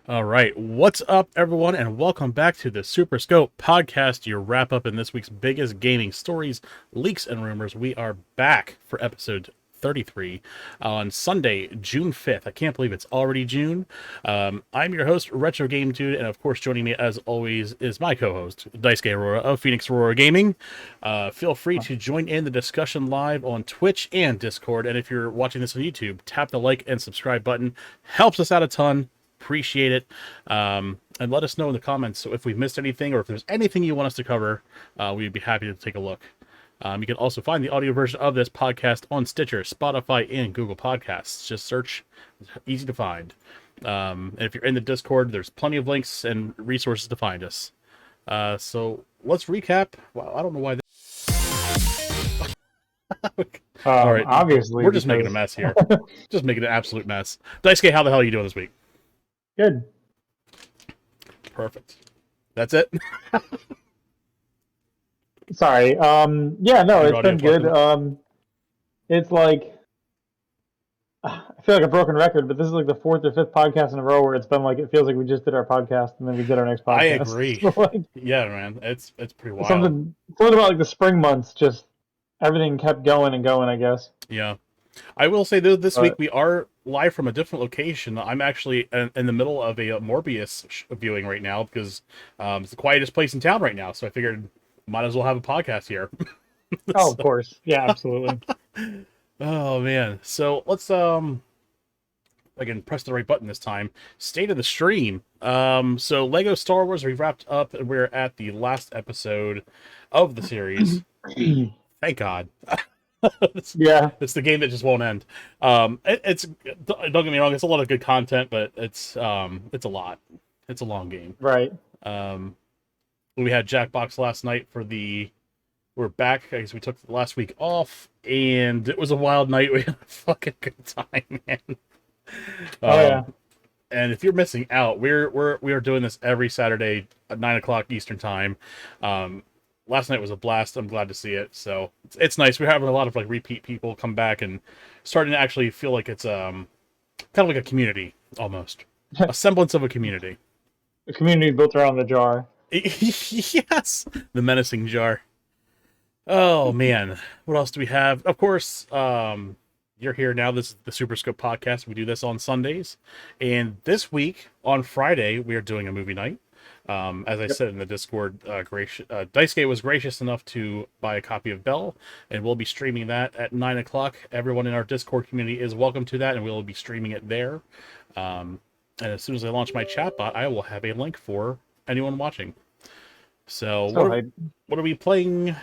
All right, what's up, everyone, and welcome back to the SuperScope podcast, your wrap up in this week's biggest gaming stories, leaks, and rumors. We are back for episode 33 on Sunday, June 5th. I can't believe it's already June. I'm your host, Retro Game Dude, and of course, joining me as always is my co host, Daisuke Aurora of Phoenix Aurora Gaming. Feel free to join in the discussion live on Twitch and Discord, and if you're watching this on YouTube, tap the like and subscribe button. Helps us out a ton. Appreciate it. And let us know in the comments so if we've missed anything or if there's anything you want us to cover, we'd be happy to take a look. You can also find the audio version of this podcast on Stitcher, Spotify, and Google Podcasts. Just search. It's easy to find. And if you're in the Discord, there's plenty of links and resources to find us. So let's recap. Well, I don't know why. All right, Obviously, we're just making a mess here. Just making an absolute mess. Daisuke, how the hell are you doing this week? Good. Perfect. That's it. Sorry. Yeah, no, Your it's been good. It's like I feel like a broken record, but this is like the fourth or fifth podcast in a row where it's been like it feels like we just did our podcast and then we did our next podcast. I agree. So, like, yeah, man, it's pretty wild. something about like the spring months, just everything kept going and going, I guess. Yeah. I will say this week we are live from a different location. I'm actually in the middle of a Morbius viewing right now because it's the quietest place in town right now. So I figured might as well have a podcast here. Oh, of course. Yeah, absolutely. Oh man. So let's I can press the right button this time. State of the stream. So Lego Star Wars, we wrapped up and we're at the last episode of the series. Thank God. Yeah, it's the game that just won't end. It's don't get me wrong, it's a lot of good content, but it's a lot. It's a long game. right. We had Jackbox last night we're back. I guess we took the last week off, and it was a wild night. We had a fucking good time, man. Oh yeah. And if you're missing out, we are doing this every Saturday at 9:00 Eastern time. Last night was a blast. I'm glad to see it. So it's nice. We're having a lot of like repeat people come back and starting to actually feel like it's kind of like a community almost, a semblance of a community. A community built around the jar. Yes, the menacing jar. Oh man, what else do we have? Of course, you're here now. This is the SuperScope podcast. We do this on Sundays, and this week on Friday we are doing a movie night. As I said in the Discord, Daisuke was gracious enough to buy a copy of Bell, and we'll be streaming that at 9:00. Everyone in our Discord community is welcome to that, and we'll be streaming it there. And as soon as I launch my chatbot, I will have a link for anyone watching. So what are we playing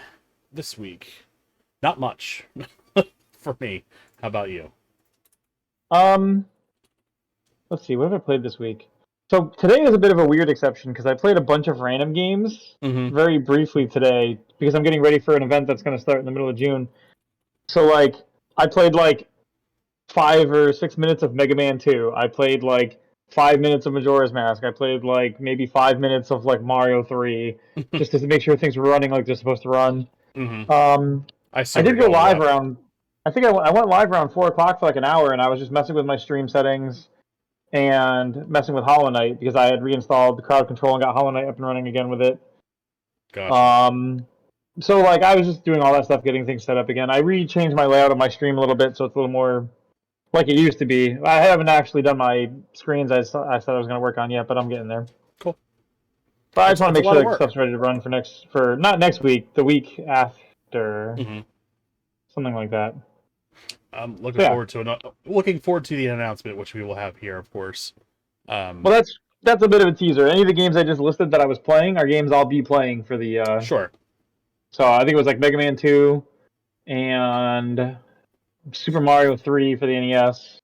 this week? Not much for me. How about you? Let's see. What have I played this week? So today is a bit of a weird exception because I played a bunch of random games very briefly today because I'm getting ready for an event that's going to start in the middle of June. So like I played like 5 or 6 minutes of Mega Man 2. I played like 5 minutes of Majora's Mask. I played like maybe 5 minutes of like Mario 3 just to make sure things were running like they're supposed to run. I did go live around. I think I went live around 4:00 for like an hour, and I was just messing with my stream settings and messing with Hollow Knight because I had reinstalled the crowd control and got Hollow Knight up and running again with it. Gotcha. So like I was just doing all that stuff, getting things set up again. I re-changed my layout of my stream a little bit so it's a little more like it used to be. I haven't actually done my screens I said I was going to work on yet, but I'm getting there. Cool. But I just want to make sure that stuff's ready to run for not next week, the week after, something like that. I'm looking forward to the announcement, which we will have here, of course. Well, that's a bit of a teaser. Any of the games I just listed that I was playing are games I'll be playing for the. Sure. So I think it was like Mega Man 2 and Super Mario 3 for the NES,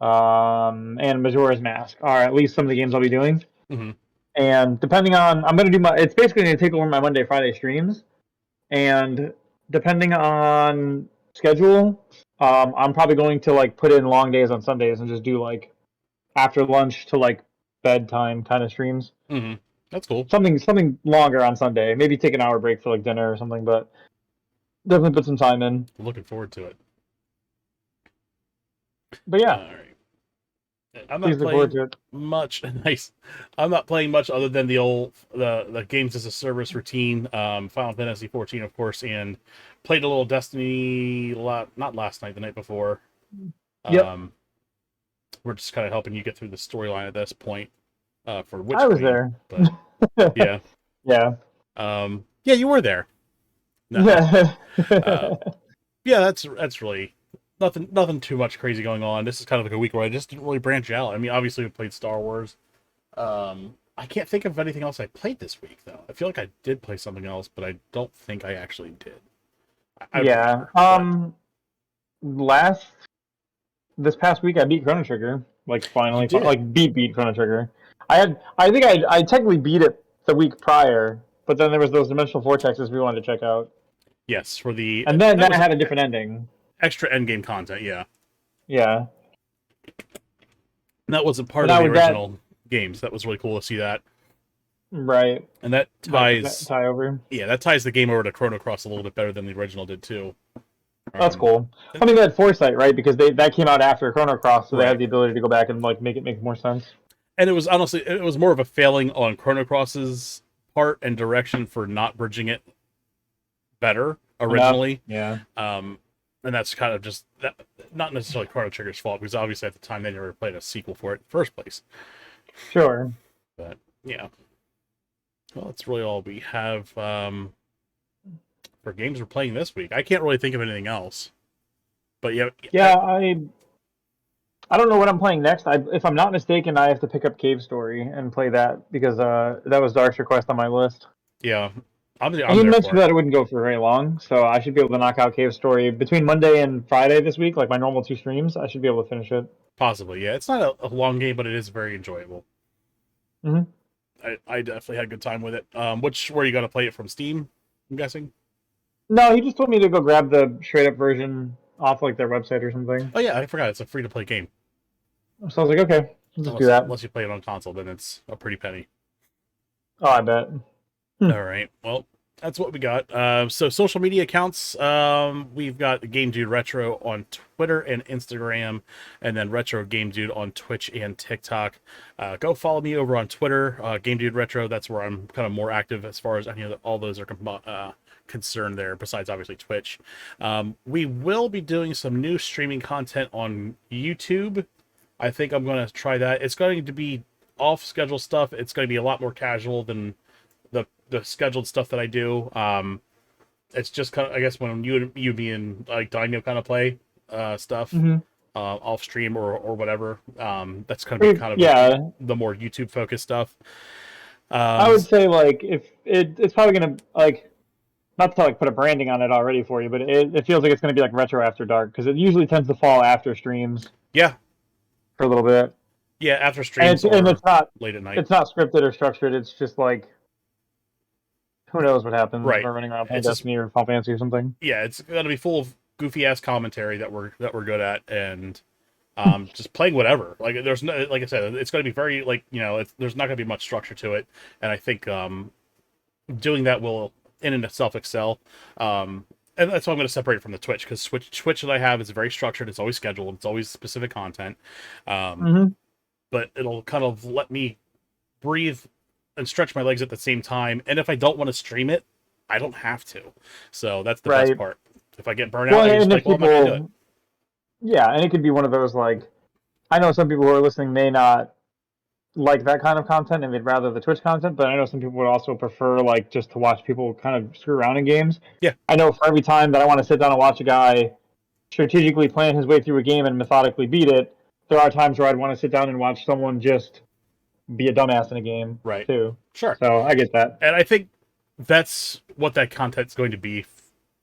and Majora's Mask are at least some of the games I'll be doing. And depending on, I'm going to do it's basically going to take over my Monday, Friday streams, and depending on schedule, I'm probably going to like put in long days on Sundays and just do like after lunch to like bedtime kind of streams. That's cool. Something longer on Sunday. Maybe take an hour break for like dinner or something, but definitely put some time in. Looking forward to it. But yeah. All right. I'm not Please look forward playing to it. much. Nice. I'm not playing much other than the games as a service routine. Final Fantasy 14, of course, and played a little Destiny. Not last night, the night before. Yep, Um, we're just kind of helping you get through the storyline at this point for I Witch was Queen. there. But yeah, Yeah. yeah, you were there. No, Yeah. uh, yeah, that's really nothing too much crazy going on. This is kind of like a week where I just didn't really branch out. I mean, obviously we played Star Wars. I can't think of anything else I played this week though. I feel like I did play something else, but I don't think I actually did. I Yeah. remember, but Last this past week I beat Chrono Trigger. Like you finally, did. like beat Chrono Trigger. I think I technically beat it the week prior, but then there was those dimensional vortexes we wanted to check out, Yes, for the and then that that was had a different ending. extra endgame content. Yeah, Yeah. and that wasn't So part of now the with that, original games. That was really cool to see that, right? and that That ties. tie over. Yeah, that ties the game over to Chrono Cross a little bit better than the original did too. That's Um, cool. I mean, they had foresight, right? Because that came out after Chrono Cross, so they had right. the ability to go back and like make it make more sense. And it was honestly it was more of a failing on Chrono Cross's part and direction for not bridging it better Enough. originally. Yeah. And that's kind of just that, not necessarily Chrono Trigger's fault because obviously at the time they never played a sequel for it in the first place. Sure. But yeah, well, that's really all we have for games we're playing this week. I can't really think of anything else. But yeah, Yeah, I don't know what I'm playing next. If I'm not mistaken, I have to pick up Cave Story and play that because that was Dark's request on my list. yeah, And I'm he there mentioned for it. that it wouldn't go for very long, so I should be able to knock out Cave Story between Monday and Friday this week, like my normal 2 streams. I should be able to finish it. Possibly, yeah. It's not a long game, but it is very enjoyable. Hmm. I definitely had a good time with it. Which where you got to play it from Steam? I'm guessing. No, he just told me to go grab the straight up version off like their website or something. Oh yeah, I forgot. It's a free to play game. So I was like, okay, let's just do that. Unless you play it on console, then it's a pretty penny. Oh, I bet. All right. Well, that's what we got. So social media accounts. We've got Game Dude Retro on Twitter and Instagram, and then Retro Game Dude on Twitch and TikTok. Go follow me over on Twitter, Game Dude Retro. That's where I'm kind of more active as far as any of all those are concerned there. Besides obviously Twitch, we will be doing some new streaming content on YouTube. I think I'm going to try that. It's going to be off schedule stuff. It's going to be a lot more casual than the scheduled stuff that I do. It's just kind of, I guess, when you me and like Dino kind of play stuff Hmm. off stream or whatever. That's going to be kind of Yeah, the more YouTube focused stuff. I would say like if it's probably gonna like not to like put a branding on it already for you, but it feels like it's gonna be like retro after dark because it usually tends to fall after streams Yeah, for a little bit, yeah, after and streams it's or not late at night. it's not scripted or structured. It's just like who knows what happens if Right. we're running around playing It's just Destiny or Final Fantasy or something. yeah, it's going to be full of goofy ass commentary that we're good at and just playing whatever. Like there's no, like I said, it's going to be very like there's not going to be much structure to it, and I think doing that will in and itself excel. And that's why I'm going to separate it from the Twitch because Twitch that I have is very structured. It's always scheduled. It's always specific content. Um, Hmm. but it'll kind of let me breathe and stretch my legs at the same time. And if I don't want to stream it, I don't have to. So that's the best Right. part. If I get burnt out, Well, I just and if like, well, I'm not going to do it. people, yeah, and it could be one of those like I know some people who are listening may not like that kind of content and they'd rather the Twitch content, but I know some people would also prefer like just to watch people kind of screw around in games. Yeah, I know for every time that I want to sit down and watch a guy strategically plan his way through a game and methodically beat it, there are times where I'd want to sit down and watch someone just be a dumbass in a game right. too. Sure. So I get that. And I think that's what that content's going to be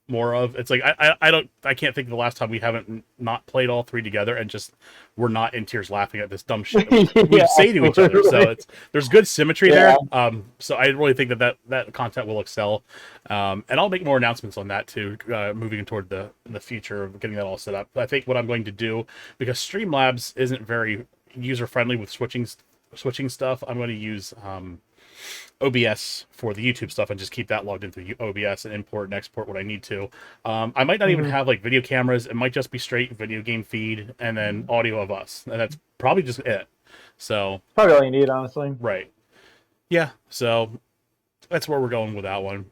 more of. It's like I can't think of the last time we haven't not played all three together and just we're not in tears laughing at this dumb shit that we Yeah, say to each other. So there's good symmetry yeah. there. So I really think that content will excel. And I'll make more announcements on that too, moving toward the future of getting that all set up. I think what I'm going to do, because Streamlabs isn't very user friendly with switching stuff, I'm going to use OBS for the YouTube stuff and just keep that logged into OBS and import and export what I need to. I might not even have like video cameras. It might just be straight video game feed and then audio of us, and that's probably just it. So probably all you need, honestly. Right. Yeah. So that's where we're going with that one.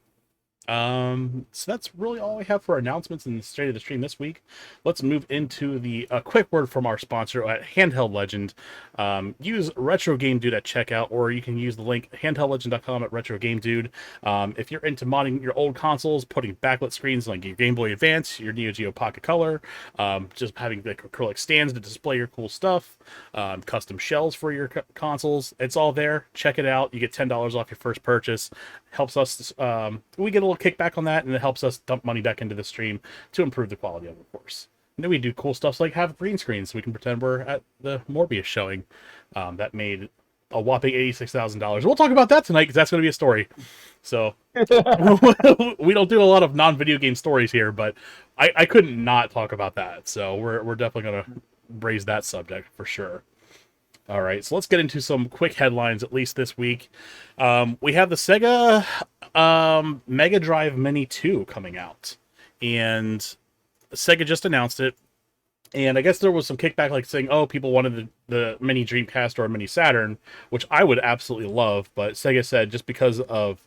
So that's really all we have for announcements and the state of the stream this week. Let's move into the quick word from our sponsor at Handheld Legend. Use Retro Game Dude at checkout, or you can use the link handheldlegend.com at Retro Game Dude. If you're into modding your old consoles, putting backlit screens like your Game Boy Advance, your Neo Geo Pocket Color, just having like acrylic stands to display your cool stuff, custom shells for your consoles, it's all there. Check it out. You get $10 off your first purchase. Helps us. We get a little kickback on that, and it helps us dump money back into the stream to improve the quality of it, of course. And then we do cool stuff like have green screens so we can pretend we're at the Morbius showing. That made a whopping $86,000. We'll talk about that tonight because that's going to be a story. So we don't do a lot of non-video game stories here, but I couldn't not talk about that. So we're definitely going to raise that subject for sure. All right, so let's get into some quick headlines, at least this week. We have the Sega Mega Drive Mini 2 coming out, and Sega just announced it. And I guess there was some kickback, like saying, oh, people wanted the mini Dreamcast or a mini Saturn, which I would absolutely love. But Sega said just because of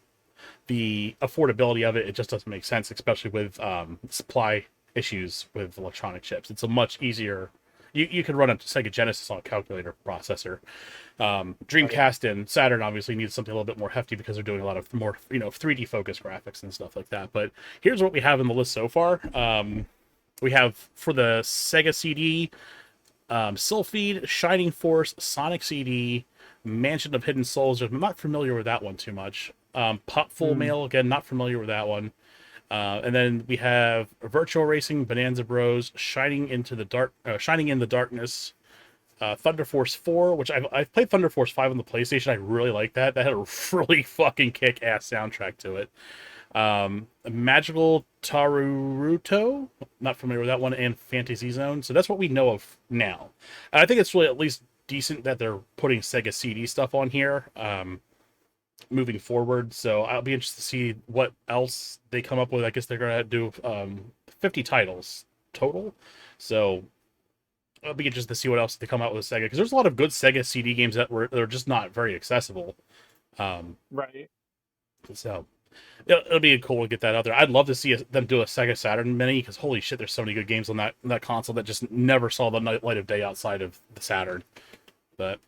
the affordability of it, it just doesn't make sense, especially with supply issues with electronic chips. It's a much easier... You could run a Sega Genesis on a calculator processor. Dreamcast and Saturn obviously needs something a little bit more hefty because they're doing a lot of more 3D focused graphics and stuff like that. But here's what we have in the list so far. We have for the Sega CD, Sylpheed, Shining Force, Sonic CD, Mansion of Hidden Souls. I'm not familiar with that one too much. Pop Full Mail, again, not familiar with that one. And then we have Virtual Racing, Bonanza Bros, Shining in the Darkness, Thunder Force 4, which I've played Thunder Force 5 on the PlayStation. I really like that. That had a really fucking kick-ass soundtrack to it. Magical Taruruto, not familiar with that one, and Fantasy Zone. So that's what we know of now. And I think it's really at least decent that they're putting Sega CD stuff on here. Moving forward, so I'll be interested to see what else they come up with. I guess they're gonna do 50 titles total, so I'll be interested to see what else they come out with Sega, because there's a lot of good Sega CD games they're just not very accessible. Right. So it'll be cool to get that out there. I'd love to see them do a Sega Saturn Mini, because holy shit, there's so many good games on that console that just never saw the light of day outside of the Saturn. But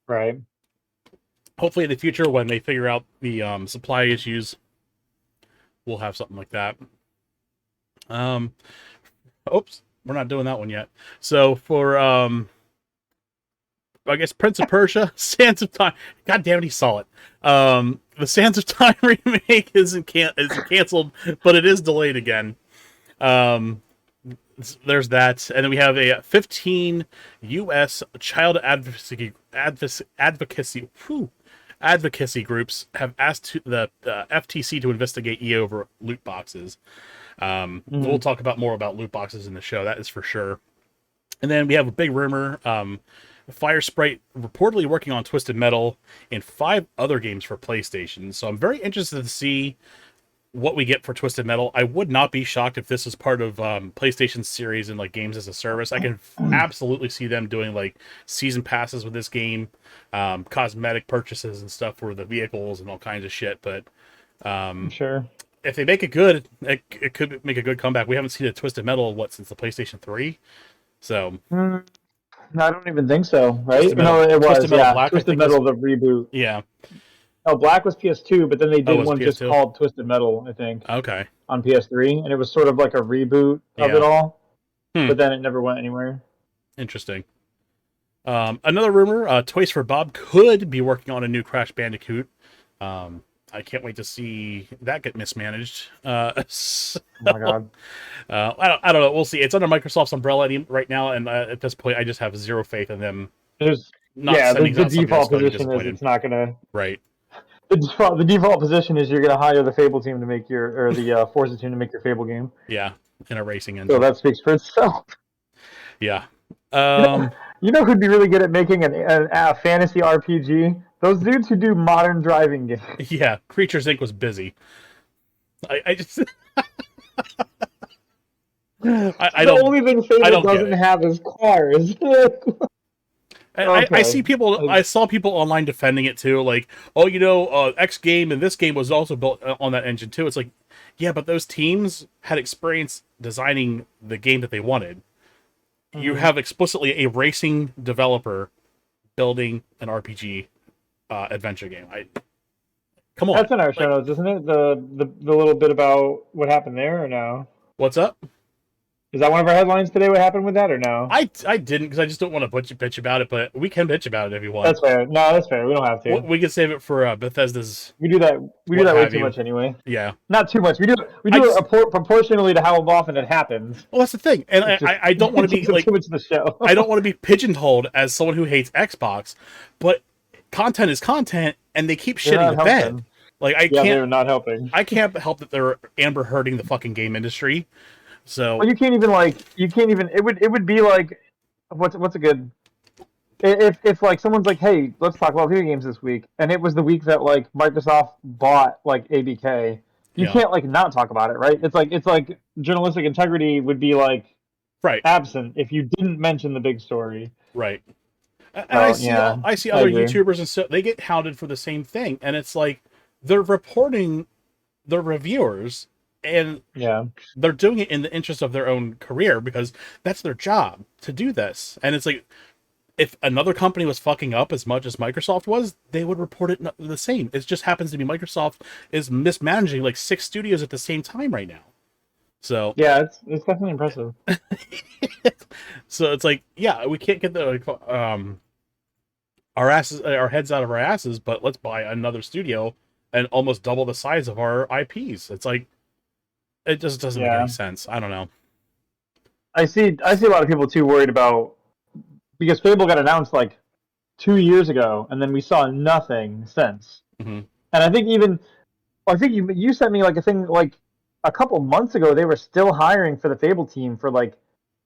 right. Hopefully in the future, when they figure out the supply issues, we'll have something like that. Oops, we're not doing that one yet. So for, I guess, Prince of Persia, Sands of Time. God damn it, he saw it. The Sands of Time remake isn't canceled, but it is delayed again. There's that, and then we have a 15 U.S. child advocacy groups have asked the FTC to investigate EA over loot boxes. We'll talk more about loot boxes in the show, that is for sure. And then we have a big rumor, Fire Sprite reportedly working on Twisted Metal and 5 other games for PlayStation. So I'm very interested to see what we get for Twisted Metal. I would not be shocked if this is part of PlayStation series and like games as a service. I can absolutely see them doing like season passes with this game, cosmetic purchases and stuff for the vehicles and all kinds of shit. But sure, if they make it good, it could make a good comeback. We haven't seen a Twisted Metal since the PlayStation 3. So no, I don't even think so. Right? No, it was Twisted Metal Black, Twisted Metal, the reboot. Yeah. Oh, Black was PS2, but then they did one PS2? just called Twisted Metal, I think. Okay. On PS3, and it was sort of like a reboot of it all, but then it never went anywhere. Interesting. Another rumor, Toys for Bob could be working on a new Crash Bandicoot. I can't wait to see that get mismanaged. So, oh my god. I don't know. We'll see. It's under Microsoft's umbrella right now, and at this point, I just have zero faith in them. The default position is it's not gonna. Right. The default position is you're gonna hire the Fable team to make the Forza team to make your Fable game. Yeah, in a racing engine. So that speaks for itself. Yeah. You know who'd be really good at making a fantasy RPG? Those dudes who do modern driving games. Yeah, Creatures Inc. was busy. I just I The don't only thing I Fable don't get doesn't it. have is cars. I Okay. see people. I saw people online defending it too. Like, oh, X game and this game was also built on that engine too. It's like, yeah, but those teams had experience designing the game that they wanted. You have explicitly a racing developer building an RPG adventure game. Come on, That's in our show like, notes, isn't it? The little bit about what happened there, or no? what's up? Is that one of our headlines today? What happened with that, or no? I didn't because I just don't want to bitch about it, but we can bitch about it if you want. That's fair. No, that's fair. We don't have to. We can save it for Bethesda's We do that. We do what that way have too you. much anyway. Yeah, Not too much. We I do just it proportionally to how often it happens. well, that's the thing, and It's just I don't want it to be takes up like too much of the show. I don't want to be pigeonholed as someone who hates Xbox, but content is content, and they keep They're shitting not the bed. helping. Like Yeah, they're not helping. I can't help that they're amber hurting the fucking game industry. So Well, you can't even. It would be like what's a good if like someone's like, hey, let's talk about video games this week, and it was the week that like Microsoft bought like ABK. You yeah, can't like not talk about it, right? It's like journalistic integrity would be like right, absent if you didn't mention the big story. right. And So yeah, I see I other agree. YouTubers and so they get hounded for the same thing, and it's like they're reporting their reviewers and Yeah, they're doing it in the interest of their own career because that's their job to do this. And it's like if another company was fucking up as much as Microsoft was, they would report it the same. It just happens to be Microsoft is mismanaging like 6 studios at the same time right now. So yeah, it's definitely impressive. so it's like, yeah, we can't get the our heads out of our asses, but let's buy another studio and almost double the size of our IPs. It's like it just doesn't make any Yeah, sense. I don't know. I see a lot of people too worried about because Fable got announced like 2 years ago, and then we saw nothing since. Mm-hmm. And I think you sent me like a thing like a couple months ago. They were still hiring for the Fable team for like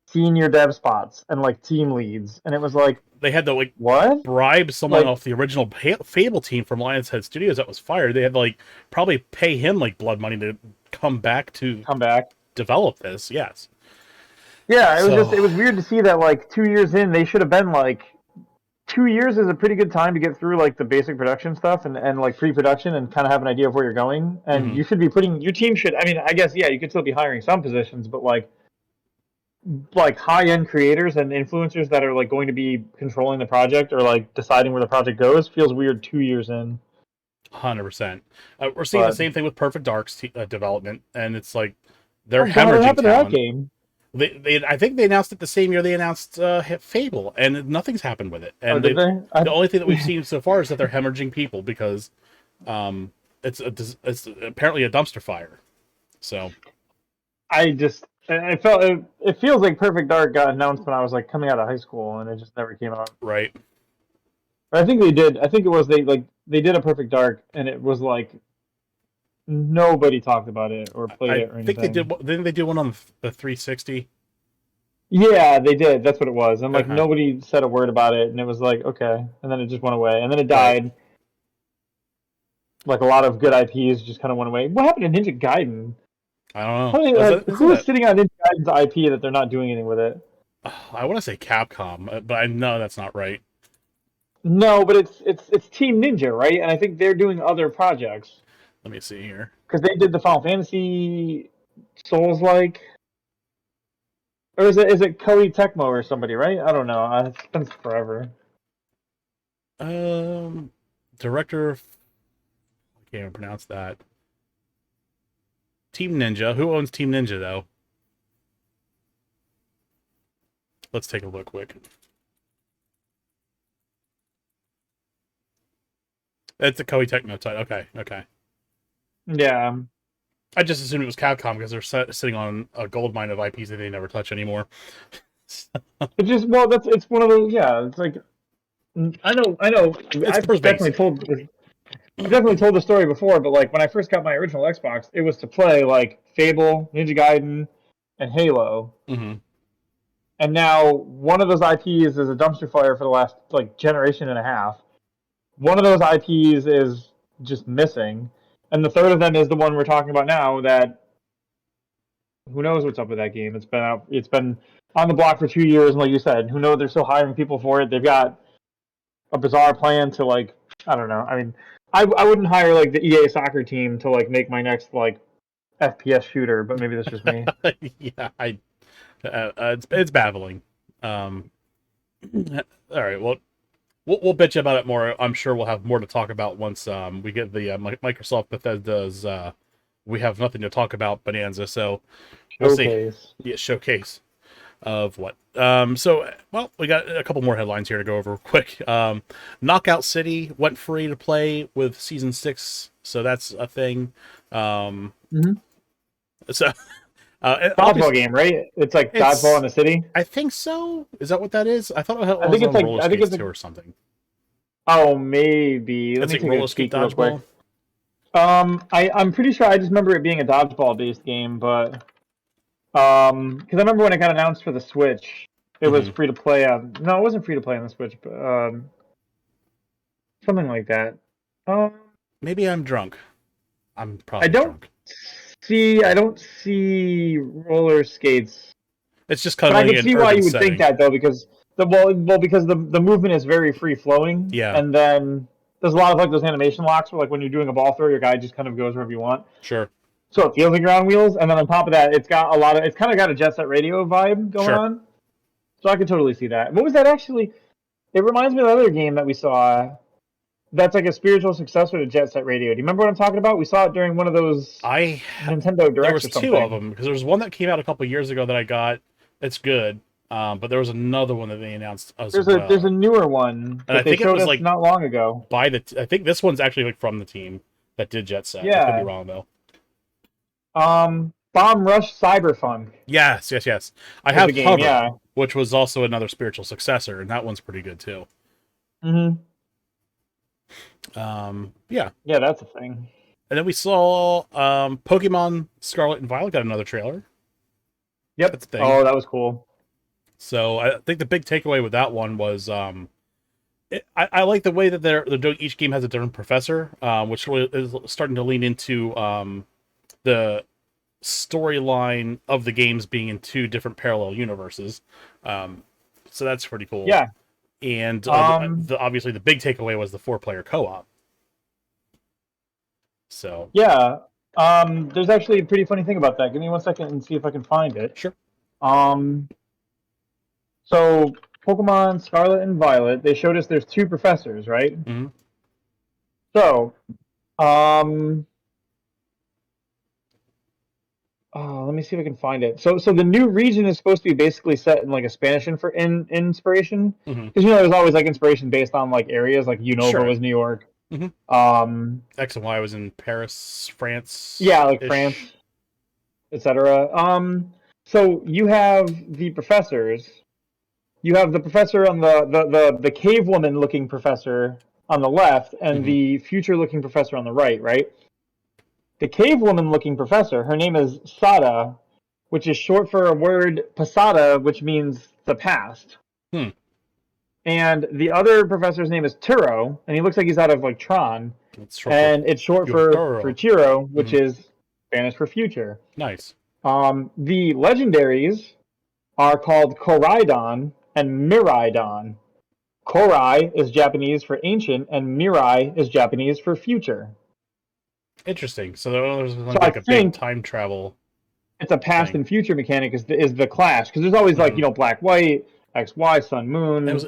senior dev spots and like team leads, and it was like, They had to like what? bribe someone Like, off the original Fable team from Lionshead Studios that was fired. They had to like probably pay him like blood money to come back to come back. develop this. Yes. Yeah, So it was weird to see that like 2 years in, they should have been like 2 years is a pretty good time to get through like the basic production stuff and like pre-production and kind of have an idea of where you're going. And mhm. you should be putting your team should. I mean, I guess yeah, you could still be hiring some positions, but like high end creators and influencers that are like going to be controlling the project or like deciding where the project goes feels weird 2 years in. 100%. We're seeing the But same thing with Perfect Dark's development, and it's like they're oh god, what hemorrhaging happened to that talent. game? I think they announced it the same year they announced Fable, and nothing's happened with it. Oh, And did they? the only thing that we've seen so far is that they're hemorrhaging people because it's apparently a dumpster fire. So I felt it feels like Perfect Dark got announced when I was like coming out of high school and it just never came out. right, But I think they did. I think it was they did a Perfect Dark and it was like nobody talked about it or played I it or think they anything. did. Didn't they do one on the 360? Yeah, they did. That's what it was. And like Uh-huh. nobody said a word about it and it was like okay, and then it just went away and then it Right. died. Like a lot of good IPs just kind of went away. What happened to Ninja Gaiden? I don't How know. many, Isn't who is it? sitting on Ninja Gaiden's IP that they're not doing anything with it? I want to say Capcom, but I know that's not right. No, but it's Team Ninja, right? And I think they're doing other projects Let me see here. because they did the Final Fantasy Souls like, or is it Koei Tecmo or somebody, right? I don't know. It's been forever. Um, director. I can't even pronounce that. Team Ninja. Who owns Team Ninja though? Let's take a look quick. It's a Koei Tecmo title. Okay, okay. Yeah, I just assumed it was Capcom because they're sitting on a gold mine of IPs that they never touch anymore. it just well, it's one of those. Yeah, it's like I know. It's I've definitely pervasive. told I've definitely told the story before, but like when I first got my original Xbox, it was to play like Fable, Ninja Gaiden, and Halo. Mm-hmm. and now one of those IPs is a dumpster fire for the last like generation and a half. One of those IPs is just missing, and the third of them is the one we're talking about now. That who knows what's up with that game? It's been out. It's been on the block for 2 years, and like you said, who knows? They're still hiring people for it. They've got a bizarre plan to like I don't know. I mean, I wouldn't hire like the EA soccer team to like make my next like FPS shooter, but maybe that's just me. Yeah, it's baffling. All right, well, we'll bitch about it more. I'm sure we'll have more to talk about once we get the Microsoft Bethesda's we have nothing to talk about bonanza. So we'll see. Yeah, showcase of what. So well, we got a couple more headlines here to go over real quick. Knockout City went free to play with Season 6, so that's a thing. So dodgeball game, right? It's like dodgeball in the city. I think so. Is that what that is? I thought it was I think it's like roller I think it's too or something. Oh, maybe. Let me take roller skate dodgeball. I'm pretty sure I just remember it being a dodgeball based game, but because I remember when it got announced for the Switch, it was free to play. No, it wasn't free to play on the Switch, but something like that. Maybe I'm drunk. I'm probably drunk. I don't see roller skates. It's just kind of. But I can see why you would think that though, because because the movement is very free flowing. Yeah. And then there's a lot of like those animation locks where like when you're doing a ball throw, your guy just kind of goes wherever you want. Sure. So it feels like you're on wheels, and then on top of that, it's kind of got a Jet Set Radio vibe going on. So I could totally see that. What was that actually? It reminds me of the other game that we saw. That's like a spiritual successor to Jet Set Radio. Do you remember what I'm talking about? We saw it during one of those Nintendo Directs. There was two of them because there was one that came out a couple years ago that I got. It's good, but there was another one that they announced as well. There's a newer one that they showed us like not long ago. I think this one's actually like from the team that did Jet Set. Yeah, I could be wrong though. Bomb Rush Cyberpunk. Yes. I have Hover, which was also another spiritual successor, and that one's pretty good too. Yeah, that's a thing. And then we saw Pokemon Scarlet and Violet got another trailer. Yep. That's a thing. Oh, that was cool. So I think the big takeaway with that one was I like the way that they're doing. Each game has a different professor, which really is starting to lean into the storyline of the games being in two different parallel universes. So that's pretty cool. Yeah. And obviously the big takeaway was the 4-player co-op. So yeah, there's actually a pretty funny thing about that. Give me 1 second and see if I can find it. Sure. So Pokemon Scarlet and Violet, they showed us there's two professors, right? Mm-hmm. So, let me see if I can find it. So the new region is supposed to be basically set in like a Spanish inspiration, because there's always like inspiration based on like areas. Like Unova was New York. X and Y was in Paris, France. Yeah, like France, etc. So you have the professors. You have the professor on the cave woman looking professor on the left, and the future looking professor on the right. Right. The cave woman looking professor, her name is Sada, which is short for a word pasada, which means the past. And the other professor's name is Turo, and he looks like he's out of like Tron. It's short for Tiro, which is Spanish for future. Nice. The legendaries are called Koraidon and Miraidon. Korai is Japanese for ancient, and Mirai is Japanese for future. Interesting. So there's like a big time travel. It's a past and future mechanic is the clash, because there's always like black white, XY, sun moon. It was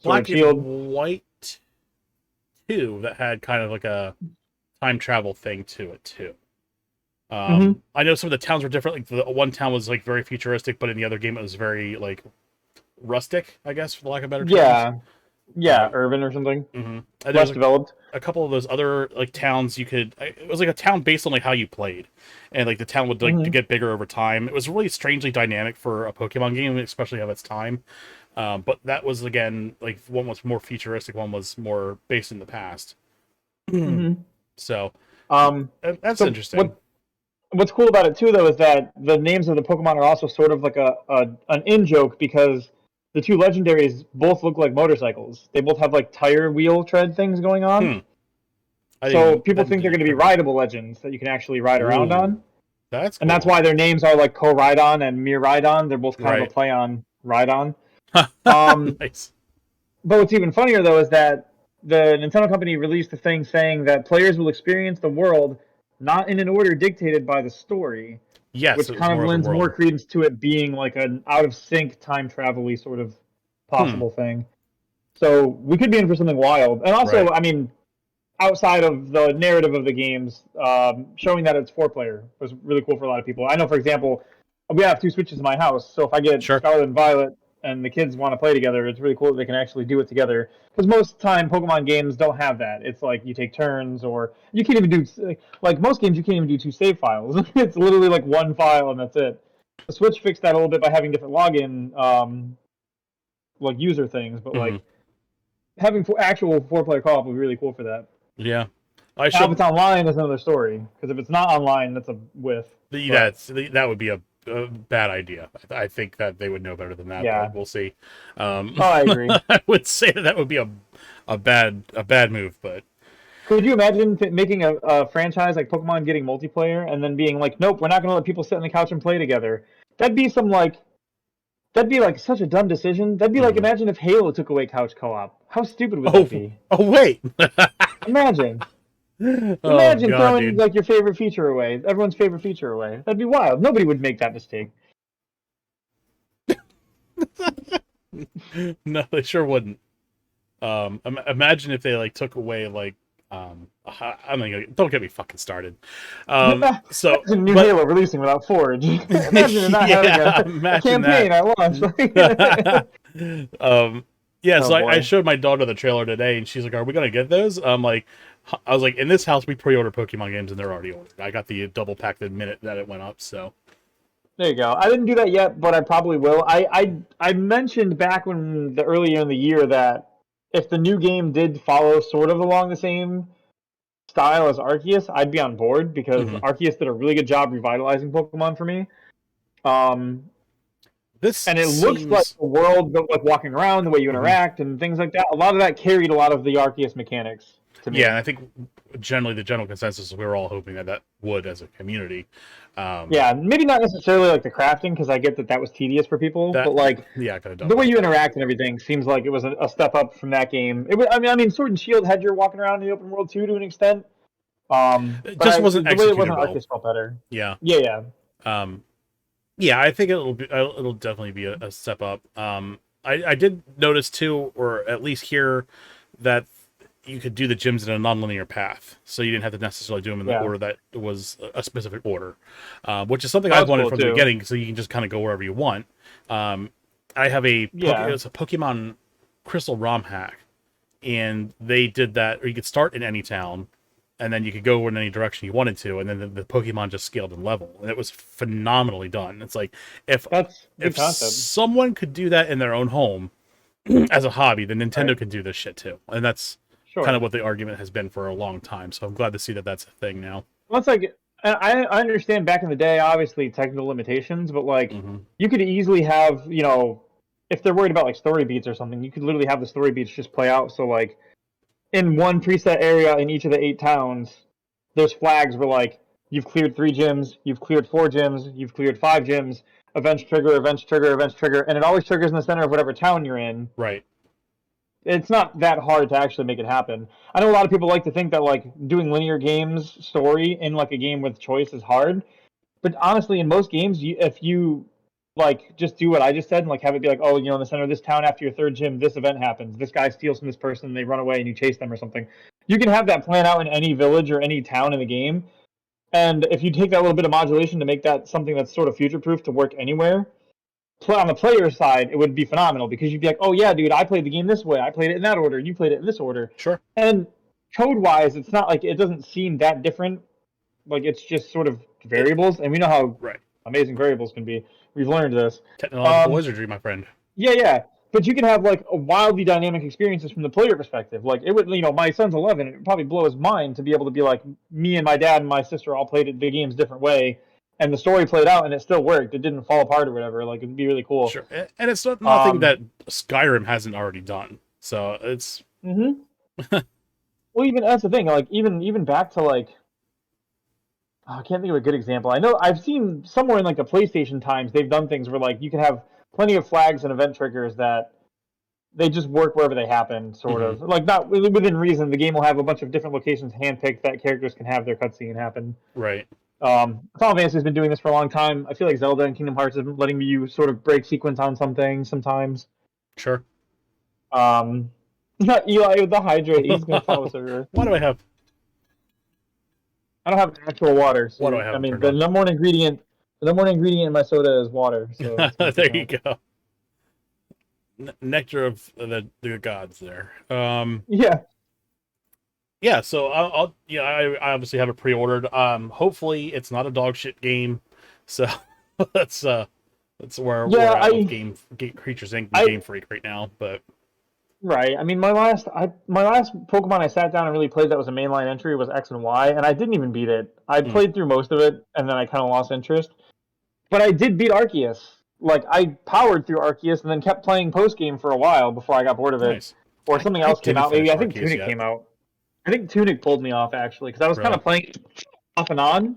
Black and White 2 that had kind of like a time travel thing to it too. I know some of the towns were different. Like the one town was like very futuristic, but in the other game it was very like rustic, I guess, for lack of better terms. Yeah, urban or something. Less developed. A couple of those other like towns it was like a town based on like how you played, and like the town would like get bigger over time. It was really strangely dynamic for a Pokemon game, especially of its time. But that was again like one was more futuristic, one was more based in the past. So that's interesting. what's cool about it too, though, is that the names of the Pokemon are also sort of like an in joke because the two legendaries both look like motorcycles. They both have like tire wheel tread things going on. Hmm. So people That think they're didn't going to be occur to me. rideable legends that you can actually ride around Ooh, on. that's And that's cool. why their names are like Co-Rhydon and Miraidon. They're both kind of a Right. play on Rhydon. Um, Nice. but what's even funnier though is that the Nintendo company released a thing saying that players will experience the world not in an order dictated by the story, Yes, which it was kind of more open lends more world. credence to it being like an out of sync time travel-y sort of Hmm. possible thing. So we could be in for something wild. And also, Right. I mean, outside of the narrative of the games, showing that it's 4 player was really cool for a lot of people. I know, for example, we have 2 Switches in my house, so if I get Sure. Scarlet and Violet and the kids want to play together, it's really cool that they can actually do it together. Because most time Pokemon games don't have that. It's like you take turns, or you can't even do like most games. You can't even do 2 save files. It's literally like 1 file and that's it. The Switch fixed that a little bit by having different login like user things, but Hmm. like having actual 4 player co-op would be really cool for that. Yeah. I Now, if should. it's online, that's another story. Because if it's not online, that's a whiff. But That would be a bad idea. I think that they would know better than that, but yeah, we'll see. oh, I agree. I would say that would be a bad move, but Could you imagine making a franchise like Pokemon getting multiplayer and then being like, nope, we're not going to let people sit on the couch and play together? That'd be some like that'd be like such a dumb decision. That'd be like mhm. imagine if Halo took away couch co-op. How stupid would that Oh, be? oh wait. Imagine. Oh Imagine god, throwing dude. like your favorite feature away, everyone's favorite feature away. That'd be wild. Nobody would make that mistake. No, they sure wouldn't. Imagine if they like took away like I mean, don't get me fucking started. So, Imagine new but Halo releasing without Forge. Imagine it not having yeah, a imagine campaign that. at launch. Yeah, Oh so I boy. showed my daughter the trailer today, and she's like, "Are we gonna get those?" I was like, "In this house, we pre-order Pokemon games, and they're already ordered. I got the double pack the minute that it went up." So, There you go. I didn't do that yet, but I probably will. I mentioned back when the earlier in the year that if the new game did follow sort of along the same style as Arceus, I'd be on board because mhm. Arceus did a really good job revitalizing Pokemon for me. Um, This and it looks like seems, the world, but like walking around, the way you mhm. interact, and things like that. A lot of that carried a lot of the Arceus mechanics to Yeah, and me. I think generally the general consensus is we were all hoping that that would as a community. Um, Yeah, maybe not necessarily like the crafting because I get that that was tedious for people, that but like yeah, I could have done the way without you that. interact and everything seems like it was a step up from that game. It was, I mean, Sword and Shield had you walking around in the open world too to an extent. It But just wasn't the way it executed wasn't well. Arceus felt better. Yeah. Yeah, yeah, Um, yeah, I think it'll definitely be a step up. I did notice too, or at least hear that you could do the gyms in a nonlinear path, so you didn't have to necessarily do them in the yeah. order that was a specific order, which is something That I've was wanted cool from the too. beginning. So you can just kind of go wherever you want. Um, I have Yeah, it's a Pokemon Crystal ROM hack, and they did that. Or you could start in any town, and then you could go in any direction you wanted to, and then the Pokemon just scaled in level, and it was phenomenally done. It's like if that's a good if concept. someone could do that in their own home as a hobby, then Right? Nintendo could do this shit too, and that's kind of Sure. what the argument has been for a long time. So I'm glad to see that that's a thing now. Well, it's like I understand back in the day, obviously technical limitations, but like Hmm. you could easily have, if they're worried about like story beats or something, you could literally have the story beats just play out. So like in one preset area in each of the 8 towns, there's flags where like you've cleared 3 gyms, you've cleared 4 gyms, you've cleared 5 gyms, events trigger, events trigger, events trigger, and it always triggers in the center of whatever town you're in. Right. It's not that hard to actually make it happen. I know a lot of people like to think that like doing linear games story in like a game with choice is hard, but honestly, in most games, if you like just do what I just said and like have it be like, oh, in the center of this town after your 3rd gym, this event happens. This guy steals from this person, and they run away, and you chase them or something. You can have that plan out in any village or any town in the game, and if you take that little bit of modulation to make that something that's sort of future proof to work anywhere, on the player side, it would be phenomenal because you'd be like, oh yeah, dude, I played the game this way. I played it in that order. You played it in this order. Sure. And code wise, it's not like it doesn't seem that different. Like it's just sort of It, variables, and we know how right. amazing variables can be. We've learned this. Technological Um, wizardry, my friend. yeah, yeah. but you can have like a wildly dynamic experiences from the player perspective. Like it would, my son's 11. It would probably blow his mind to be able to be like, me and my dad and my sister all played the games different way, and the story played out and it still worked. It didn't fall apart or whatever. Like it'd be really cool. Sure, and it's not nothing that Skyrim hasn't already done. So it's. Mm-hmm. Well, even that's the thing. Like even back to like, I can't think of a good example. I know I've seen somewhere in like the PlayStation times they've done things where like you can have plenty of flags and event triggers that they just work wherever they happen, sort of. Like not within reason. The game will have a bunch of different locations handpicked that characters can have their cutscene happen. Right. Final Fantasy has been doing this for a long time. I feel like Zelda and Kingdom Hearts have been letting you sort of break sequence on some things sometimes. Sure. Eli with the hydrate. He's gonna follow us over. Why do I have? I don't have actual water. So, what do I have? I mean, the number one ingredient in my soda is water. So there you go. Nectar of the gods. There. Yeah. Yeah. So I obviously have it pre-ordered. Hopefully it's not a dog shit game. So that's where we're at with Creatures Inc. Game Freak right now, but. Right. I mean, my last Pokemon I sat down and really played that was a mainline entry was X and Y, and I didn't even beat it. I played through most of it, and then I kind of lost interest. But I did beat Arceus. Like, I powered through Arceus and then kept playing post-game for a while before I got bored of it. Nice. Or something else came out. Maybe I think Tunic came out. I think Tunic pulled me off, actually, because I was kind of playing off and on.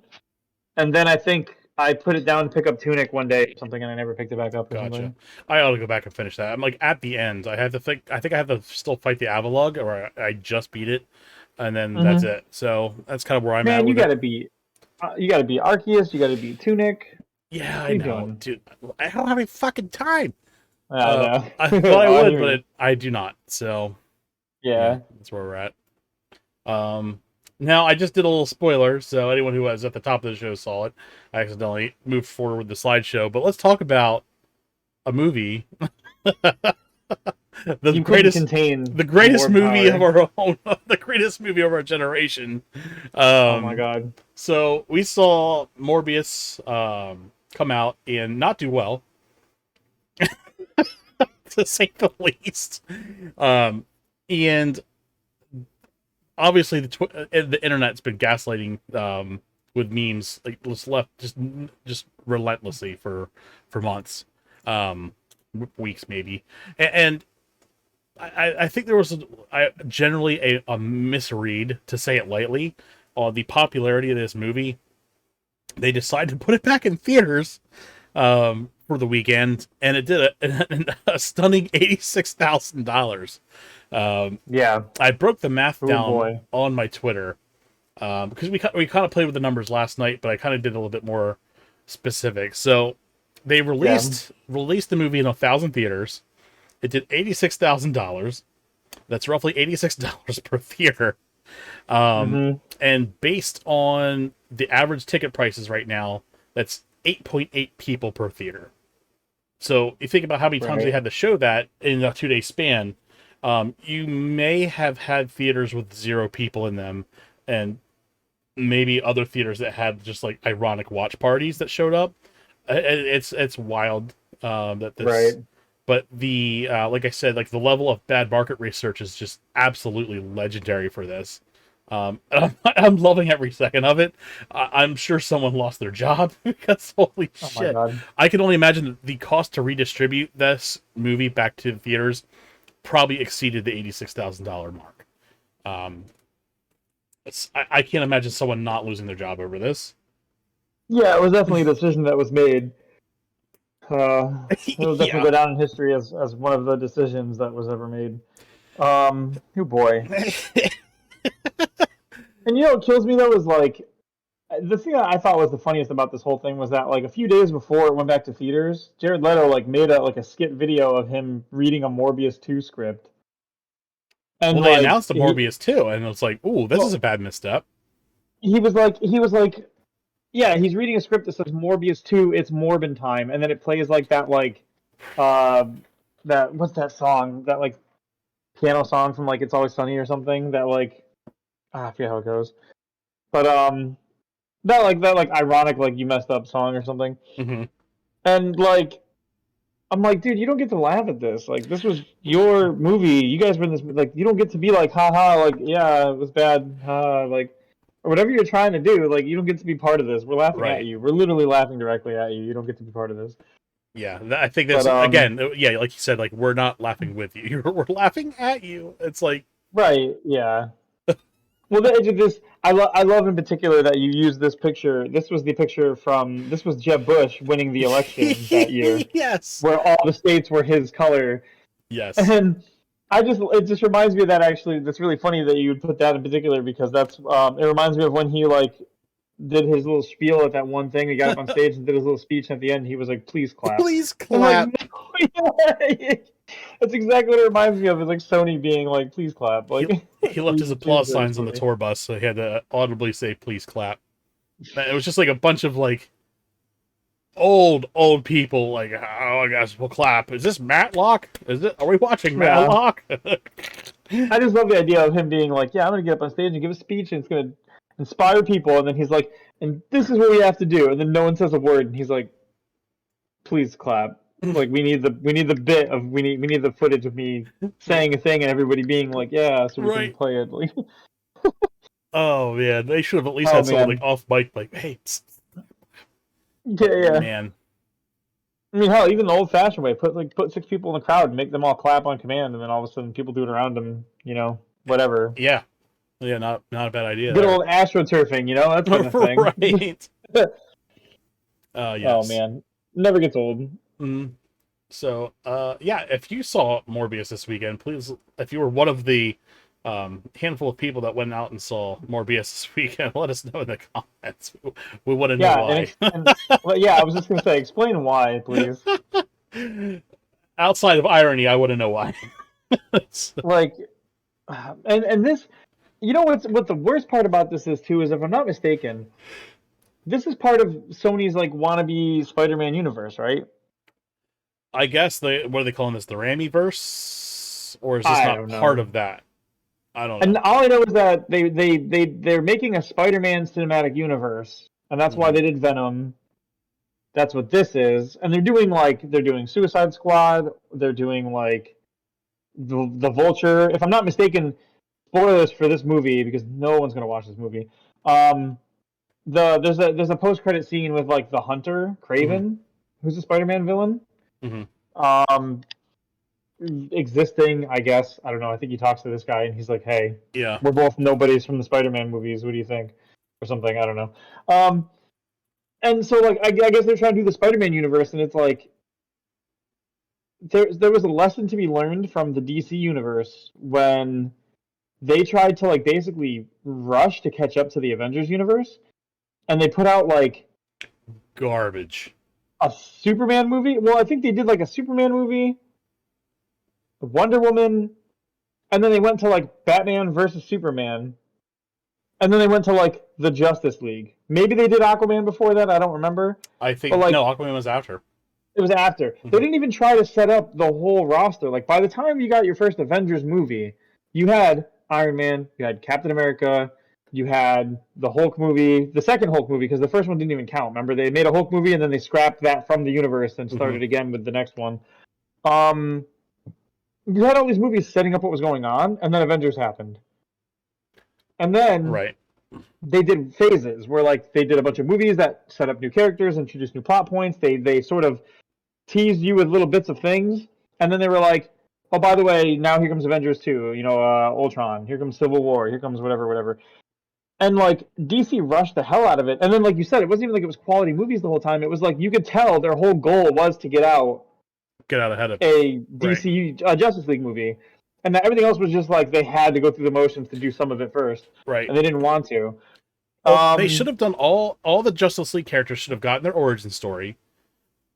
And then I think I put it down to pick up Tunic one day or something, and I never picked it back up. Gotcha. I ought to go back and finish that. I'm like at the end. I think I have to still fight the Avalugg, or I just beat it, and then that's it. So that's kind of where I'm at. Man, you gotta beat Arceus. You gotta beat Tunic. Yeah, I know, dude. I don't have any fucking time. I know. I thought I would, but I do not. So yeah, that's where we're at. Now, I just did a little spoiler, so anyone who was at the top of the show saw it. I accidentally moved forward with the slideshow, but let's talk about a movie. the greatest movie of our own, the greatest movie of our generation. Oh my god! So we saw Morbius come out and not do well, to say the least. And obviously the internet's been gaslighting with memes like just relentlessly for months, weeks maybe, and I think there was generally a misread, to say it lightly, on the popularity of this movie. They decided to put it back in theaters for the weekend, and it did a stunning $86,000. Yeah, I broke the math down on my Twitter because we kind of played with the numbers last night, but I kind of did a little bit more specific. So they released the movie in 1,000 theaters. It did $86,000. That's roughly $86 per theater. And based on the average ticket prices right now, that's 8.8 people per theater. So you think about how many times they had to show that in a 2-day span. You may have had theaters with 0 people in them, and maybe other theaters that had just like ironic watch parties that showed up. It's wild that this. Right. But the like I said, like the level of bad market research is just absolutely legendary for this. And I'm loving every second of it. I'm sure someone lost their job because holy shit! I can only imagine the cost to redistribute this movie back to the theaters probably exceeded the $86,000 mark. I can't imagine someone not losing their job over this. Yeah, it was definitely a decision that was made. It will definitely go down in history as one of the decisions that was ever made. Oh boy. And you know what kills me though is like the thing that I thought was the funniest about this whole thing was that like a few days before it went back to theaters, Jared Leto like made a skit video of him reading a Morbius 2 script. And well, they announced the Morbius 2, and it was like, ooh, this is a bad misstep. He was like, yeah, he's reading a script that says Morbius 2, it's Morbin time, and then it plays like that that what's that song? That like piano song from like It's Always Sunny or something that like I forget how it goes. But that ironic like you messed up song or something. Mm-hmm. And like I'm like, dude, you don't get to laugh at this. Like, this was your movie. You guys were in this. Like, you don't get to be like, haha, like, yeah, it was bad, like, or whatever you're trying to do. Like, you don't get to be part of this. We're laughing at Right. you. We're literally laughing directly at you. You don't get to be part of this. Yeah, I think that's But again, yeah, like you said, like we're not laughing with you. We're laughing at you. It's like, right, yeah. Well, I love in particular that you used this picture. This was the picture from. This was Jeb Bush winning the election that year, yes, where all the states were his color. yes. And it just reminds me of that actually. That's really funny that you would put that in particular because that's it reminds me of when he like did his little spiel at that one thing. He got up on stage and did his little speech. And at the end, he was like, "Please clap." Please I'm like, clap. no, that's exactly what it reminds me of. It's like Sony being like, "Please clap." He Like, he left his please applause do this signs on for the me. tour bus, so he had to audibly say, "Please clap." It was just like a bunch of like old people. Like, oh, I guess we'll clap. Is this Matlock? Is it? Are we watching Yeah, Matlock? I just love the idea of him being like, "Yeah, I'm gonna get up on stage and give a speech, and it's gonna inspire people." And then he's like, "And this is what we have to do." And then no one says a word, and he's like, "Please clap." Like we need the bit of we need the footage of me saying a thing and everybody being like, "Yeah," so we can Right. play it. Like, Oh man, they should have at least oh had someone like man, off mic, like, "Hey, psst." yeah, Oh yeah. man, I mean, hell, even the old-fashioned way, put six people in the crowd, and make them all clap on command, and then all of a sudden people do it around them. Whatever. yeah, yeah, not a bad idea Good there. old astroturfing. That's been a thing. Right. Oh Yes. man, never gets old. Mm. So, yeah, if you saw Morbius this weekend, please, if you were one of the handful of people that went out and saw Morbius this weekend, let us know in the comments. We want to know Yeah, why. well, yeah, I was just gonna say, explain why, please. Outside of irony, I want to know why. Like, and this, what the worst part about this is too is if I'm not mistaken, this is part of Sony's like wannabe Spider-Man universe, right? I guess what are they calling this? The Ramiverse, or is this I not don't part know. of that? I don't And know. all I know is that they're making a Spider-Man cinematic universe, and that's why Hmm. they did Venom. That's what this is, and they're doing Suicide Squad. They're doing like the Vulture. If I'm not mistaken, spoilers for this movie because no one's gonna watch this movie. Um, there's a post credit scene with like the Hunter Hmm. Craven, who's a Spider-Man villain. Hmm. Um, Existing, I guess. I don't know. I think he talks to this guy and he's like, "Hey, Yeah. we're both nobodies from the Spider-Man movies. What do you think?" Or something. I don't know. Um, and so like I guess they're trying to do the Spider-Man universe, and it's like there was a lesson to be learned from the DC universe when they tried to like basically rush to catch up to the Avengers universe, and they put out like Garbage. a Superman movie. Well, I think they did like a Superman movie, Wonder Woman, and then they went to like Batman versus Superman, and then they went to like the Justice League. Maybe they did Aquaman before that. I don't remember, I but think no, like Aquaman was after. it was after. They Hmm. didn't even try to set up the whole roster. Like by the time you got your first Avengers movie, you had Iron Man, you had Captain America, you had the Hulk movie, the second Hulk movie because the first one didn't even count. Remember they made a Hulk movie and then they scrapped that from the universe and Hmm. started again with the next one. Um, you had all these movies setting up what was going on, and then Avengers happened, and then Right. they did phases where like they did a bunch of movies that set up new characters, introduced new plot points. They sort of teased you with little bits of things, and then they were like, "Oh, by the way, now here comes Avengers 2, Ultron. Here comes Civil War. Here comes whatever, whatever." And like DC rushed the hell out of it. And then, like you said, it wasn't even like it was quality movies the whole time. It was like you could tell their whole goal was to get out Get out ahead of. a Right. DC Justice League movie, and that everything else was just like they had to go through the motions to do some of it first, Right. and they didn't want to. Well, they should Um, have done all the Justice League characters should have gotten their origin story,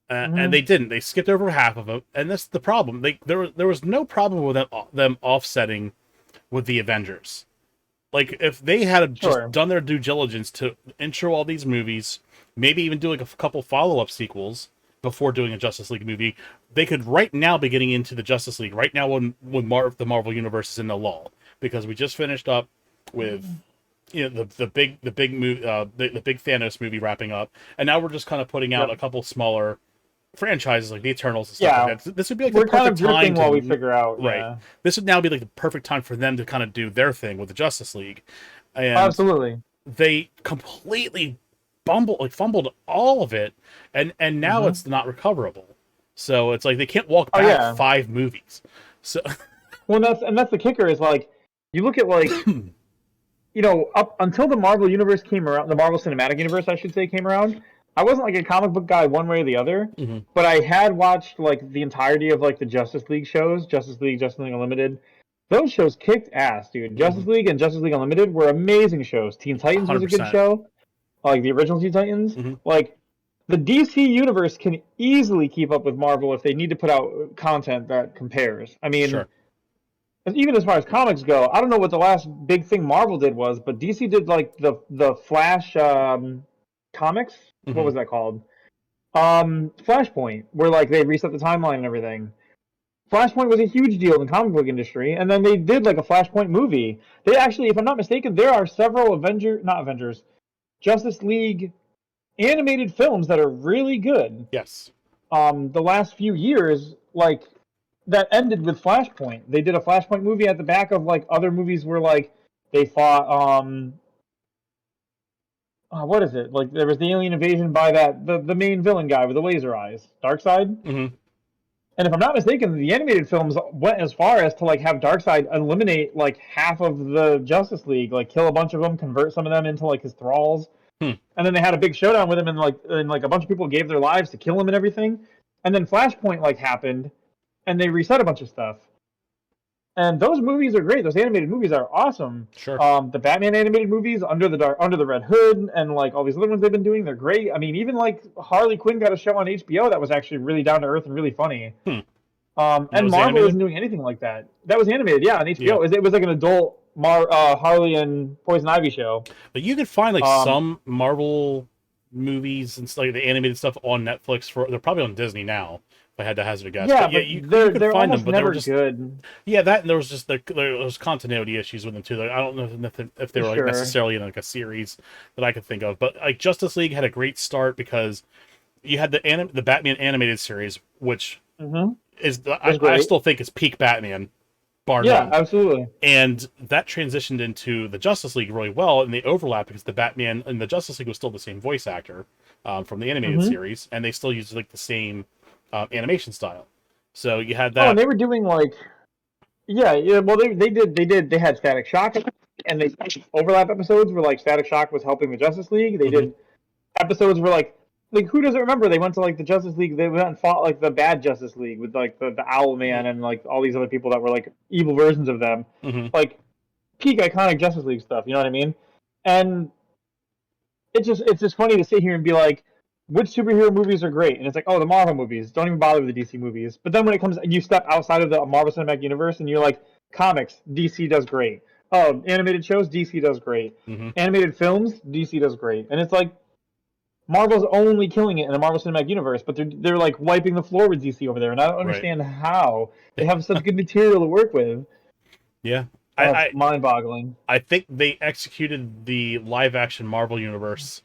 and they mhm, didn't. They skipped over half of it, and that's the problem. There was no problem with them offsetting with the Avengers. Like if they had just sure, done their due diligence to intro all these movies, maybe even do like a couple follow-up sequels before doing a Justice League movie, they could right now be getting into the Justice League right now the Marvel universe is in the lull because we just finished up with the big movie the big Thanos movie wrapping up, and now we're just kind of putting out yep, a couple smaller franchises like the Eternals and stuff like that. This would be like we're the perfect kind of drifting time while we figure out. right. Yeah. This would now be like the perfect time for them to kind of do their thing with the Justice League, and Absolutely. they completely fumbled all of it, and now it's not recoverable. So it's like they can't walk back 5 movies. So well, that's the kicker is like you look at like you know, up until the Marvel universe came around, the Marvel Cinematic Universe, I should say, came around. I wasn't like a comic book guy one way or the other, but I had watched like the entirety of like the Justice League shows, Justice League Unlimited. Those shows kicked ass, dude. Justice League and Justice League Unlimited were amazing shows. Teen Titans 100%. Was a good show, like the original Teen Titans. Like the DC universe can easily keep up with Marvel if they need to put out content that compares. I mean. Sure. Even as far as comics go, I don't know what the last big thing Marvel did was, but DC did like the Flash comics. What was that called? Flashpoint, where like they reset the timeline and everything. Flashpoint was a huge deal in the comic book industry, and then they did like a Flashpoint movie. They actually, if I'm not mistaken, there are several Justice League animated films that are really good. Yes. The last few years, like. That ended with Flashpoint. They did a Flashpoint movie at the back of like other movies where like they fought what is it? Like there was the alien invasion by the main villain guy with the laser eyes, Darkseid. And if I'm not mistaken, the animated films went as far as to like have Darkseid eliminate like half of the Justice League, like kill a bunch of them, convert some of them into like his thralls. And then they had a big showdown with him and like a bunch of people gave their lives to kill him and everything. And then Flashpoint like happened. And they reset a bunch of stuff. And those movies are great. Those animated movies are awesome. Sure. The Batman animated movies, Under the Red Hood, and like all these other ones they've been doing, they're great. I mean, even like Harley Quinn got a show on HBO that was actually really down to earth and really funny. And Marvel isn't doing anything like that. That was animated, yeah, on HBO. Yeah. It was like an adult Harley and Poison Ivy show. But you could find like some Marvel movies and like the animated stuff on Netflix. They're probably on Disney now. If I had to hazard a guess. Yeah, but you could find them, but they were just good. Yeah, that and there was continuity issues with them too. Like, I don't know if they were like necessarily in like a series that I could think of, but like Justice League had a great start because you had the Batman animated series, which is I still think is peak Batman. Bar none. Absolutely. And that transitioned into the Justice League really well, and they overlap because the Batman and the Justice League was still the same voice actor from the animated series, and they still used like the same animation style. So you had that. Oh, and they were doing like, yeah. Well, they had Static Shock, and they overlap episodes where like Static Shock was helping the Justice League. They did episodes where like who doesn't remember? They went to like the Justice League. They went and fought like the bad Justice League with like the Owlman and like all these other people that were like evil versions of them. Like peak iconic Justice League stuff. You know what I mean? And it's just funny to sit here and be like, which superhero movies are great? And it's like, oh, the Marvel movies. Don't even bother with the DC movies. But then when it comes, you step outside of the Marvel Cinematic Universe and you're like, comics, DC does great. Oh, animated shows, DC does great. Animated films, DC does great. And it's like, Marvel's only killing it in the Marvel Cinematic Universe, but they're like wiping the floor with DC over there. And I don't understand how they have such good material to work with. Yeah. Mind-boggling. I think they executed the live-action Marvel universe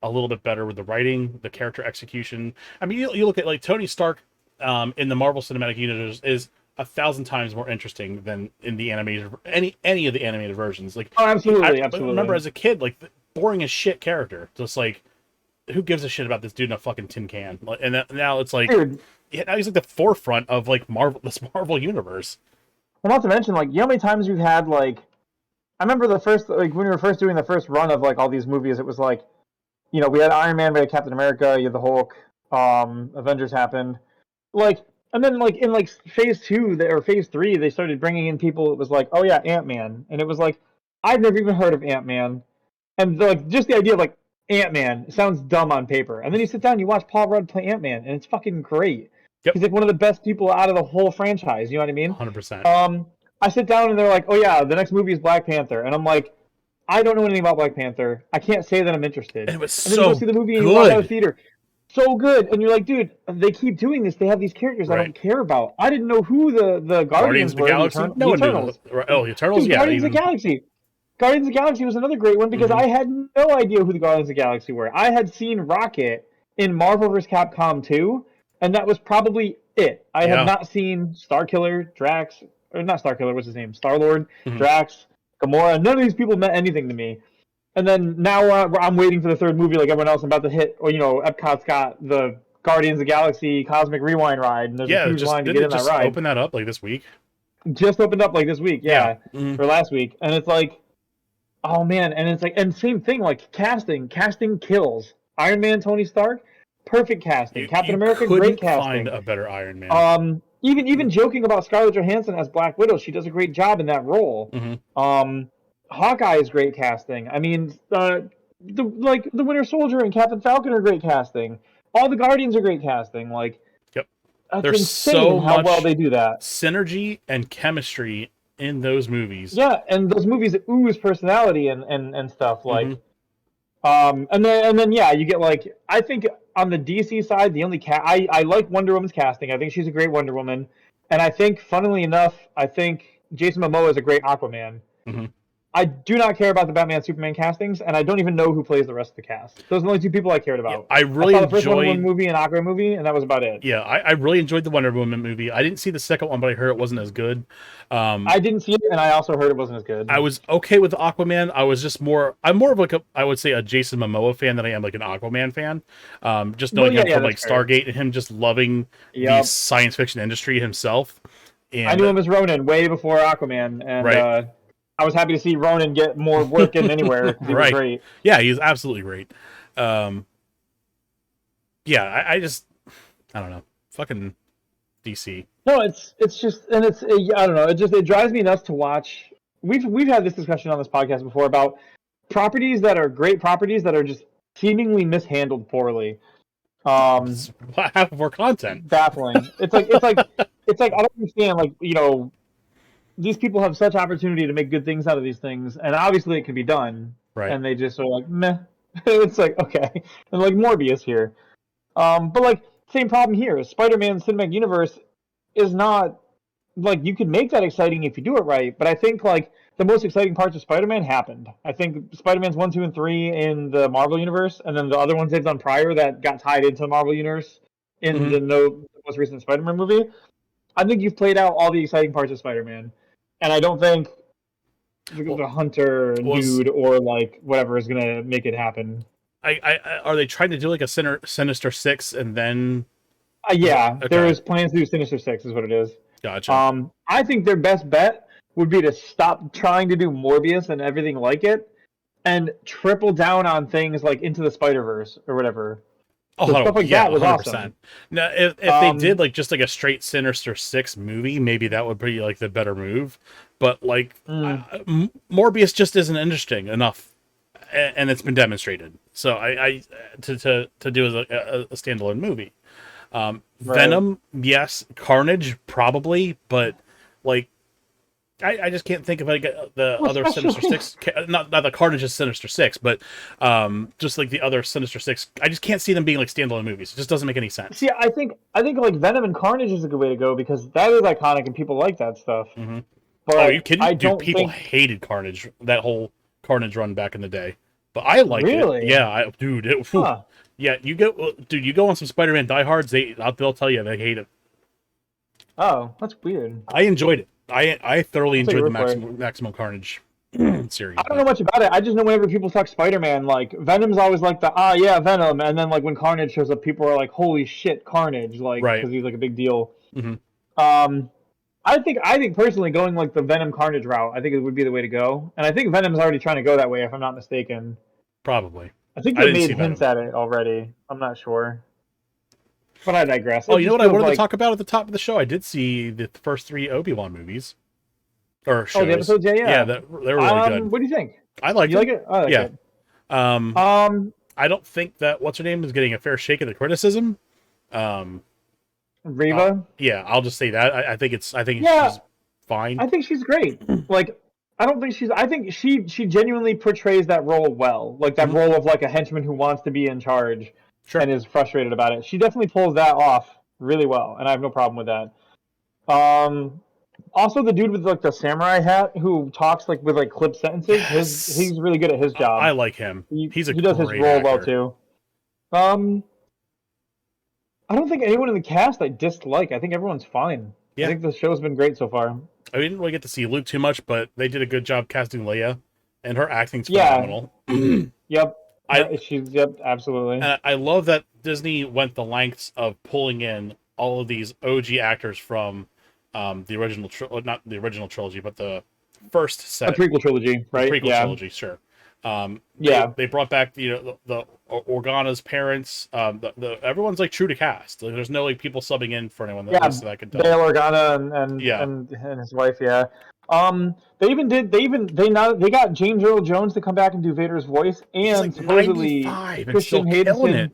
a little bit better with the writing, the character execution. I mean, you look at like Tony Stark in the Marvel Cinematic Universe is 1,000 times more interesting than in the animated any of the animated versions. Like, oh, absolutely, I remember as a kid, like boring as shit character, just like who gives a shit about this dude in a fucking tin can? And now it's like, yeah, now he's like the forefront of like this Marvel universe. Well, not to mention, like, you know how many times we've had like, I remember the first when we were first doing the first run of like all these movies, it was like, you know, we had Iron Man, we had Captain America, you had the Hulk, Avengers happened. Like, and then like in like phase 2 or phase 3, they started bringing in people. It was like, oh yeah, Ant-Man. And it was like, I've never even heard of Ant-Man. And like just the idea of like Ant-Man sounds dumb on paper. And then you sit down and you watch Paul Rudd play Ant-Man and it's fucking great. Yep. He's like one of the best people out of the whole franchise, you know what I mean? 100%. I sit down and they're like, oh yeah, the next movie is Black Panther. And I'm like, I don't know anything about Black Panther. I can't say that I'm interested. And it was and then you go see the movie and you walk out of the theater. So good. And you're like, dude, they keep doing this. They have these characters I don't care about. I didn't know who the Guardians were. Guardians of the Galaxy? No one knew. Oh, the Eternals? Yeah. Guardians of the Galaxy. Guardians of the Galaxy was another great one because I had no idea who the Guardians of the Galaxy were. I had seen Rocket in Marvel vs. Capcom 2, and that was probably it. I have not seen Starkiller, Drax, or not Starkiller, what's his name? Star-Lord, Drax, Gamora. None of these people meant anything to me. And then now I'm waiting for the third movie like everyone else. I'm about to hit, or Epcot's got the Guardians of the Galaxy Cosmic Rewind ride, and there's a huge line to get in that ride. Open that up like this week? Just opened up like this week, or last week. And it's like, oh man, and it's like, and same thing, like casting kills. Iron Man, Tony Stark, perfect casting. Captain America, great casting. Find a better Iron Man. Even joking about Scarlett Johansson as Black Widow, she does a great job in that role. Hawkeye is great casting. I mean, the Winter Soldier and Captain Falcon are great casting. All the Guardians are great casting. Like, there's insane so how much well they do that. Synergy and chemistry in those movies. Yeah, and those movies ooze personality and stuff like. And then you get like, I think on the DC side, the only I like Wonder Woman's casting. I think she's a great Wonder Woman, and I think, funnily enough, I think Jason Momoa is a great Aquaman. I do not care about the Batman Superman castings, and I don't even know who plays the rest of the cast. Those are the only two people I cared about. I really saw the first enjoyed Wonder Woman movie and Aquaman movie, and that was about it. Yeah, I really enjoyed the Wonder Woman movie. I didn't see the second one, but I heard it wasn't as good. I didn't see it, and I also heard it wasn't as good. I was okay with Aquaman. I'm more of like I would say a Jason Momoa fan than I am like an Aquaman fan. Just knowing him from like Stargate and him just loving the science fiction industry himself. And I knew him as Ronan way before Aquaman, and I was happy to see Ronan get more work in anywhere. He was great. Yeah, he's absolutely great. I don't know. Fucking DC. No, it's just, and it's, I don't know. It drives me nuts to watch. We've had this discussion on this podcast before about properties that are great properties that are just seemingly mishandled poorly. Have more content. Baffling. It's like I don't understand. Like, these people have such opportunity to make good things out of these things, and obviously it can be done. Right. And they just are like, meh. It's like, okay. And like Morbius here. But like, same problem here. Spider-Man Cinematic Universe is not, like, you can make that exciting if you do it right, but I think like the most exciting parts of Spider-Man happened. I think Spider-Man's 1, 2, and 3 in the Marvel Universe, and then the other ones they've done prior that got tied into the Marvel Universe in the most recent Spider-Man movie. I think you've played out all the exciting parts of Spider-Man. And I don't think the Hunter dude or like whatever is gonna make it happen. Are they trying to do like a Sinister Six and then? There is plans to do Sinister Six, is what it is. Gotcha. I think their best bet would be to stop trying to do Morbius and everything like it, and triple down on things like Into the Spider-Verse or whatever. Stuff like that was 100%. Awesome. Now, if they did like just like a straight Sinister Six movie, maybe that would be like the better move. But like Morbius just isn't interesting enough, and it's been demonstrated. So I to do as a standalone movie. Venom, yes. Carnage, probably, but like I just can't think of like the other Sinister Six. Not the Carnage is Sinister Six, but just like the other Sinister Six. I just can't see them being like standalone movies. It just doesn't make any sense. See, I think like Venom and Carnage is a good way to go because that is iconic and people like that stuff. But are you kidding? Dude, people hated Carnage. That whole Carnage run back in the day. But I liked it. Yeah, yeah. You go on some Spider-Man diehards. They'll tell you they hate it. Oh, that's weird. I enjoyed it. I thoroughly enjoyed the Maximum Carnage series. I don't know much about it. I just know whenever people talk Spider-Man, like Venom's always like Venom, and then like when Carnage shows up, people are like, "Holy shit, Carnage!" Like because he's like a big deal. I think personally going like the Venom Carnage route, I think it would be the way to go, and I think Venom's already trying to go that way, if I'm not mistaken. Probably. I think they made hints at it already. I'm not sure. But I digress. Oh, you know what I wanted to talk about at the top of the show? I did see the first 3 Obi-Wan movies. Or shows. Oh, the episodes? Yeah. Yeah, they were really good. What do you think? I liked it. You like it? I like it. I don't think that, what's her name, is getting a fair shake of the criticism. Reva? Yeah, I'll just say that. I think she's fine. I think she's great. Like, I think she genuinely portrays that role well. Like, that role of, like, a henchman who wants to be in charge. Sure. And is frustrated about it. She definitely pulls that off really well, and I have no problem with that. Also, the dude with like the samurai hat who talks like with like clip sentences, he's really good at his job. I like him. He does his role well too. I don't think anyone in the cast I dislike. I think everyone's fine. I Yeah. think the show's been great so far. I didn't really get to see Luke too much, but they did a good job casting Leia, and her acting's Yeah. phenomenal. Yep. I Yep, absolutely. I love that Disney went the lengths of pulling in all of these OG actors from the original, not the original trilogy, but the first A set, prequel trilogy, the right? prequel Yeah. trilogy. Sure. Yeah. They brought back the Organa's parents. The everyone's like true to cast. Like, there's no like people subbing in for anyone Yeah. that I could tell. Bail Organa Yeah. and his wife, yeah. They got James Earl Jones to come back and do Vader's voice, He's and like supposedly 95 and still Christian killing it. Haydenson.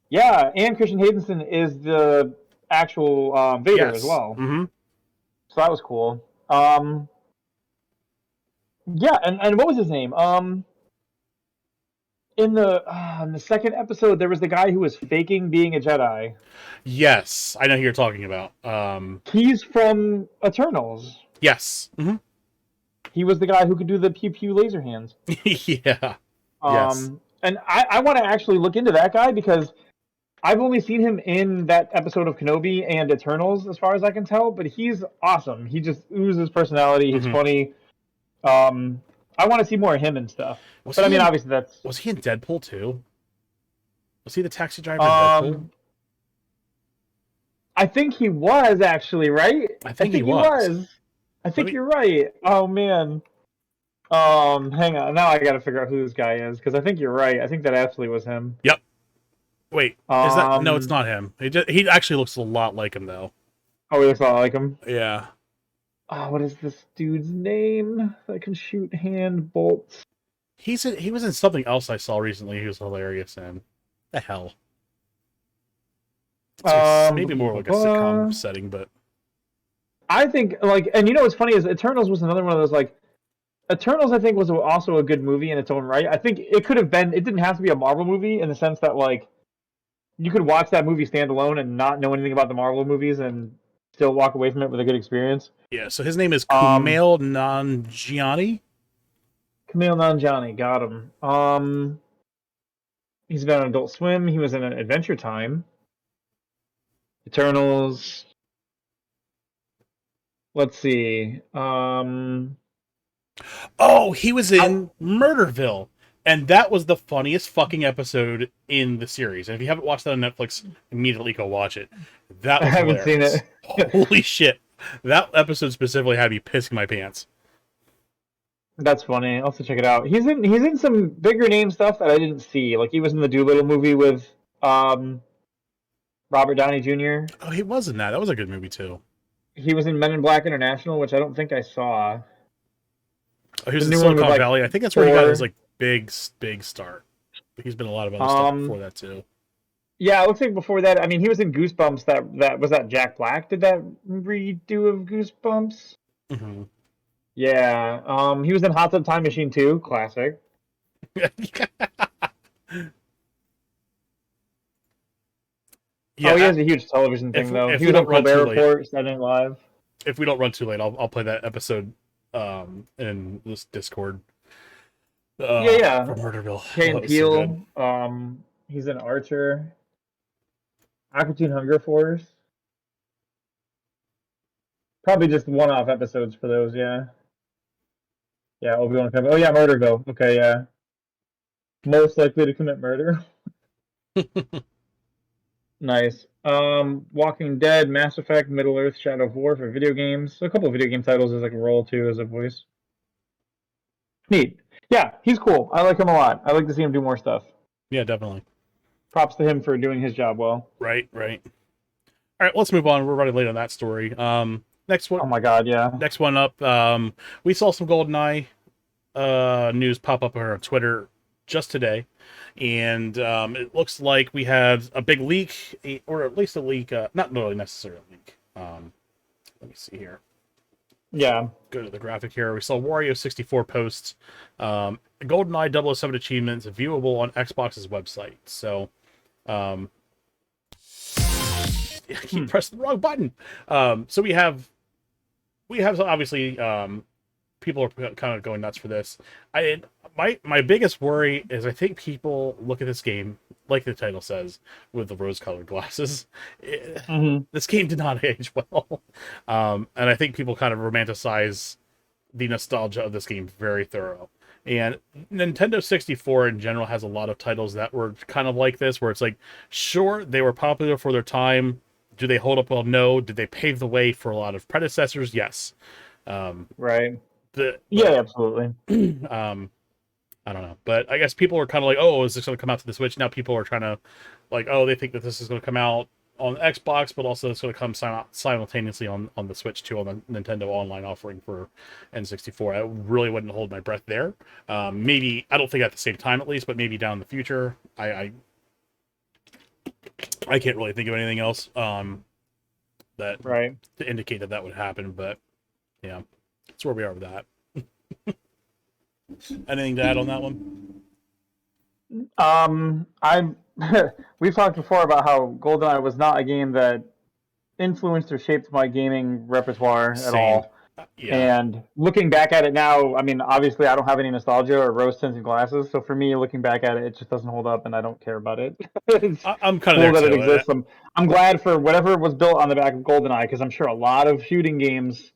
Yeah, and Christian Haydenson is the actual Vader as Yes. well. Mm-hmm. So that was cool. Yeah, and what was his name? In the second episode, there was the guy who was faking being a Jedi. Yes, I know who you're talking about. He's from Eternals. Yes. Mm-hmm. He was the guy who could do the pew pew laser hands. Yeah. Yes. And I want to actually look into that guy because I've only seen him in that episode of Kenobi and Eternals, as far as I can tell. But he's awesome. He just oozes personality. He's funny. I want to see more of him and stuff. But I mean, obviously, that's. Was he in Deadpool too? Was he the taxi driver in Deadpool? I think he was actually, right? I think he was. I think you're right. Oh man. Hang on. Now I got to figure out who this guy is because I think you're right. I think that absolutely was him. Yep. Wait, is that no? It's not him. He actually looks a lot like him though. Oh, he looks a lot like him. Yeah. Oh, what is this dude's name that can shoot hand bolts? He was in something else I saw recently. He was hilarious in. The hell. Maybe more like a sitcom setting, but I think and you know what's funny is Eternals was another one of those Eternals. I think was also a good movie in its own right. I think it could have been. It didn't have to be a Marvel movie in the sense that you could watch that movie standalone and not know anything about the Marvel movies and still walk away from it with a good experience. Yeah. So his name is Kumail Nanjiani. Kumail Nanjiani, got him. He's been on Adult Swim. He was in Adventure Time. Eternals. Let's see. Oh, he was in Murderville, and that was the funniest fucking episode in the series. And if you haven't watched that on Netflix, immediately go watch it. That was I haven't hilarious. seen it. Holy shit! That episode specifically had me pissing my pants. That's funny. I'll have to check it out. He's in some bigger name stuff that I didn't see. Like he was in the Doolittle movie with Robert Downey Jr. Oh, he was in that. That was a good movie too. He was in Men in Black International, which I don't think I saw. Oh, he was in Silicon Valley. I think that's where he got his big start. But he's been in a lot of other stuff before that too. Yeah, it looks like before that. I mean, he was in Goosebumps. That was that Jack Black did that redo of Goosebumps. Mm-hmm. Yeah. He was in Hot Tub Time Machine 2, classic. Yeah, he has a huge television thing though. He was on Colbert Report, Saturday Night Live. If we don't run too late, I'll play that episode in this Discord. Yeah. For Murderville. Kane Peele. So he's an Archer. Aquatine Hunger Force. Probably just one-off episodes for those, yeah. Yeah, Obi-Wan Kenobi. Oh yeah, Murderville. Okay, yeah. Most likely to commit murder. Nice. Walking Dead, Mass Effect, Middle Earth, Shadow of War for video games. So a couple of video game titles as a role too as a voice. Neat. Yeah, he's cool. I like him a lot. I like to see him do more stuff. Yeah, definitely. Props to him for doing his job well. Right. All right, let's move on. We're running late on that story. Next one. Oh my god, yeah. Next one up. We saw some GoldenEye news pop up on Twitter just today. And it looks like we had a big leak, or at least a leak, not really necessarily a leak. Let me see here. Yeah. Go to the graphic here. We saw Wario 64 posts. GoldenEye 007 achievements viewable on Xbox's website. So, I keep pressing the wrong button. So we have obviously, people are kind of going nuts for this. my biggest worry is I think people look at this game, like the title says, with the rose-colored glasses. This game did not age well, and I think people kind of romanticize the nostalgia of this game very thorough. And Nintendo 64 in general has a lot of titles that were kind of like this, where it's like, sure, they were popular for their time. Do they hold up well? No. Did they pave the way for a lot of predecessors? Yes. Right. Yeah, absolutely. I don't know, but I guess people are kind of like, oh, is this going to come out to the Switch? Now people are trying to, like, oh, they think that this is going to come out on Xbox, but also it's going to come simultaneously on the Switch too, on the Nintendo Online offering for N64. I really wouldn't hold my breath there. Maybe, I don't think at the same time at least, but maybe down in the future. I can't really think of anything else that to indicate that would happen, but yeah, that's where we are with that. Anything to add on that one? We've talked before about how GoldenEye was not a game that influenced or shaped my gaming repertoire at all. Yeah. And looking back at it now, I mean, obviously I don't have any nostalgia or rose-tinted glasses, so for me, looking back at it, it just doesn't hold up, and I don't care about it. I'm kind of there that too. It exists. I'm glad for whatever was built on the back of GoldenEye, because I'm sure a lot of shooting games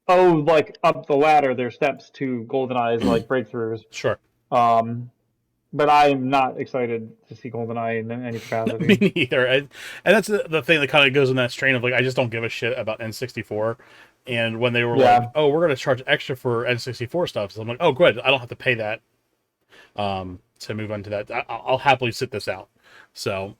owe, like, up the ladder their steps to GoldenEye's like breakthroughs. Sure. But I'm not excited to see GoldenEye in any capacity. Me neither. And that's the thing that kind of goes in that strain of, like, I just don't give a shit about N64. And when they were like, oh, we're going to charge extra for N64 stuff, so I'm like, oh, good, I don't have to pay that to move on to that. I'll happily sit this out. So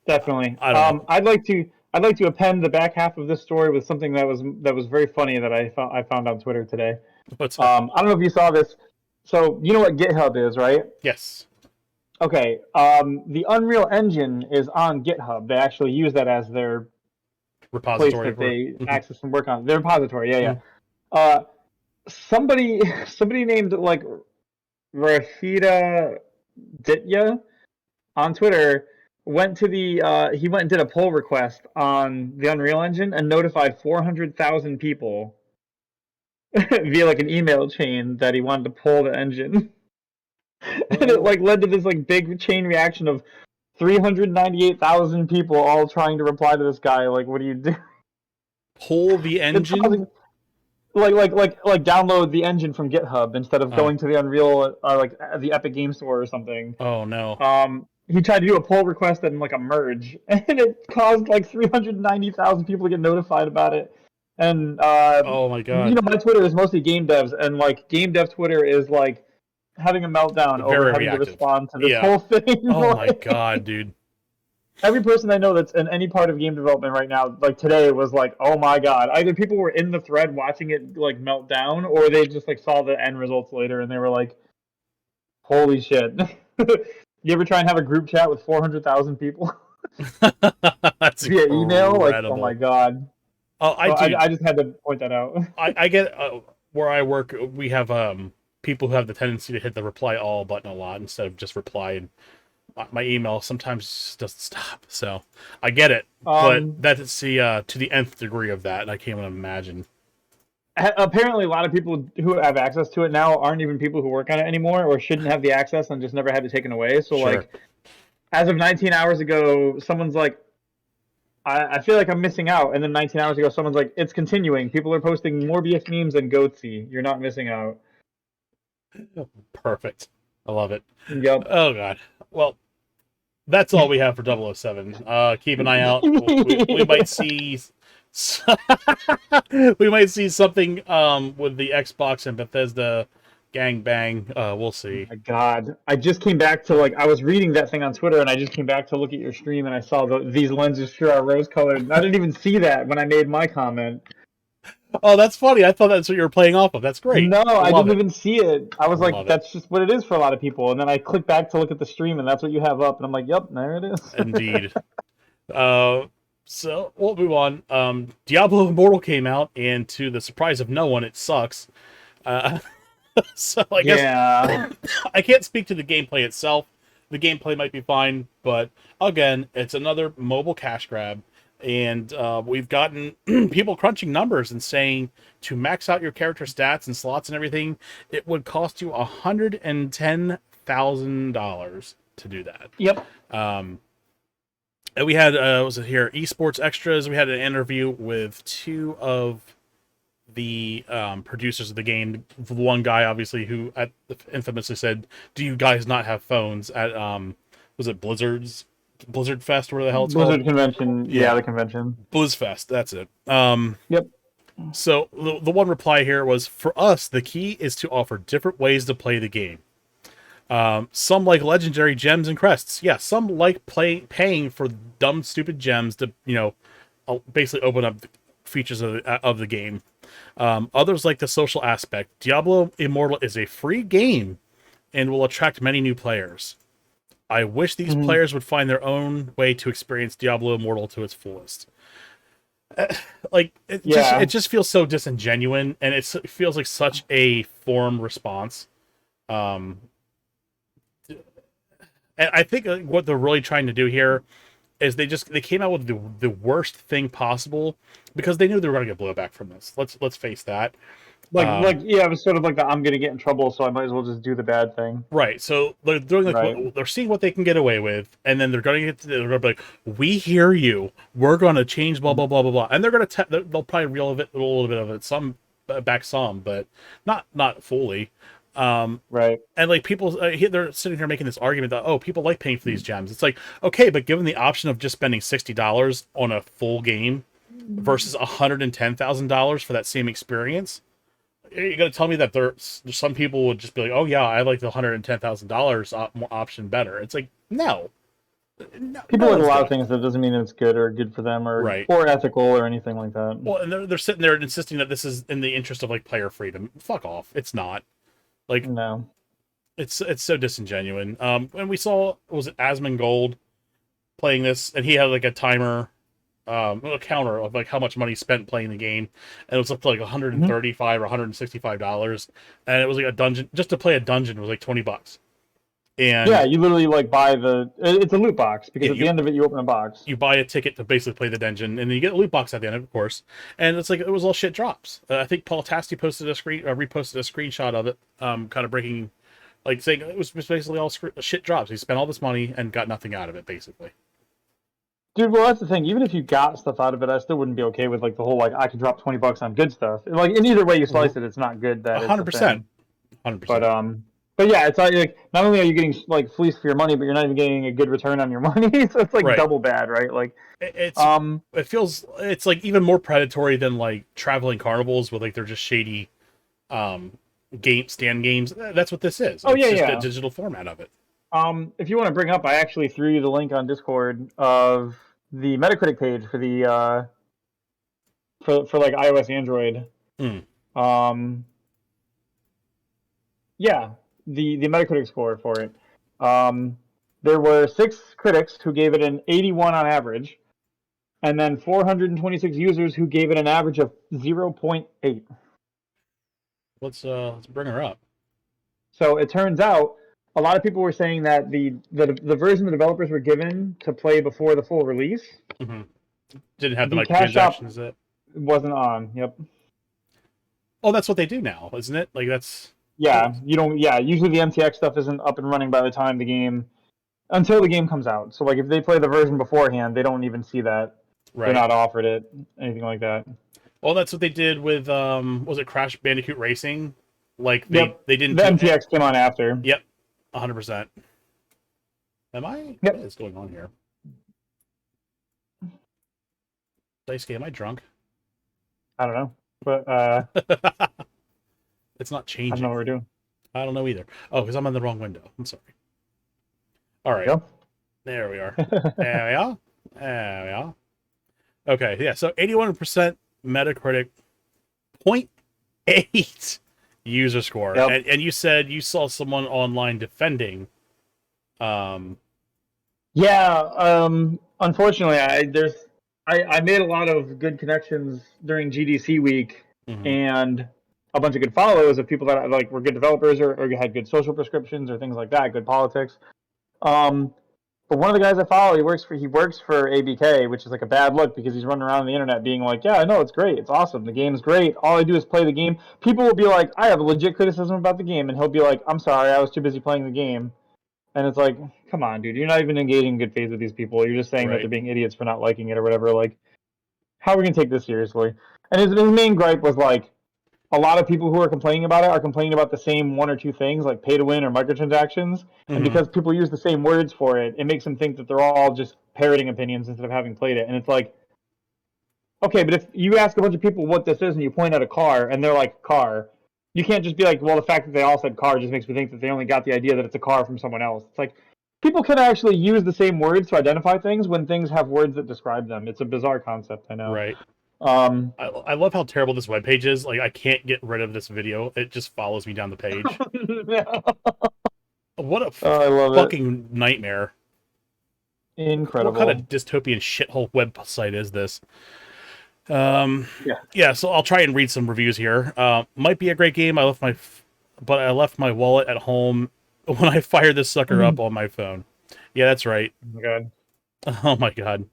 definitely. I'd like to append the back half of this story with something that was very funny that I found on Twitter today. What's that? I don't know if you saw this. So you know what GitHub is, right? Yes. Okay. The Unreal Engine is on GitHub. They actually use that as their repository place that they access and work on. Their repository, yeah. Somebody named like Rashida Ditya on Twitter went to he went and did a pull request on the Unreal Engine and notified 400,000 people via like an email chain that he wanted to pull the engine. And it like led to this like big chain reaction of 398,000 people all trying to reply to this guy. Like, what do you do? Pull the engine? Like download the engine from GitHub instead of going to the Unreal like the Epic Game Store or something. Oh no. He tried to do a pull request and like a merge, and it caused like 390,000 people to get notified about it. And oh my god, you know, my Twitter is mostly game devs, and like game dev Twitter is like having a meltdown over having to respond to this whole thing. Oh my god, dude. Every person I know that's in any part of game development right now, like today, was like, "Oh my god!" Either people were in the thread watching it like melt down, or they just like saw the end results later and they were like, "Holy shit!" You ever try and have a group chat with 400,000 people That's via incredible. email? Like, oh my god! Oh, I just had to point that out. I get where I work. We have people who have the tendency to hit the reply all button a lot instead of just reply, and my email sometimes just doesn't stop. So I get it, but that's the to the nth degree of that, and I can't even imagine. Apparently, a lot of people who have access to it now aren't even people who work on it anymore, or shouldn't have the access and just never had it taken away. So, like, as of 19 hours ago, someone's like, I feel like I'm missing out. And then 19 hours ago, someone's like, it's continuing. People are posting Morbius memes and Goatsy. You're not missing out. Perfect. I love it. Yep. Oh, God. Well, that's all we have for 007. Keep an eye out. We might see... we might see something with the Xbox and Bethesda gangbang. We'll see. Oh my god, I just came back to I was reading that thing on Twitter, and I just came back to look at your stream, and I saw these lenses sure are rose colored. I didn't even see that when I made my comment. Oh, that's funny. I thought that's what you were playing off of. That's great. No, I didn't even see it. I was like, that's just what it is for a lot of people. And then I clicked back to look at the stream, and that's what you have up. And I'm like, yep, there it is. Indeed. So we'll move on. Diablo Immortal came out, and to the surprise of no one, it sucks. So I guess I can't speak to the gameplay itself. The gameplay might be fine, but again, it's another mobile cash grab. And we've gotten people crunching numbers and saying to max out your character stats and slots and everything, it would cost you $110,000 to do that. Yep. And we had was it here esports extras? We had an interview with two of the producers of the game. One guy, obviously, who infamously said, "Do you guys not have phones?" At was it Blizzard Fest, or whatever the hell it's Blizzard called? convention. Yeah, the convention. BlizzFest, that's it. Yep. So the one reply here was, for us, the key is to offer different ways to play the game. Some like legendary gems and crests. Yeah, some like paying for dumb, stupid gems to, basically open up features of the game. Others like the social aspect. Diablo Immortal is a free game and will attract many new players. I wish these players would find their own way to experience Diablo Immortal to its fullest. It just feels so disingenuous, and it feels like such a form response. And I think what they're really trying to do here is they came out with the worst thing possible because they knew they were going to get blowback from this. Let's face that. It was sort of like the I'm going to get in trouble, so I might as well just do the bad thing. Right. So they're doing they're seeing what they can get away with, and then they're going to be like, "We hear you. We're going to change blah blah blah blah blah," and they're going to they'll probably reel of it a little bit of it, some, but not fully. Right. And like people, they're sitting here making this argument that people like paying for these gems. It's like, okay, but given the option of just spending $60 on a full game versus $110,000 for that same experience, you're gonna tell me that there's some people would just be like, oh yeah, I like the $110,000 option better. It's like, no. People like a lot of things. That doesn't mean it's good or good for them or ethical or anything like that. Well, and they're sitting there insisting that this is in the interest of like player freedom. Fuck off. It's not. Like, no, it's so disingenuous. And we saw, was it Asmongold playing this, and he had like a timer, a counter of like how much money he spent playing the game, and it was up to like $135 or $165, and it was like a dungeon. Just to play a dungeon was like $20. And yeah, you literally like buy it's a loot box because at the end of it you open a box. You buy a ticket to basically play the dungeon, and then you get a loot box at the end, of course. And it's like it was all shit drops. I think Paul Tasty reposted a screenshot of it, kind of breaking, like saying it was basically all shit drops. He spent all this money and got nothing out of it, basically. Dude, well, that's the thing. Even if you got stuff out of it, I still wouldn't be okay with like the whole like I could drop $20 on good stuff. Like in either way you slice it, it's not good. That 100%, 100%. But yeah, it's like not only are you getting like fleeced for your money, but you're not even getting a good return on your money. So it's like double bad, right? Like it feels it's like even more predatory than like traveling carnivals with like they're just shady stand games. That's what this is. It's just a digital format of it. If you want to bring up, I actually threw you the link on Discord of the Metacritic page for the for like iOS, Android. Yeah, the Metacritic score for it. There were 6 critics who gave it an 81 on average, and then 426 users who gave it an average of 0.8. Let's bring her up. So it turns out a lot of people were saying that the version the developers were given to play before the full release didn't have the microtransactions. That wasn't on. Yep. Oh, that's what they do now, isn't it? Like that's. Yeah, you don't. Yeah, usually the MTX stuff isn't up and running by the time until the game comes out. So like if they play the version beforehand, they don't even see that. Right. They're not offered it, anything like that. Well, that's what they did with was it Crash Bandicoot Racing? Like they didn't. The MTX came on after. Yep, 100%. Am I? Yep. What is going on here? Daisuke, am I drunk? I don't know, but it's not changing. I don't know what we're doing. I don't know either. Oh, because I'm in the wrong window. I'm sorry. All right. Yep. There we are. There we are. There we are. Okay, yeah, so 81% Metacritic, 0.8 user score. Yep. And you said you saw someone online defending. Unfortunately, I made a lot of good connections during GDC week, and a bunch of good follows of people that like were good developers or had good social prescriptions or things like that, good politics. But one of the guys I follow, he works for ABK, which is like a bad look because he's running around the internet being like, "Yeah, I know it's great, it's awesome, the game's great. All I do is play the game." People will be like, "I have a legit criticism about the game," and he'll be like, "I'm sorry, I was too busy playing the game." And it's like, come on, dude, you're not even engaging in good faith with these people. You're just saying that they're Right. being idiots for not liking it or whatever. Like, how are we gonna take this seriously? And his main gripe was like, a lot of people who are complaining about it are complaining about the same one or two things, like pay to win or microtransactions. And Mm-hmm. because people use the same words for it, it makes them think that they're all just parroting opinions instead of having played it. And it's like, okay, but if you ask a bunch of people what this is and you point out a car and they're like, car, you can't just be like, well, the fact that they all said car just makes me think that they only got the idea that it's a car from someone else. It's like, people can actually use the same words to identify things when things have words that describe them. It's a bizarre concept, I know. Right. Um, I love how terrible this webpage is. Like, I can't get rid of this video. It just follows me down the page. What a I love it. fucking nightmare. Incredible. What kind of dystopian shithole website is this? Yeah. Yeah, so I'll try and read some reviews here. Might be a great game. But I left my wallet at home when I fired this sucker up on my phone. Yeah, that's right. Oh my god. Oh my god.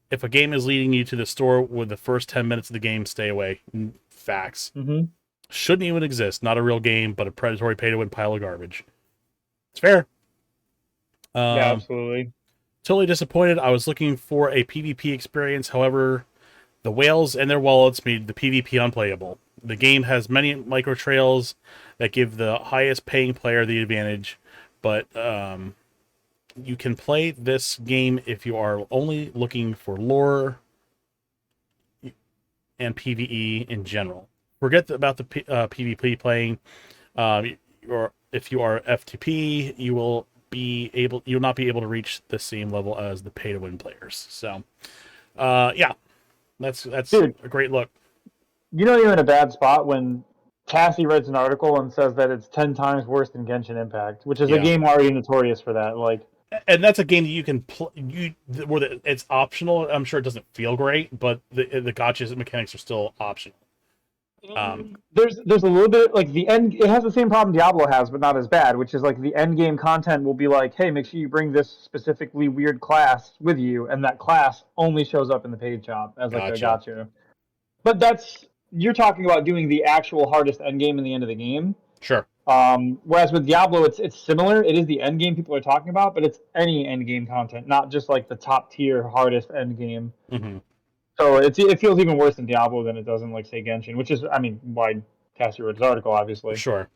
If a game is leading you to the store with the first 10 minutes of the game, stay away. Facts. Mm-hmm. Shouldn't even exist. Not a real game, but a predatory pay-to-win pile of garbage. It's fair. Yeah, absolutely. Totally disappointed. I was looking for a PvP experience. However, the whales and their wallets made the PvP unplayable. The game has many micro trails that give the highest paying player the advantage, but you can play this game if you are only looking for lore and PvE in general. Forget about the PvP playing. Or if you are FTP, you'll not be able to reach the same level as the pay to win players. So, yeah, that's Dude, a great look. You know you're in a bad spot when Cassie writes an article and says that it's 10 times worse than Genshin Impact, which is a game already notorious for that. Like, and that's a game that you can play. It's optional. I'm sure it doesn't feel great, but the gotchas and mechanics are still optional. there's a little bit like the end. It has the same problem Diablo has, but not as bad. Which is like the end game content will be like, hey, make sure you bring this specifically weird class with you, and that class only shows up in the paid shop as like a gotcha. But you're talking about doing the actual hardest end game in the end of the game. Sure. Whereas with Diablo, it's similar. It is the end game people are talking about, but it's any end game content, not just like the top tier hardest end game. Mm-hmm. So it feels even worse in Diablo than it does in like say Genshin, which is I mean why Cassie wrote his article, obviously. Sure.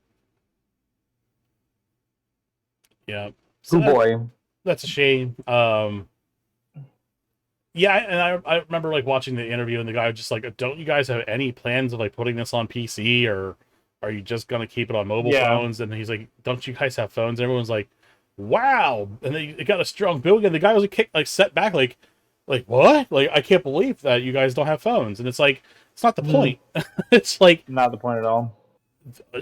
Yeah. So Good boy. That's a shame. Yeah, and I remember like watching the interview and the guy was just like, "Don't you guys have any plans of like putting this on PC or are you just gonna keep it on mobile phones?" And he's like, "Don't you guys have phones?" And everyone's like, "Wow!" And they got a strong build, and the guy was like set back, like what? Like I can't believe that you guys don't have phones. And it's like it's not the point. It's like not the point at all.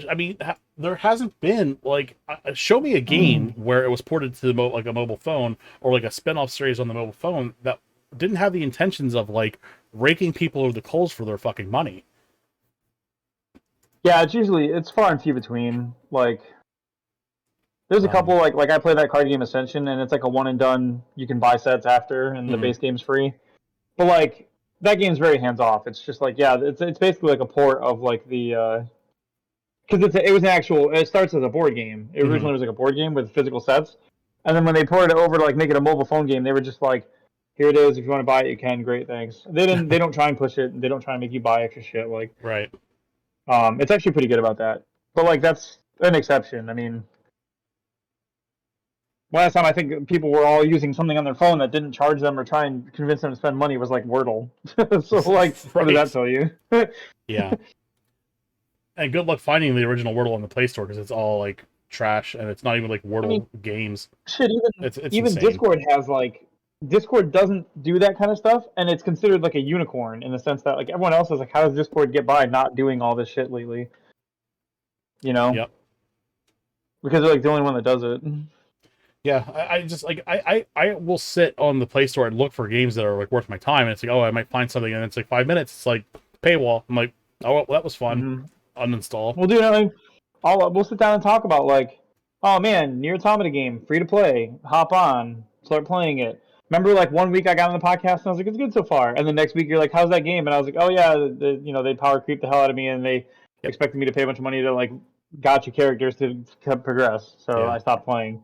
I mean, there hasn't been like show me a game where it was ported to like a mobile phone or like a spin-off series on the mobile phone that didn't have the intentions of like raking people over the coals for their fucking money. Yeah, it's far and few between. Like there's a couple like I play that card game Ascension and it's like a one and done. You can buy sets after and the base game's free. But like that game's very hands off. It's just like it's basically like a port of like the because it was an actual. It starts as a board game. It originally was like a board game with physical sets, and then when they ported it over to like make it a mobile phone game, they were just like, "Here it is. If you want to buy it, you can. Great, thanks." They don't try and push it. They don't try and make you buy extra shit. Like, right. It's actually pretty good about that. But like that's an exception. I mean, last time I think people were all using something on their phone that didn't charge them or try and convince them to spend money was like Wordle. So like, what does that tell you? Yeah. And good luck finding the original Wordle on the Play Store because it's all like trash and it's not even like Wordle games. Shit, it's even insane. Discord doesn't do that kind of stuff, and it's considered like a unicorn in the sense that like everyone else is like, how does Discord get by not doing all this shit lately? You know? Yep. Because they're like the only one that does it. Yeah, I just like I will sit on the Play Store and look for games that are like worth my time, and it's like, oh, I might find something, and it's like 5 minutes. It's like paywall. I'm like, oh, well, that was fun. Uninstall. Well, dude, I mean, we'll sit down and talk about like, oh man, Nier Automata game, free to play, hop on. Start playing it. Remember, like 1 week I got on the podcast and I was like, it's good so far. And the next week you're like, how's that game? And I was like, oh yeah, they power creep the hell out of me and they expected me to pay a bunch of money to like gotcha characters to progress. So I stopped playing.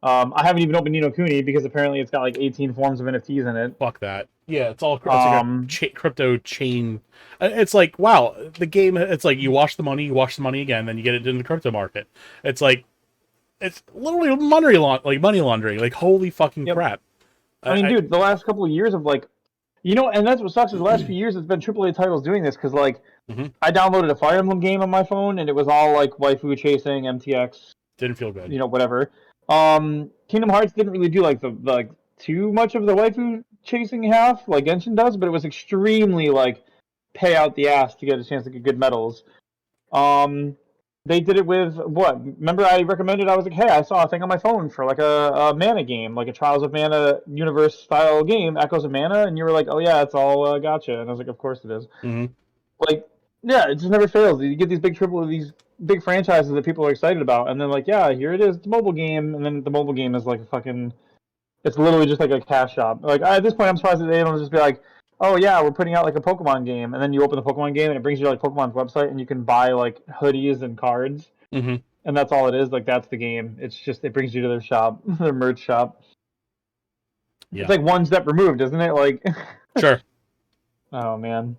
I haven't even opened Ni no Kuni because apparently it's got like 18 forms of NFTs in it. Fuck that. Yeah, it's all like a crypto chain. It's like, wow, the game. It's like you wash the money again, then you get it in the crypto market. It's like, it's literally money laundering. Like, holy fucking crap. I mean, dude, the last couple of years of like, and that's what sucks is the last few years it's been AAA titles doing this because like, I downloaded a Fire Emblem game on my phone and it was all like waifu chasing, MTX. Didn't feel good. Whatever. Kingdom Hearts didn't really do like the too much of the waifu chasing half like Genshin does, but it was extremely like pay out the ass to get a chance to get good medals. They did it with what? Remember I recommended, I was like, hey, I saw a thing on my phone for like a Mana game, like a Trials of Mana universe style game, Echoes of Mana, and you were like, oh yeah, it's all gotcha. And I was like, of course it is. Like, yeah, it just never fails. You get these big franchises that people are excited about, and then like, yeah, here it is, it's a mobile game, and then the mobile game is like a fucking, it's literally just like a cash shop. Like at this point, I'm surprised that they don't just be like, oh yeah, we're putting out like a Pokemon game, and then you open the Pokemon game and it brings you to like Pokemon's website and you can buy like hoodies and cards, and that's all it is. Like that's the game. It's just it brings you to their shop, their merch shop. Yeah. It's like one step removed, isn't it? Like, sure. Oh man.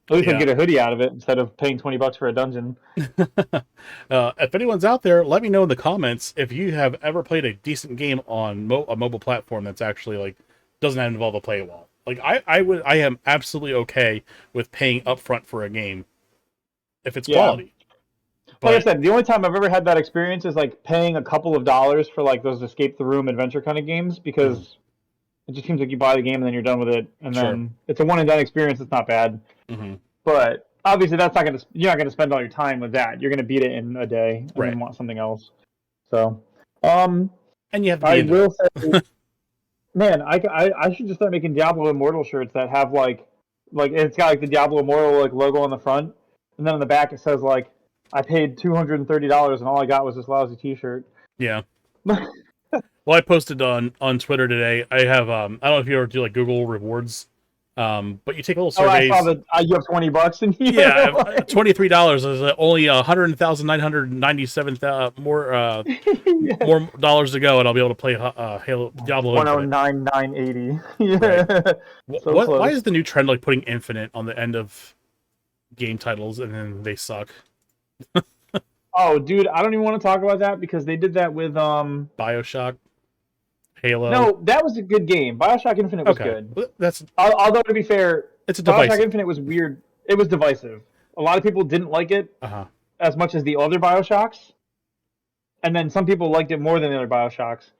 At least I get a hoodie out of it instead of paying $20 for a dungeon. If anyone's out there, let me know in the comments if you have ever played a decent game on a mobile platform that's actually like doesn't involve a play wall. Like I am absolutely okay with paying upfront for a game if it's quality. But, like I said, the only time I've ever had that experience is like paying a couple of dollars for like those escape the room adventure kind of games because it just seems like you buy the game and then you're done with it, and then it's a one and done experience. It's not bad. But obviously, you're not gonna spend all your time with that. You're gonna beat it in a day and then want something else. So, and you have to I will say, man, I should just start making Diablo Immortal shirts that have like it's got like the Diablo Immortal like logo on the front, and then on the back it says like I paid $230 and all I got was this lousy T-shirt. Yeah. Well, I posted on Twitter today. I have I don't know if you ever do like Google rewards. But you take little surveys. I saw that you have $20 in here. Yeah, $23 is only 100,997 more more dollars to go, and I'll be able to play Halo Diablo. 109,980. Yeah. Right. Why is the new trend like putting infinite on the end of game titles and then they suck? Oh, dude, I don't even want to talk about that because they did that with BioShock. Halo. No, that was a good game. BioShock Infinite was good. Although to be fair, it's BioShock Infinite was weird. It was divisive. A lot of people didn't like it as much as the other BioShocks, and then some people liked it more than the other BioShocks.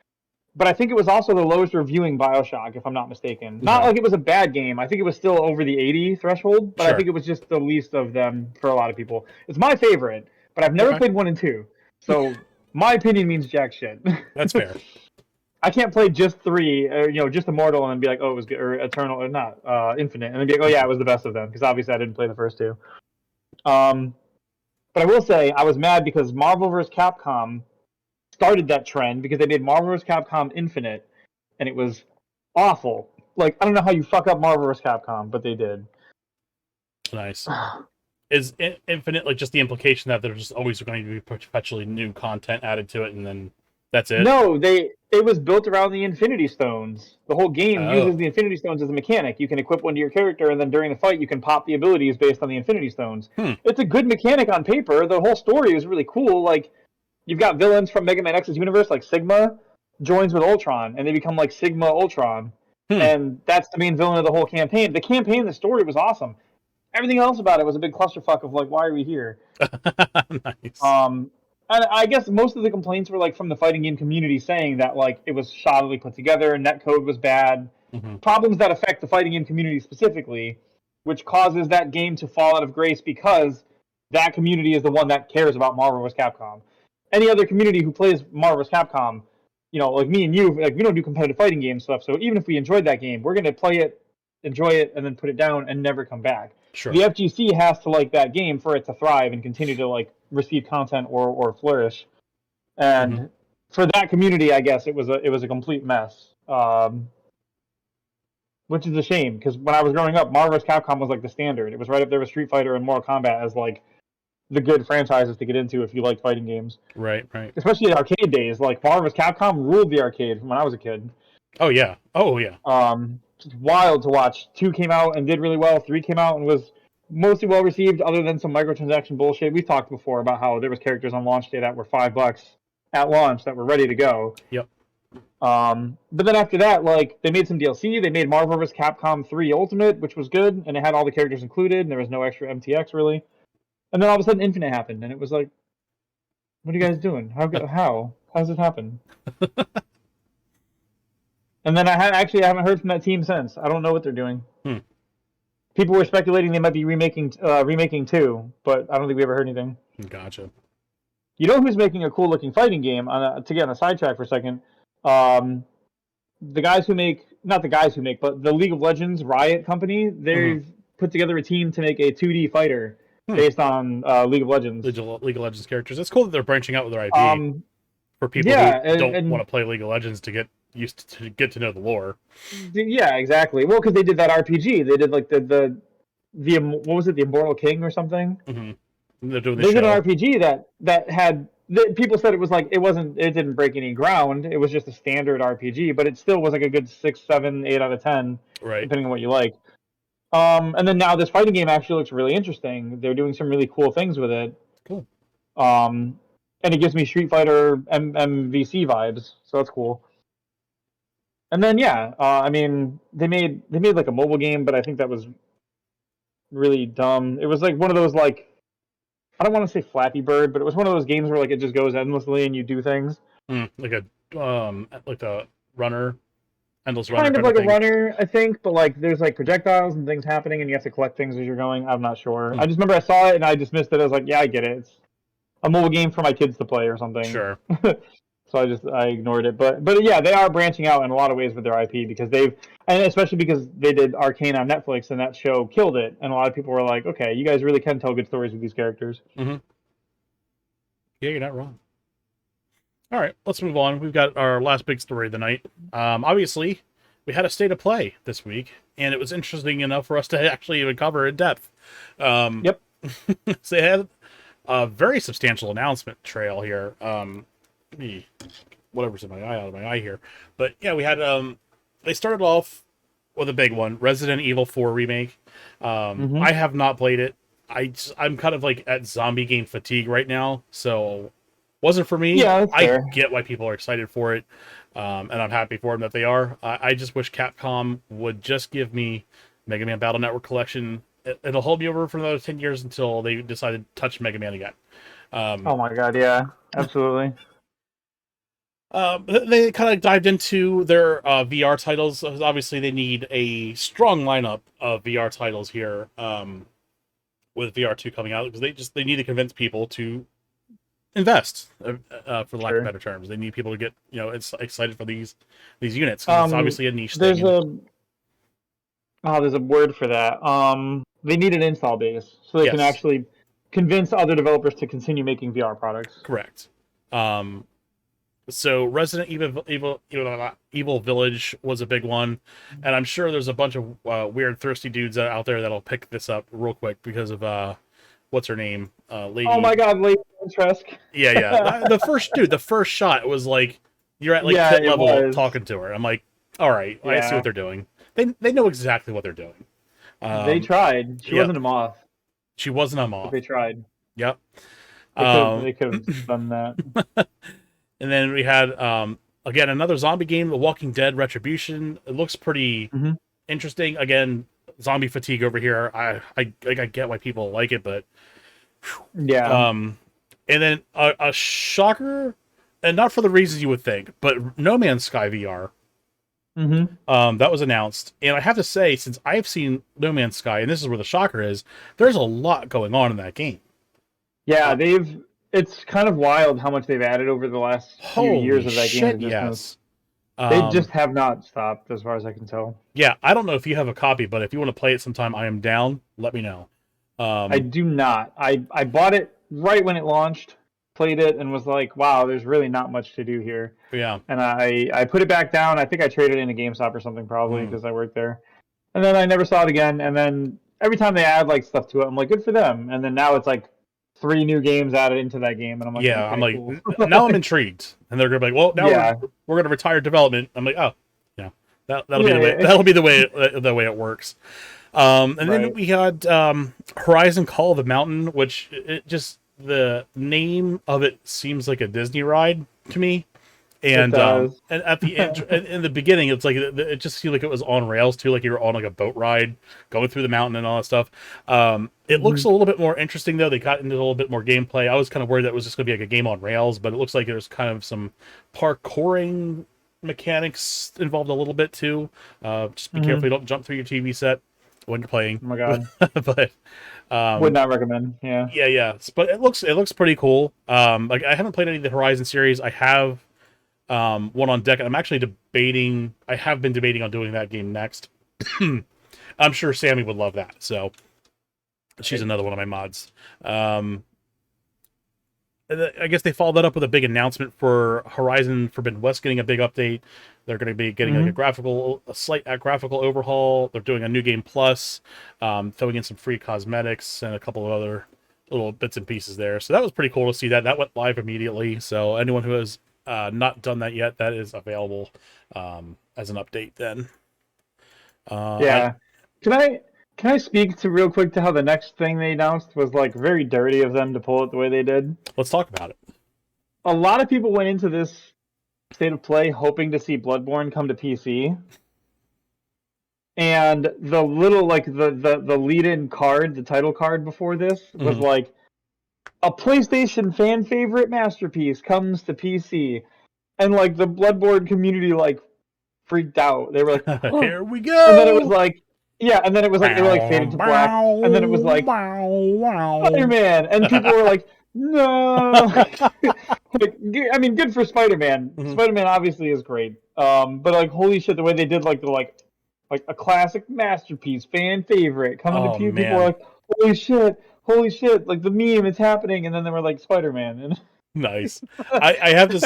But I think it was also the lowest reviewing BioShock, if I'm not mistaken. Not like it was a bad game. I think it was still over the 80 threshold, but I think it was just the least of them for a lot of people. It's my favorite, but I've never played 1 and 2, so my opinion means jack shit. That's fair. I can't play just 3, just Immortal, and then be like, oh, it was good, or Eternal, or not, Infinite, and then be like, oh yeah, it was the best of them, because obviously I didn't play the first 2. But I will say, I was mad because Marvel vs. Capcom started that trend, because they made Marvel vs. Capcom Infinite, and it was awful. Like, I don't know how you fuck up Marvel vs. Capcom, but they did. Nice. Is Infinite like just the implication that there's just always going to be perpetually new content added to it, and then that's it? No, it was built around the Infinity Stones. The whole game uses the Infinity Stones as a mechanic. You can equip one to your character, and then during the fight, you can pop the abilities based on the Infinity Stones. It's a good mechanic on paper. The whole story is really cool. Like, you've got villains from Mega Man X's universe, like Sigma, joins with Ultron, and they become like Sigma Ultron. And that's the main villain of the whole campaign. The campaign, the story was awesome. Everything else about it was a big clusterfuck of like, why are we here? Nice. And I guess most of the complaints were like from the fighting game community saying that like it was shoddily put together, netcode was bad, problems that affect the fighting game community specifically, which causes that game to fall out of grace because that community is the one that cares about Marvel vs. Capcom. Any other community who plays Marvel vs. Capcom, like me and you, like we don't do competitive fighting game stuff. So even if we enjoyed that game, we're gonna play it, enjoy it, and then put it down and never come back. Sure. The FGC has to like that game for it to thrive and continue to like receive content or flourish. And for that community, I guess it was a complete mess. Which is a shame because when I was growing up, Marvel vs. Capcom was like the standard. It was right up there with Street Fighter and Mortal Kombat as like the good franchises to get into if you like fighting games. Right, right. Especially in arcade days, like Marvel vs. Capcom ruled the arcade when I was a kid. Oh yeah, oh yeah. It's wild to watch. 2 came out and did really well. 3 came out and was mostly well received, other than some microtransaction bullshit. We've talked before about how there was characters on launch day that were $5 at launch that were ready to go. Yep. But then after that, like they made some DLC. They made Marvel vs. Capcom 3 Ultimate, which was good, and it had all the characters included, and there was no extra MTX really. And then all of a sudden, Infinite happened, and it was like, what are you guys doing? How's this happen? And then I haven't heard from that team since. I don't know what they're doing. People were speculating they might be remaking 2, but I don't think we ever heard anything. Gotcha. You know who's making a cool looking fighting game? To get on a sidetrack for a second, the guys who make, not the guys who make, but the League of Legends Riot company, they've put together a team to make a 2D fighter based on League of Legends. League of Legends characters. It's cool that they're branching out with their IP for people who don't want to play League of Legends to get used to get to know the lore. Yeah, exactly. Well, because they did that RPG. They did like the what was it, the Immortal King or something? They're doing they did an RPG that had. People said it was like it didn't break any ground. It was just a standard RPG, but it still was like a good 6, 7, 8 out of 10, right? Depending on what you like. And then now this fighting game actually looks really interesting. They're doing some really cool things with it. Cool. And it gives me Street Fighter MVC vibes, so that's cool. And then I mean they made like a mobile game, but I think that was really dumb. It was like one of those like. I don't want to say Flappy Bird, but it was one of those games where like it just goes endlessly and you do things. Like a runner, endless runner. Kind of like a runner, I think, but like there's like projectiles and things happening, and you have to collect things as you're going. I'm not sure. I just remember I saw it and I dismissed it. I was like, yeah, I get it. It's a mobile game for my kids to play or something. Sure. So I ignored it, but yeah, they are branching out in a lot of ways with their IP because and especially because they did Arcane on Netflix and that show killed it, and a lot of people were like, okay, you guys really can tell good stories with these characters. Yeah, you're not wrong. All right, let's move on. We've got our last big story of the night. Obviously, we had a state of play this week, and it was interesting enough for us to actually even cover in depth. Yep. So they had a very substantial announcement trail here. Whatever's in my eye out of my eye here, but yeah, we had they started off with a big one, Resident Evil 4 remake. I have not played it. I'm kind of like at zombie game fatigue right now, so wasn't for me. Yeah, I get why people are excited for it, and I'm happy for them that they are. I just wish Capcom would just give me Mega Man Battle Network Collection. It'll hold me over for another 10 years until they decide to touch Mega Man again. Oh my god, yeah, absolutely. They kind of dived into their VR titles. Obviously, they need a strong lineup of VR titles here with VR2 coming out because they need to convince people to invest, for lack of better terms. They need people to get excited for these units. It's obviously a niche thing. There's a word for that. They need an install base so they can actually convince other developers to continue making VR products. Correct. So Resident Evil Village was a big one, and I'm sure there's a bunch of weird thirsty dudes out there that'll pick this up real quick because of what's her name, Lady. Oh my God, Lady Trask. Yeah. The first shot was like you're at like pit level talking to her. I'm like, all right, I see what they're doing. They know exactly what they're doing. They tried. She wasn't a moth. She wasn't a moth. They tried. Yep. They could have done that. And then we had, again, another zombie game, The Walking Dead Retribution. It looks pretty interesting. Again, zombie fatigue over here. I get why people like it, but... Yeah. And then a shocker, and not for the reasons you would think, but No Man's Sky VR. That was announced. And I have to say, since I've seen No Man's Sky, and this is where the shocker is, there's a lot going on in that game. Yeah, it's kind of wild how much they've added over the last few years of that game. Yes. They just have not stopped, as far as I can tell. Yeah, I don't know if you have a copy, but if you want to play it sometime, I am down. Let me know. I do not. I bought it right when it launched, played it and was like, wow, there's really not much to do here. Yeah. And I put it back down. I think I traded it in a GameStop or something probably because I worked there. And then I never saw it again. And then every time they add like stuff to it, I'm like, good for them. And then now it's like 3 new games added into that game, and I'm like, yeah, okay, I'm like, cool. now I'm intrigued, and they're gonna be like, well, now Yeah. we're gonna retire development. I'm like, oh, yeah, that'll be Yeah, the way yeah. that'll be the way it works. And then Right. we had Horizon Call of the Mountain, which it just the name of it seems like a Disney ride to me. It And does. and at the end, in the beginning, it's like it just seemed like it was on rails too, like you were on like a boat ride going through the mountain and all that stuff. It looks a little bit more interesting though. They got into a little bit more gameplay. I was kind of worried that it was just going to be like a game on rails, but it looks like there's kind of some parkouring mechanics involved a little bit too. Just be careful you don't jump through your TV set when you're playing. Oh my god. But Would not recommend. Yeah. yeah, but it looks pretty cool. Like I haven't played any of the Horizon series. I have one on deck, and I'm actually debating. I have been debating on doing that game next. I'm sure Sammy would love that. So she's another one of my mods. And I guess they followed that up with a big announcement for Horizon Forbidden West getting a big update. They're going to be getting like a slight graphical overhaul. They're doing a new game plus, throwing in some free cosmetics and a couple of other little bits and pieces there. So that was pretty cool to see that. That went live immediately. So anyone who has not done that yet, that is available as an update then. Yeah. Can I speak to real quick to how the next thing they announced was like very dirty of them to pull it the way they did? Let's talk about it. A lot of people went into this state of play hoping to see Bloodborne come to PC. And the little like the lead-in card, the title card before this was like a PlayStation fan favorite masterpiece comes to PC. And like the Bloodborne community like freaked out. They were like, oh. Here we go. And then it was like, yeah, and then it was like they were like fading to black, and then it was like Spider-Man, and people were like, no. Like, I mean, good for Spider-Man. Spider-Man obviously is great. But like, holy shit, the way they did like a classic masterpiece, fan favorite coming to people, people were like, holy shit, like the meme, it's happening, and then they were like Spider-Man and. Nice. I have to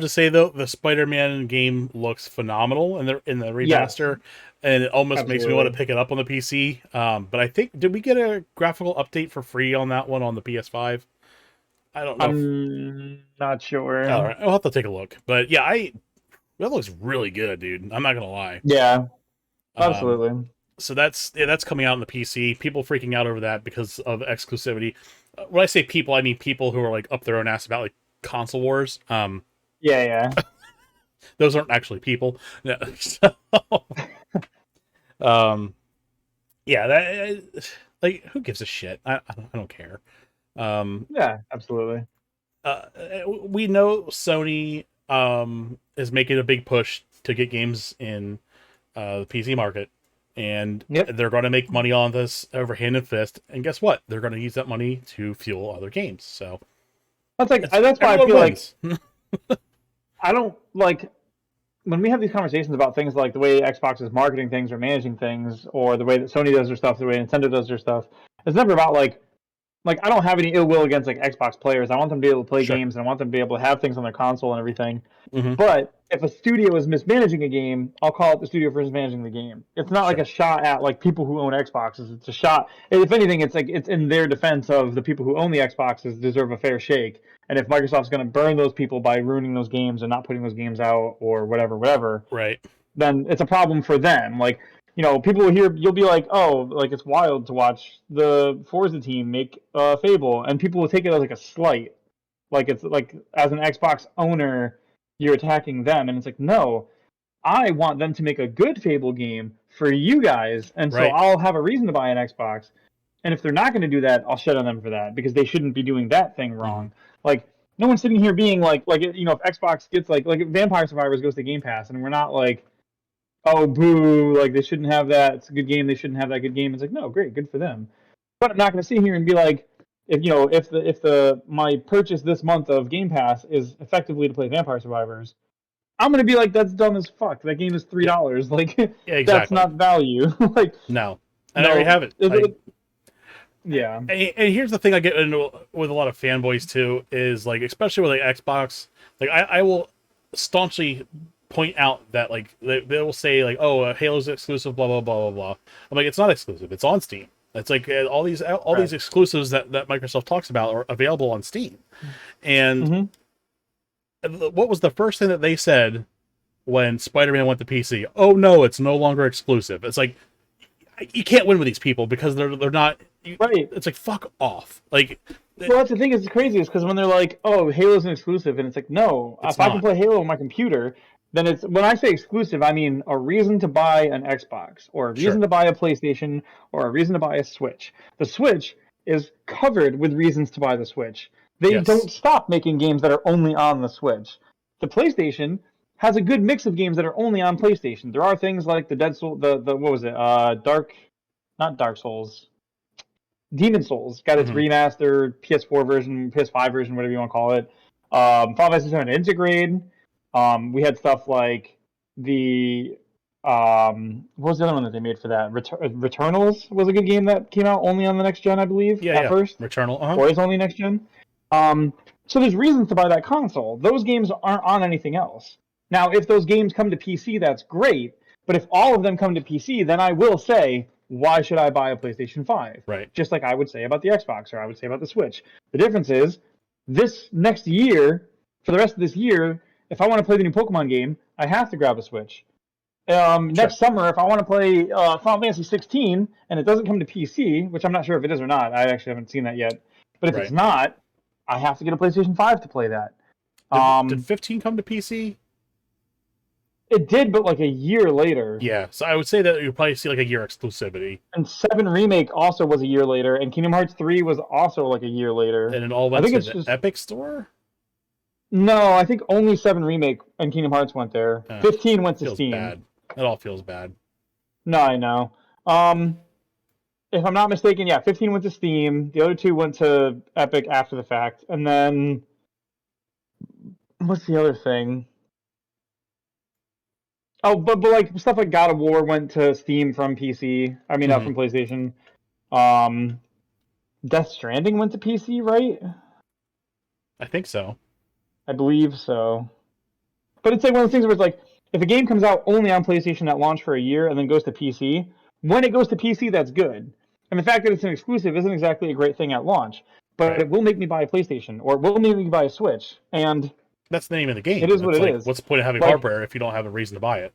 say though, the Spider-Man game looks phenomenal in the remaster, and it almost makes me want to pick it up on the PC. But I think did we get a graphical update for free on that one on the PS5? I don't know. I'm not sure. All right, I'll have to take a look. But yeah, that looks really good, dude. I'm not gonna lie. Yeah, absolutely. So that's coming out on the PC. People freaking out over that because of exclusivity. When I say people, I mean people who are like up their own ass about like console wars. Yeah. Those aren't actually people. Yeah. So, yeah, that like who gives a shit? I don't care. Yeah, absolutely. We know Sony is making a big push to get games in the PC market. And they're going to make money on this over hand and fist. And guess what? They're going to use that money to fuel other games. So that's why I feel wins. like I don't like when we have these conversations about things like the way Xbox is marketing things or managing things, or the way that Sony does their stuff, the way Nintendo does their stuff. It's never about like I don't have any ill will against like Xbox players. I want them to be able to play games, and I want them to be able to have things on their console and everything. But if a studio is mismanaging a game, I'll call it the studio for mismanaging the game. It's not like a shot at like people who own Xboxes. It's a shot. If anything, it's like it's in their defense of the people who own the Xboxes deserve a fair shake. And if Microsoft's going to burn those people by ruining those games and not putting those games out or whatever, right? Then it's a problem for them. Like, you know, people will hear, you'll be like, oh, like it's wild to watch the Forza team make Fable, and people will take it as like a slight, like it's like as an Xbox owner, you're attacking them, and it's like, no, I want them to make a good Fable game for you guys, and so I'll have a reason to buy an Xbox. And if they're not going to do that, I'll shut on them for that because they shouldn't be doing that thing wrong. Like, no one's sitting here being like you know, if Xbox gets like Vampire Survivors goes to Game Pass, and we're not like, oh boo, like they shouldn't have that. It's a good game. They shouldn't have that good game. It's like, no, great, good for them. But I'm not going to sit here and be like, if my purchase this month of Game Pass is effectively to play Vampire Survivors, I'm gonna be like, that's dumb as fuck. That game is $3. Like, exactly. That's not value. Like, no, and there you have it. Yeah. And here's the thing I get into with a lot of fanboys too is like, especially with like Xbox, like I will staunchly point out that like they will say like, oh, Halo's exclusive, blah blah blah blah blah. I'm like, it's not exclusive, it's on Steam. It's like all these exclusives that Microsoft talks about are available on Steam. And what was the first thing that they said when Spider-Man went to PC? Oh no, it's no longer exclusive. It's like, you can't win with these people because they're not right. It's like, fuck off. Like, well, that's the thing. It's crazy is because when they're like, "Oh, Halo's an exclusive," and it's like, no, if I can play Halo on my computer, then it's, when I say exclusive, I mean a reason to buy an Xbox or a reason to buy a PlayStation or a reason to buy a Switch. The Switch is covered with reasons to buy the Switch. They don't stop making games that are only on the Switch. The PlayStation has a good mix of games that are only on PlayStation. There are things like the Dead Soul, the what was it? Not Dark Souls. Demon Souls got its remastered PS4 version, PS5 version, whatever you want to call it. Final Fantasy VII Integrate. We had stuff like the what was the other one that they made for that? Returnals was a good game that came out only on the next gen, I believe. First. Returnal, or is only next gen. So there's reasons to buy that console. Those games aren't on anything else. Now, if those games come to PC, that's great. But if all of them come to PC, then I will say, why should I buy a PlayStation 5? Right. Just like I would say about the Xbox or I would say about the Switch. The difference is, this next year, for the rest of this year, if I want to play the new Pokemon game, I have to grab a Switch. Next summer, if I want to play Final Fantasy 16 and it doesn't come to PC, which I'm not sure if it is or not, I actually haven't seen that yet. But if it's not, I have to get a PlayStation 5 to play that. Did 15 come to PC? It did, but like a year later. Yeah, so I would say that you'll probably see like a year exclusivity. And 7 Remake also was a year later, and Kingdom Hearts 3 was also like a year later. And it all went to the Epic Store? No, I think only 7 Remake and Kingdom Hearts went there. 15 went to Steam. Bad. It all feels bad. No, I know. If I'm not mistaken, 15 went to Steam. The other 2 went to Epic after the fact. And then, what's the other thing? Oh, but like stuff like God of War went to Steam from PC. I mean, from PlayStation. Death Stranding went to PC, right? I think so. I believe so. But it's like one of those things where it's like, if a game comes out only on PlayStation at launch for a year and then goes to PC, when it goes to PC, that's good. And the fact that it's an exclusive isn't exactly a great thing at launch, but it will make me buy a PlayStation or it will make me buy a Switch. And that's the name of the game. It is what it is. What's the point of having hardware if you don't have a reason to buy it?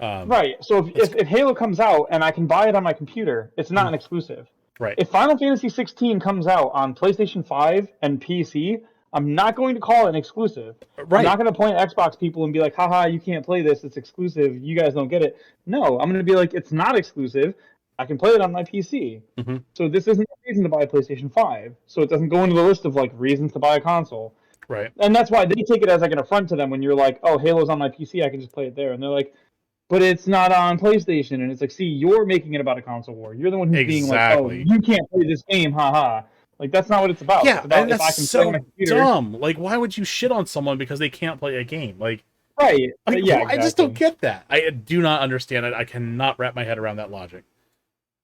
Right. So if Halo comes out and I can buy it on my computer, it's not an exclusive. Right. If Final Fantasy 16 comes out on PlayStation 5 and PC, I'm not going to call it an exclusive. Right. I'm not going to point at Xbox people and be like, haha, you can't play this. It's exclusive. You guys don't get it. No, I'm going to be like, it's not exclusive. I can play it on my PC. So this isn't a reason to buy a PlayStation 5. So it doesn't go into the list of like reasons to buy a console. Right. And that's why they take it as like an affront to them when you're like, oh, Halo's on my PC. I can just play it there. And they're like, but it's not on PlayStation. And it's like, see, you're making it about a console war. You're the one who's being like, oh, you can't play this game. Haha. Like, that's not what it's about. Yeah, it's about and that's so dumb. Like, why would you shit on someone because they can't play a game? Like, right. Like, yeah, exactly. I just don't get that. I do not understand it. I cannot wrap my head around that logic.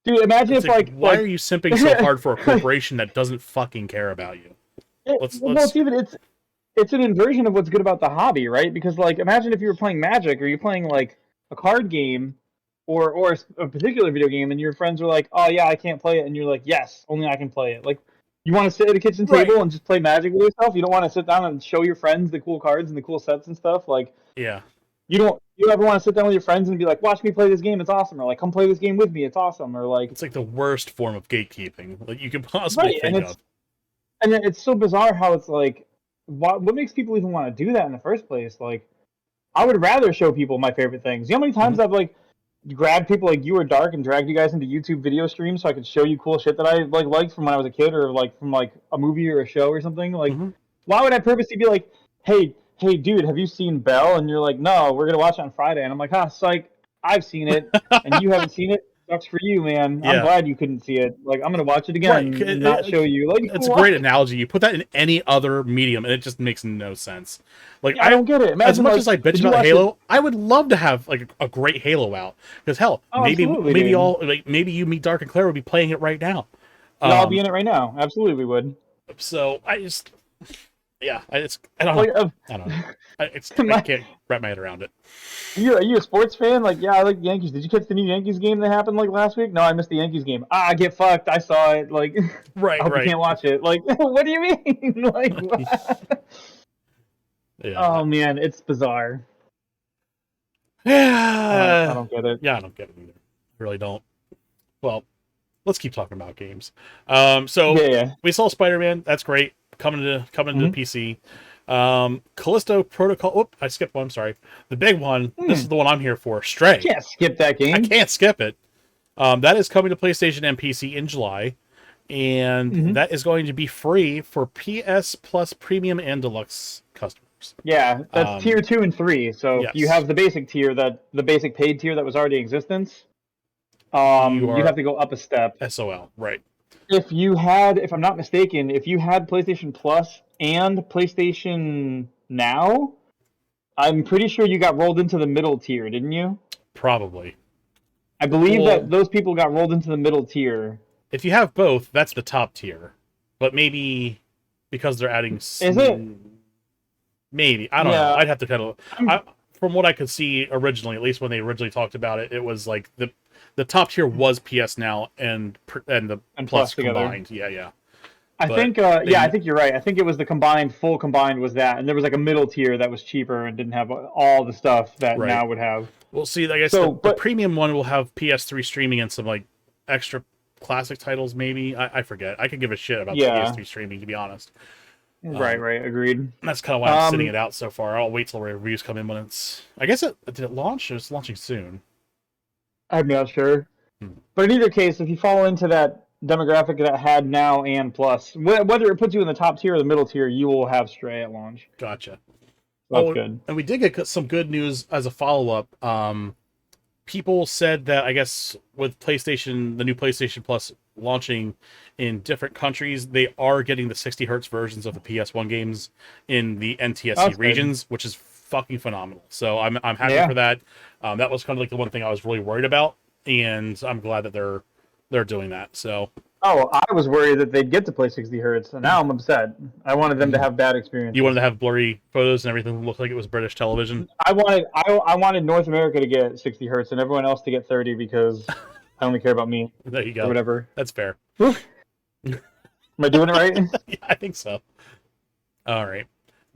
Dude, imagine if, like... Why are you simping so hard for a corporation that doesn't fucking care about you? It's an inversion of what's good about the hobby, right? Because, like, imagine if you were playing Magic or you're playing, like, a card game or a particular video game and your friends are like, oh, yeah, I can't play it. And you're like, yes, only I can play it. Like, you want to sit at a kitchen table and just play Magic with yourself? You don't want to sit down and show your friends the cool cards and the cool sets and stuff? Like, yeah. You ever want to sit down with your friends and be like, watch me play this game, it's awesome, or like, come play this game with me, it's awesome, or like... It's like the worst form of gatekeeping like you could possibly think of. And it's so bizarre how it's like, what makes people even want to do that in the first place? Like, I would rather show people my favorite things. You know how many times I've like grabbed people like you or Dark and dragged you guys into YouTube video streams so I could show you cool shit that I like liked from when I was a kid, or like from like a movie or a show or something? Like, why would I purposely be like, hey dude, have you seen Belle? And you're like, no, we're gonna watch it on Friday. And I'm like, psych, I've seen it and you haven't seen it. Sucks for you, man. Yeah. I'm glad you couldn't see it. Like, I'm gonna watch it again and not show you. Like, it's a great analogy. You put that in any other medium and it just makes no sense. Like, I don't get it. Imagine as much as I bitch about Halo, I would love to have like a great Halo out. Because hell, maybe you, me, Dark, and Claire would be playing it right now. We'd all be in it right now. Absolutely, we would. So I just, yeah, I don't Like, know. I don't know. I can't wrap my head around it. Are you a sports fan? Like, yeah, I like the Yankees. Did you catch the new Yankees game that happened like last week? No, I missed the Yankees game. Get fucked. I saw it. Like, I hope you can't watch it. Like, what do you mean? Like, what? Yeah. Oh man, it's bizarre. Yeah. I don't get it. Yeah, I don't get it either. I really don't. Well, let's keep talking about games. So we saw Spider-Man. That's great. Coming to the PC. Callisto Protocol. Oop, I skipped one. I'm sorry. The big one. This is the one I'm here for. Stray. Can't skip that game. I can't skip it. That is coming to PlayStation and PC in July, and that is going to be free for PS Plus Premium and Deluxe customers. Yeah, that's tier 2 and 3. So yes. if you have the basic tier, the basic paid tier that was already in existence, you have to go up a step. SOL, right? If I'm not mistaken, if you had PlayStation Plus and PlayStation Now, I'm pretty sure you got rolled into the middle tier, didn't you? Probably. I believe that those people got rolled into the middle tier. If you have both, that's the top tier. But maybe because they're adding... Is it? Maybe. I don't know. I'd have to kind of... From what I could see originally, at least when they originally talked about it, it was like the top tier was PS Now and the Plus combined. Yeah. I think you're right. I think it was the full combined was that, and there was like a middle tier that was cheaper and didn't have all the stuff that Now would have. Well, see, I guess the premium one will have PS3 streaming and some like extra classic titles. Maybe I forget. I could give a shit about the PS3 streaming, to be honest. Right. Agreed. That's kind of why I'm sitting it out so far. I'll wait till reviews come in when it's. I guess did it launch? It's launching soon. I'm not sure, but in either case, if you fall into that demographic that had Now and Plus, whether it puts you in the top tier or the middle tier, you will have Stray at launch. Gotcha. That's good. And we did get some good news as a follow-up. People said that, I guess, with the new PlayStation Plus launching in different countries, they are getting the 60 hertz versions of the PS1 games in the NTSC regions, which is fucking phenomenal. So I'm happy for that. That was kind of like the one thing I was really worried about, and I'm glad that they're doing that. So. Oh, I was worried that they'd get to play 60 hertz, and now I'm upset. I wanted them to have bad experiences. You wanted to have blurry photos and everything look like it was British television? I wanted North America to get 60 hertz and everyone else to get 30 because I only care about me. There you go. Or whatever. That's fair. Am I doing it right? Yeah, I think so. All right.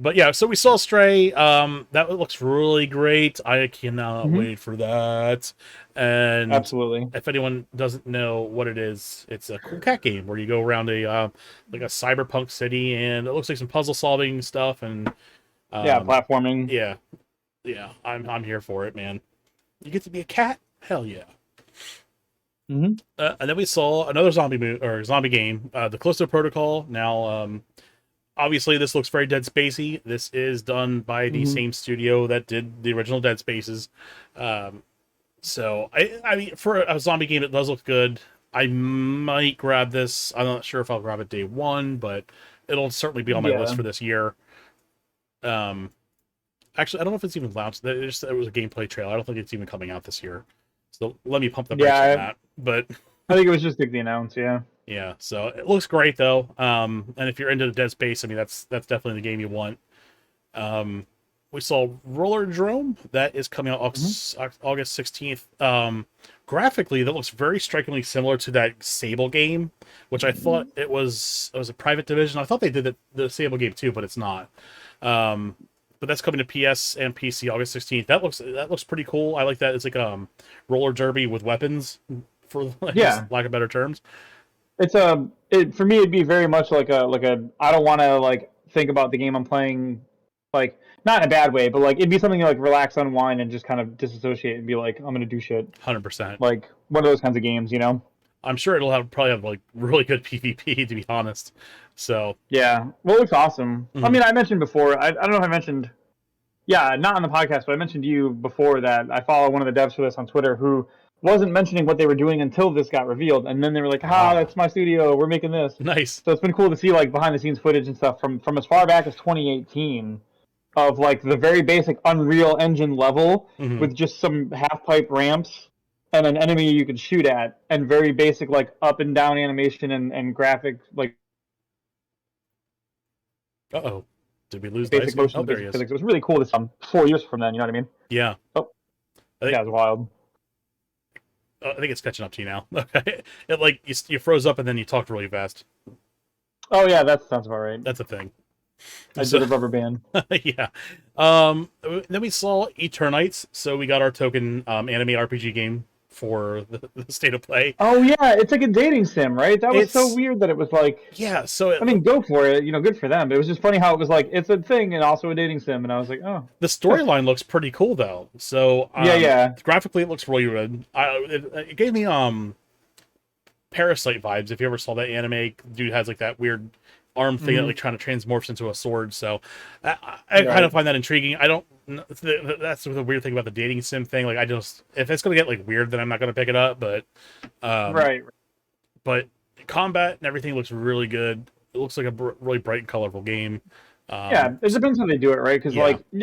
But yeah, so we saw Stray. That looks really great. I cannot wait for that. And absolutely, if anyone doesn't know what it is, it's a cool cat game where you go around a cyberpunk city, and it looks like some puzzle solving stuff and platforming. Yeah. I'm here for it, man. You get to be a cat? Hell yeah. And then we saw another zombie game, the Callisto Protocol. Now, obviously, this looks very Dead Spacey. This is done by the same studio that did the original Dead Spaces. So, I mean, for a zombie game, it does look good. I might grab this. I'm not sure if I'll grab it day one, but it'll certainly be on my list for this year. Actually, I don't know if it's even launched. It was a gameplay trailer. I don't think it's even coming out this year. So let me pump the brakes on that. But I think it was just the announce, Yeah, so it looks great though. And if you're into the Dead Space, I mean that's definitely the game you want. We saw Roller Drome that is coming out August 16th. Graphically, that looks very strikingly similar to that Sable game, which I thought it was a Private Division. I thought they did the Sable game too, but it's not. But that's coming to PS and PC August 16th. That looks pretty cool. I like that. It's like roller derby with weapons, for lack of better terms. It's for me it'd be very much like a I don't want to like think about the game I'm playing, like not in a bad way, but like it'd be something to like relax, unwind, and just kind of disassociate and be like, I'm gonna do shit. 100%. Like one of those kinds of games, you know. I'm sure it'll probably have like really good PvP, to be honest. So yeah, well, it looks awesome. I mean, I mentioned before. I don't know if I mentioned. Yeah, not on the podcast, but I mentioned to you before that I follow one of the devs for this on Twitter who wasn't mentioning what they were doing until this got revealed, and then they were like, that's my studio, we're making this. Nice. So it's been cool to see like behind the scenes footage and stuff from as far back as 2018 of like the very basic Unreal Engine level with just some half pipe ramps and an enemy you could shoot at, and very basic like up and down animation and graphic like Uh-oh. Did we lose Dice basic again? motion, Oh, there he basic is. physics. It was really cool this 4 years from then. You know what I mean? Yeah. Oh, I yeah, it's wild. think it's catching up to you now. Okay. It like you froze up and then you talked really fast. Oh yeah, that sounds about right. That's a thing. I did a rubber band. Yeah. Then we saw Eternites, so we got our token anime RPG game for the state of play. Oh yeah, it's like a dating sim, right? That was so weird that it was like. Yeah, so I mean, go for it. You know, good for them. But it was just funny how it was like it's a thing and also a dating sim, and I was like, oh. The storyline looks pretty cool though. So yeah. Graphically, it looks really good. It gave me Parasite vibes. If you ever saw that anime, dude has like that weird arm thing that like trying to transmorphs into a sword. So I kind of find that intriguing. I don't. That's the weird thing about the dating sim thing. Like, if it's gonna get like weird, then I'm not gonna pick it up. But right. But combat and everything looks really good. It looks like a really bright and colorful game. Yeah, it depends how they do it, right? Because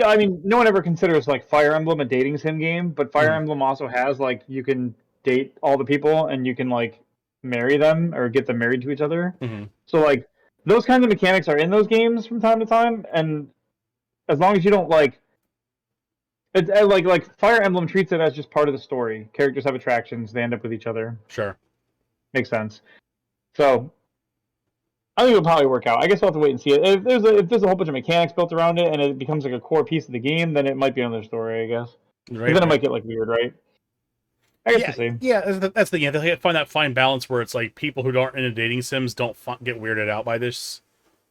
I mean, no one ever considers like Fire Emblem a dating sim game, but Fire Emblem also has like you can date all the people and you can like marry them or get them married to each other. So like those kinds of mechanics are in those games from time to time, and as long as you don't like, it's like Fire Emblem treats it as just part of the story. Characters have attractions; they end up with each other. Sure, makes sense. So I think it'll probably work out. I guess we'll have to wait and see it. If there's a whole bunch of mechanics built around it and it becomes like a core piece of the game, then it might be another story, I guess. Right, then it might get like weird, right? I guess we'll see. Yeah, that's the thing. They find that fine balance where it's like people who aren't into dating sims don't get weirded out by this,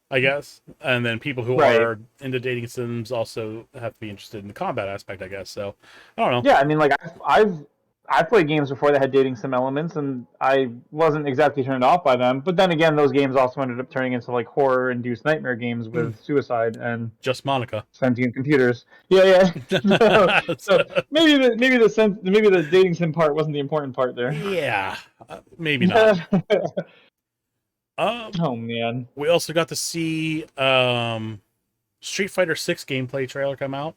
I guess, and then people who are into dating sims also have to be interested in the combat aspect, I guess. So I don't know. Yeah, I mean, like I've played games before that had dating sim elements, and I wasn't exactly turned off by them. But then again, those games also ended up turning into like horror-induced nightmare games with suicide and just Monica sentient computers. Yeah. so maybe the dating sim part wasn't the important part there. Yeah, maybe not. Oh man, we also got to see Street Fighter 6 gameplay trailer come out.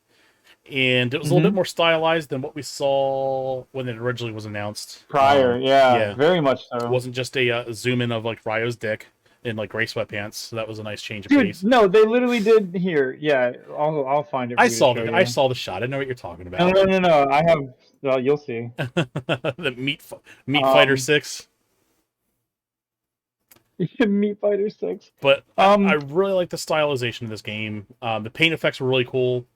And it was a little bit more stylized than what we saw when it originally was announced. Prior, yeah, very much so. It wasn't just a zoom in of like Ryo's dick in like gray sweatpants. So that was a nice change of pace. No, they literally did here. Yeah, I'll find it. I saw the shot. I know what you're talking about. No. I have. Well, you'll see. The Meat Fighter 6. Meat Fighter 6. But I really like the stylization of this game. The paint effects were really cool.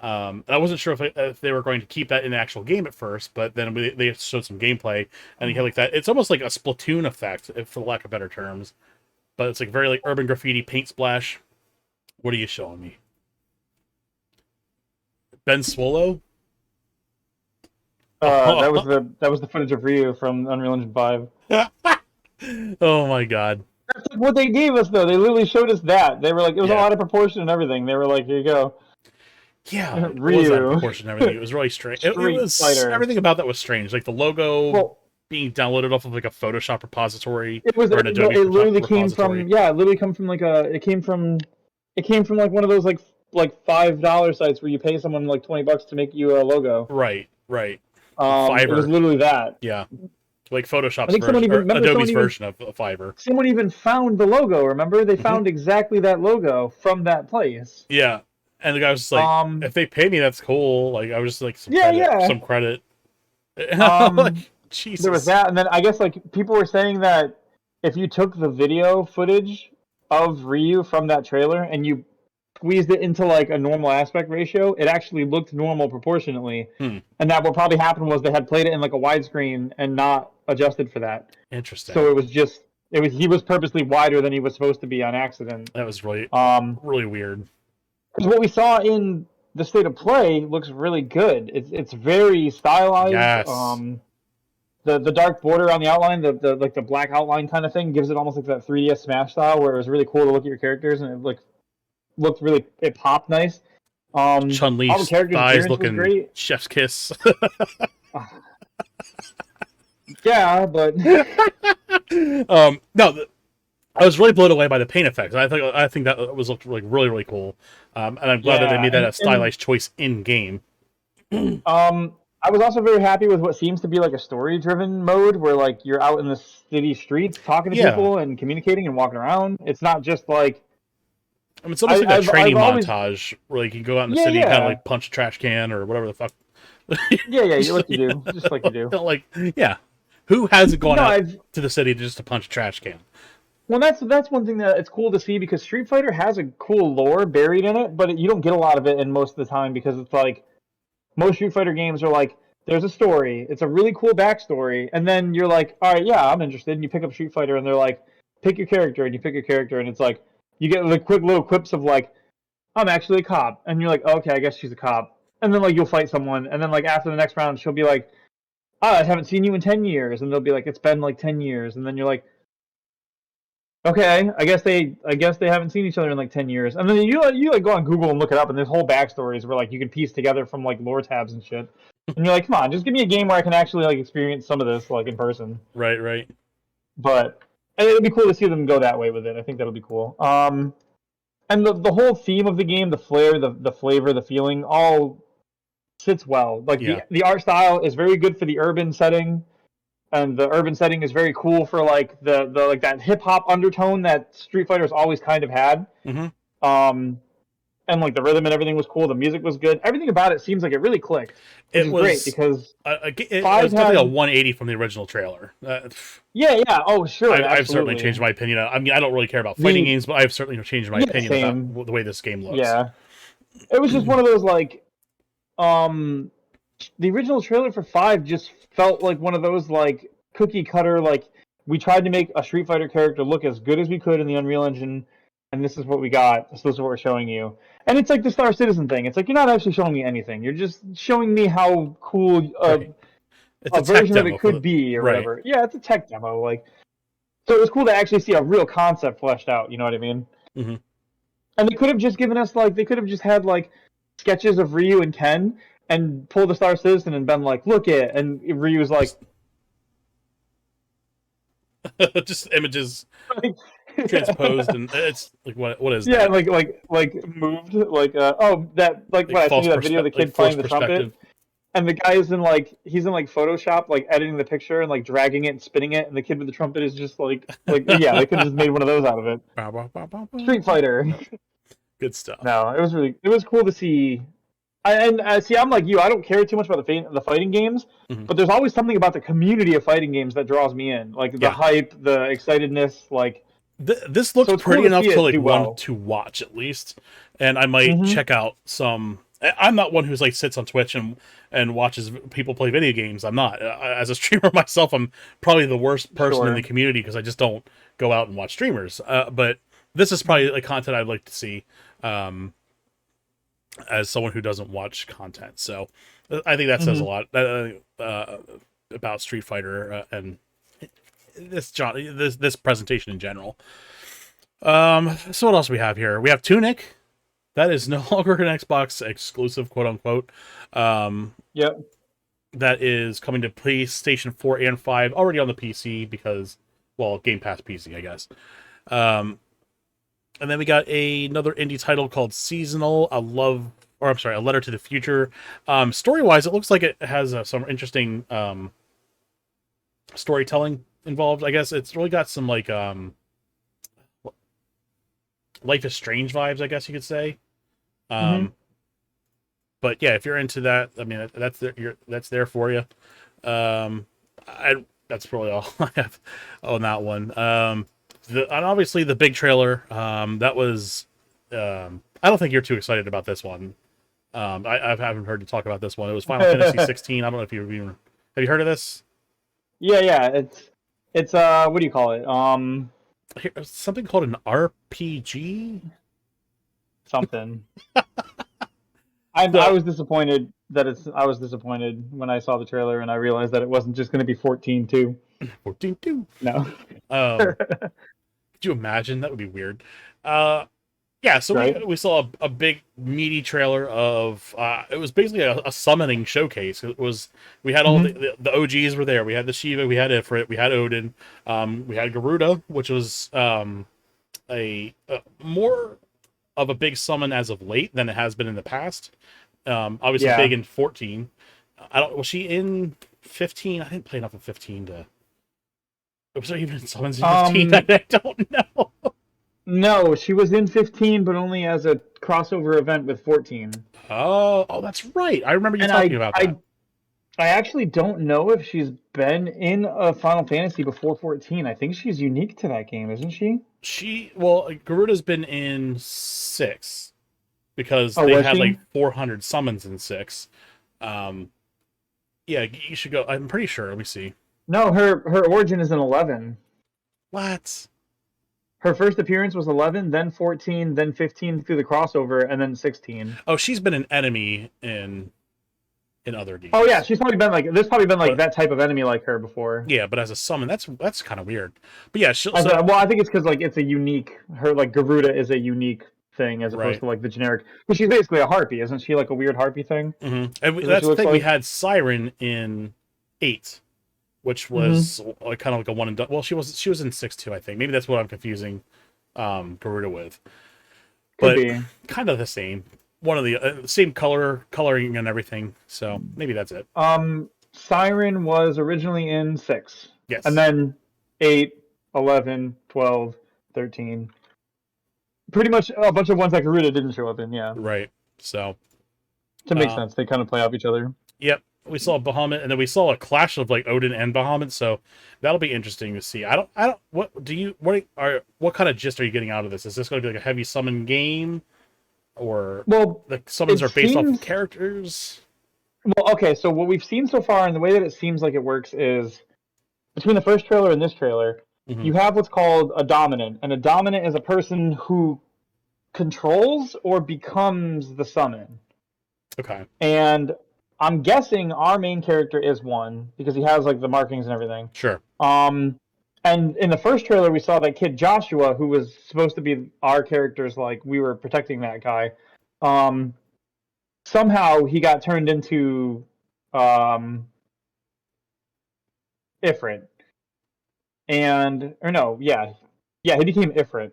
I wasn't sure if they were going to keep that in the actual game at first, but then they showed some gameplay, and you had like that. It's almost like a Splatoon effect, for lack of better terms. But it's like very like urban graffiti paint splash. What are you showing me? Ben Swallow? That was the footage of Ryu from Unreal Engine 5. Oh my god. That's what they gave us though. They literally showed us that. They were like, it was a lot of proportion and everything. They were like, here you go. Yeah, it was out of proportion and everything. It was really strange. It was everything about that was strange. Like the logo being downloaded off of like a Photoshop repository. It was. It literally came from. Yeah, it literally come from like a. It came from like one of those like $5 sites where you pay someone like $20 to make you a logo. Right. Fiverr. It was literally that. Yeah. Like Photoshop's version, Adobe's version of Fiverr. Someone even found the logo. Remember, they found exactly that logo from that place. Yeah. And the guy was just like, if they pay me, that's cool. Like, I was just like, some credit. Like, Jesus. There was that, and then I guess like people were saying that if you took the video footage of Ryu from that trailer and you squeezed it into like a normal aspect ratio, it actually looked normal proportionately. And that what probably happened was they had played it in like a widescreen and not adjusted for that. Interesting. So he was purposely wider than he was supposed to be on accident. That was really really weird. Because what we saw in the state of play looks really good. It's very stylized. Yes. The dark border on the outline, the like the black outline kind of thing, gives it almost like that 3DS Smash style, where it was really cool to look at your characters and it looked really, it popped nice. Chun-Li's thighs looking great. Chef's kiss. Yeah, but no. I was really blown away by the paint effects. I think that was looked like really, really cool. And I'm glad that they made that a stylized choice in game. I was also very happy with what seems to be like a story-driven mode, where like you're out in the city streets talking to Yeah, people and communicating and walking around. It's not just like I mean, it's almost like a I've training always montage where like you go out in the yeah city and kind of yeah like punch a trash can or whatever the fuck. like you do, just like you do. Like, yeah, who hasn't gone No, out I've to the city just to punch a trash can? well that's one thing that it's cool to see because Street Fighter has a cool lore buried in it, but you don't get a lot of it in most of the time because it's like most Street Fighter games are like there's a story, it's a really cool backstory, and then you're like, all right, yeah, I'm interested, and you pick up Street Fighter, and they're like, pick your character, and you pick your character, and it's like you get the quick little quips of like, I'm actually a cop, and you're like, oh, okay, I guess she's a cop, and then like you'll fight someone, and then like after the next round, she'll be like, oh, I haven't seen you in 10 years, and they'll be like, it's been like 10 years, and then you're like, okay, I guess they haven't seen each other in like 10 years, and then you like go on Google and look it up, and there's whole backstories where like you can piece together from like lore tabs and shit, and you're like, come on, just give me a game where I can actually like experience some of this like in person. Right, right. But it'd be cool to see them go that way with it. I think that'll be cool. And the whole theme of the game, the flair, the flavor, the feeling, all sits well. Like Yeah. the art style is very good for the urban setting, and the urban setting is very cool for like the like that hip hop undertone that Street Fighter's always kind of had. Mm-hmm. Um, and like the rhythm and everything was cool. The music was good. Everything about it seems like it really clicked, which It is great was because it five was definitely a had 180 from the original trailer. yeah. Oh sure, I've certainly absolutely. changed my opinion. I mean, I don't really care about fighting The games, but I've certainly changed my yeah opinion about same the way this game looks. yeah. It was just one of those like um the original trailer for 5 just felt like one of those like cookie cutter like we tried to make a Street Fighter character look as good as we could in the Unreal Engine, and this is what we got. So this is what we're showing you. And it's like the Star Citizen thing. It's like you're not actually showing me anything. You're just showing me how cool Right. It's a a tech version of demo it for could the be or right. whatever. Yeah, it's a tech demo. Like so it was cool to actually see a real concept fleshed out. You know what I mean? Mm-hmm. And they could have just given us like they could have just had like sketches of Ryu and Ken and pulled the Star Citizen and been like, look it, and Ryu's like, Just images transposed, and it's like what is yeah, that? like moved, like oh that like Like what I sent you that video of the like kid playing forced the trumpet, perspective. and the guy is in like he's in like Photoshop like editing the picture and like dragging it and spinning it, and the kid with the trumpet is just like yeah, they could have just made one of those out of it. Street Fighter. Good stuff. No, it was cool to see. And see, I'm like you. I don't care too much about the fighting games, Mm-hmm. but there's always something about the community of fighting games that draws me in, like the Yeah. hype, the excitedness, like. This So looked it's cool pretty to enough see to it like do want well. to watch at least, and I might Mm-hmm. check out some. I'm not one who's like sits on Twitch and watches people play video games. I'm not. As a streamer myself, I'm probably the worst person in the Sure. community because I just don't go out and watch streamers. But this is probably like content I'd like to see um, as someone who doesn't watch content. So I think that says a Mm-hmm. lot about Street Fighter and this presentation in general. So what else do we have here? We have Tunic. That is no longer an Xbox exclusive, quote unquote. Um, Yep. that is coming to PlayStation 4 and 5, already on the PC because, well, Game Pass PC, I guess. Um, and then we got another indie title called Seasonal, a letter to the future. Story-wise, it looks like it has some interesting storytelling involved. I guess it's really got some like Life is Strange vibes, I guess you could say. Mm-hmm. Um, but yeah, if you're into that, I mean, that's there for you. That's probably all I have on that one. And obviously the big trailer. That was. I don't think you're too excited about this one. I haven't heard you talk about this one. It was Final Fantasy 16. I don't know if you've even have you heard of this? Yeah. It's what do you call it? Something called an RPG. Something. I So was disappointed that it's. I was disappointed when I saw the trailer and I realized that it wasn't just going to be 14 too. 14.2. No. Could you imagine? That would be weird. Uh, yeah, so Right. we saw a big meaty trailer of it was basically a summoning showcase. It was we had all Mm-hmm. the OGs were there. We had the Shiva, we had Ifrit, we had Odin, we had Garuda, which was a more of a big summon as of late than it has been in the past. Obviously Yeah. big in 14. I don't. Was she in 15? I didn't play enough of 15 to. Was there even summons in 15? I don't know. No, she was in 15, but only as a crossover event with 14. Oh, that's right. I remember you And talking about that. I actually don't know if she's been in a Final Fantasy before 14. I think she's unique to that game, isn't she? Well, Garuda's been in 6 because Oh, they was had she? like 400 summons in 6. Um, yeah, you should go. I'm pretty sure. Let me see. No, her origin is in 11. What? Her first appearance was 11, then 14, then 15 through the crossover, and then 16. Oh, she's been an enemy in other Oh yeah, games. she's probably been like there's probably been like But that type of enemy like her before. yeah, but as a summon, that's kind of weird. But yeah, Well, I think it's because like it's a unique. Her like Garuda is a unique thing as opposed right. to like the generic. But she's basically a harpy, isn't she? Like a weird harpy thing. And Is what she that's the looks thing. We like. had Siren in 8, which Mm-hmm. was like kind of like a one and done. Well, she was in 6 too, I think. Maybe that's what I'm confusing Garuda with, Could but be. kind of the same. One of the same coloring and everything. So maybe that's it. Siren was originally in 6, and Yes. then 8, 11, 12, 13. Pretty much a bunch of ones that Garuda didn't show up in. Yeah, Right. So, to make uh, sense. They kind of play off each other. yep. We saw Bahamut, and then we saw a clash of like Odin and Bahamut. So that'll be interesting to see. I don't. What do you? What kind of gist are you getting out of this? Is this going to be like a heavy summon game, or Well, the summons it are based off of seems characters? well. Okay, so what we've seen so far, and the way that it seems like it works is between the first trailer and this trailer, Hmm. you have what's called a dominant, and a dominant is a person who controls or becomes the summon. Okay. And I'm guessing our main character is one because he has like the markings and everything. Sure. Um, and in the first trailer, we saw that kid Joshua, who was supposed to be our character's like we were protecting that guy. Um, Somehow he got turned into um, Ifrit, and or no, yeah, he became Ifrit.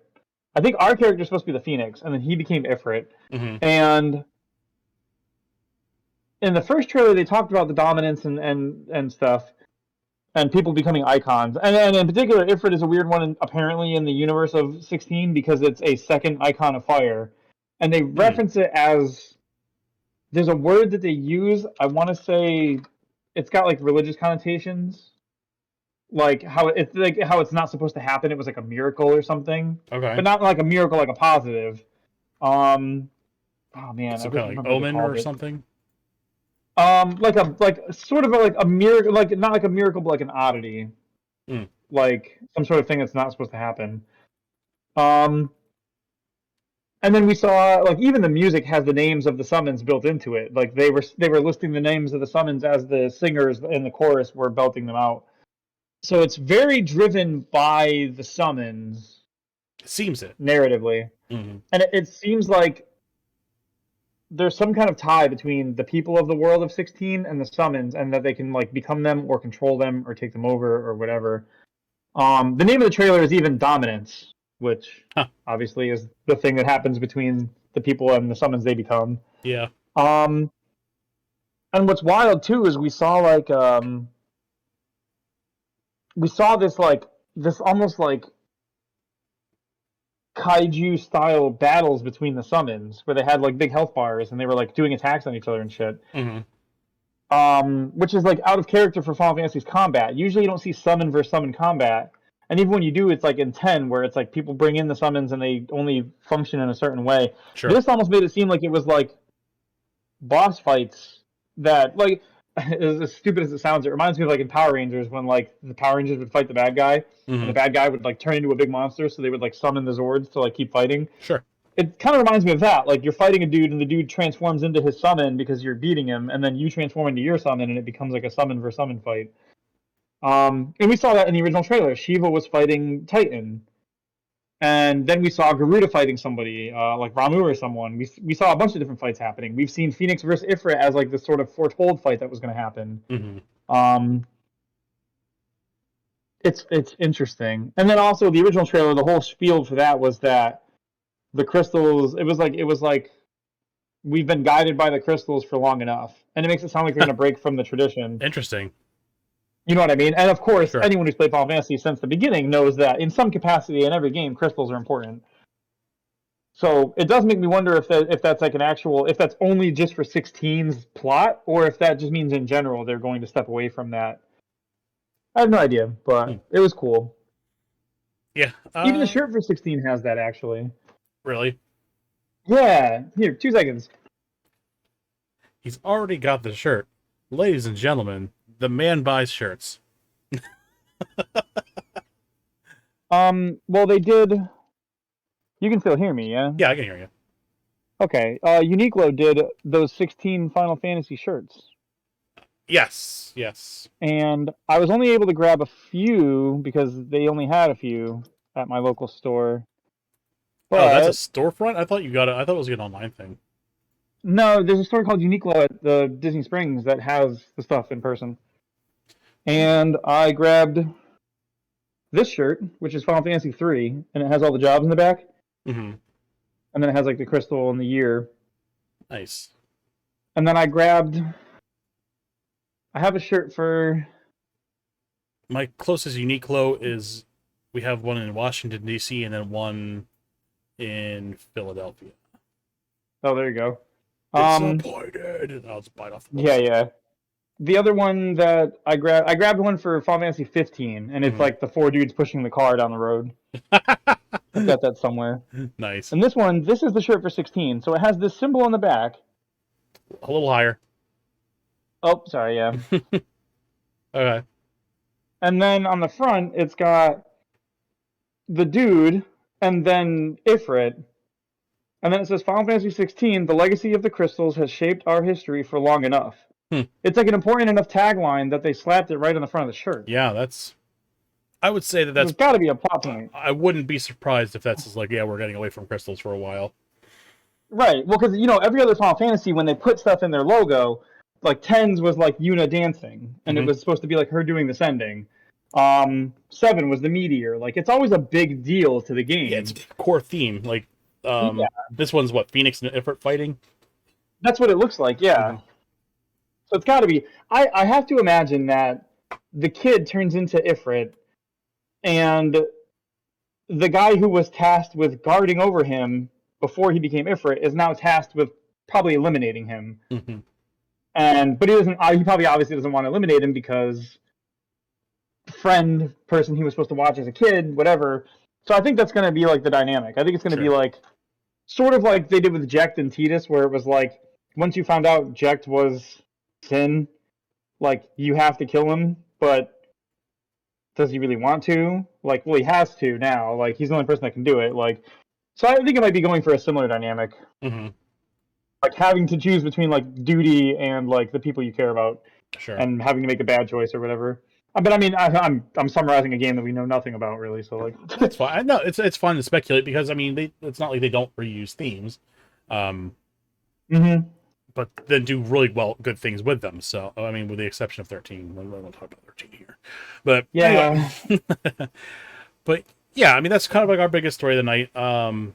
I think our character is supposed to be the Phoenix, and then he became Ifrit. Hmm. And in the first trailer, they talked about the dominance and stuff, and people becoming icons. And in particular, Ifrit is a weird one, apparently, in the universe of 16 because it's a second icon of fire. And they Hmm. reference it as there's a word that they use. I want to say it's got like religious connotations, like how it's not supposed to happen. It was like a miracle or something, but Okay. not like a miracle, like a positive. Um, oh man, I Some wish kind I of like remember what they omen or called it. something. Like sort of like a miracle, like not like a miracle, but like an oddity, Mm. like some sort of thing that's not supposed to happen. Um, and then we saw like even the music has the names of the summons built into it. Like they were listing the names of the summons as the singers in the chorus were belting them out. So it's very driven by the summons It seems it. narratively, Hmm. and it seems like there's some kind of tie between the people of the world of 16 and the summons, and that they can like become them or control them or take them over or whatever. The name of the trailer is even Dominance, which Huh. obviously is the thing that happens between the people and the summons they become. Yeah. Um, and what's wild too is we saw this like this almost like kaiju style battles between the summons where they had like big health bars and they were like doing attacks on each other and shit. Hmm. Which is like out of character for Final Fantasy's combat. Usually you don't see summon versus summon combat. And even when you do, it's like in 10, where it's like people bring in the summons and they only function in a certain way. Sure. This almost made it seem like it was like boss fights that, like, as stupid as it sounds, it reminds me of like in Power Rangers when like the Power Rangers would fight the bad guy and the Hmm. bad guy would like turn into a big monster, so they would like summon the Zords to like keep fighting. Sure. It kind of reminds me of that. Like you're fighting a dude and the dude transforms into his summon because you're beating him, and then you transform into your summon and it becomes like a summon versus summon fight. And we saw that in the original trailer. Shiva was fighting Titan, and then we saw Garuda fighting somebody, like Ramu or someone. We saw a bunch of different fights happening. We've seen Phoenix versus Ifrit as like this sort of foretold fight that was going to happen. Hmm. Um, it's interesting. And then also the original trailer, the whole spiel for that was that the crystals. It was like we've been guided by the crystals for long enough, and it makes it sound like they're going to break from the tradition. Interesting. You know what I mean? And of course, Sure. anyone who's played Final Fantasy since the beginning knows that in some capacity in every game, crystals are important. So it does make me wonder if that's like if that's only just for 16's plot, or if that just means in general they're going to step away from that. I have no idea, but it was cool. Yeah. Even the shirt for 16 has that, actually. Really? Yeah. Here, 2 seconds. He's already got the shirt. Ladies and gentlemen, the man buys shirts. Well, they did... You can still hear me, yeah? Yeah, I can hear you. Okay. Uniqlo did those 16 Final Fantasy shirts. Yes, yes. And I was only able to grab a few because they only had a few at my local store. But, oh, that's a storefront? I thought it was an online thing. No, there's a store called Uniqlo at the Disney Springs that has the stuff in person. And I grabbed this shirt, which is Final Fantasy 3, and it has all the jobs in the back. Mm-hmm. And then it has like the crystal and the year. Nice. And then I have a shirt for... My closest Uniqlo is, we have one in Washington, D.C., and then one in Philadelphia. Oh, there you go. Disappointed. I'll just bite off the Yeah. The other one that I grabbed one for Final Fantasy 15, and it's like the 4 dudes pushing the car down the road. I've got that somewhere. Nice. And this is the shirt for 16, so it has this symbol on the back. A little higher. Oh, sorry, yeah. Okay. And then on the front, it's got the dude, and then Ifrit. And then it says, Final Fantasy 16, the legacy of the crystals has shaped our history for long enough. It's like an important enough tagline that they slapped it right on the front of the shirt. Yeah, I would say that's... There's got to be a plot point. I wouldn't be surprised if that's just like, yeah, we're getting away from crystals for a while. Right. Well, because, every other Final Fantasy, when they put stuff in their logo, like 10's was like Yuna dancing, and it was supposed to be like her doing the sending. 7 was the meteor. Like, it's always a big deal to the game. Yeah, it's a core theme. Like, this one's what, Phoenix and Ifrit fighting? That's what it looks like, yeah. So it's got to be... I have to imagine that the kid turns into Ifrit, and the guy who was tasked with guarding over him before he became Ifrit is now tasked with probably eliminating him. But he doesn't... He probably obviously doesn't want to eliminate him because person he was supposed to watch as a kid, whatever. So I think that's going to be like the dynamic. I think it's going to be like... Sort of like they did with Jecht and Tidus, where it was like, once you found out Jecht was Sin, like, you have to kill him, but does he really want to? Like, well, he has to now. Like, he's the only person that can do it. Like, so I think it might be going for a similar dynamic. Like, having to choose between, like, duty and, like, the people you care about. Sure. And having to make a bad choice or whatever. But I mean, I'm summarizing a game that we know nothing about, really. So like, that's fine. I know it's fun to speculate because I mean, it's not like they don't reuse themes, but then do really good things with them. So I mean, with the exception of 13, we won't talk about 13 here, but yeah. Anyway. But yeah, I mean that's kind of like our biggest story of the night, or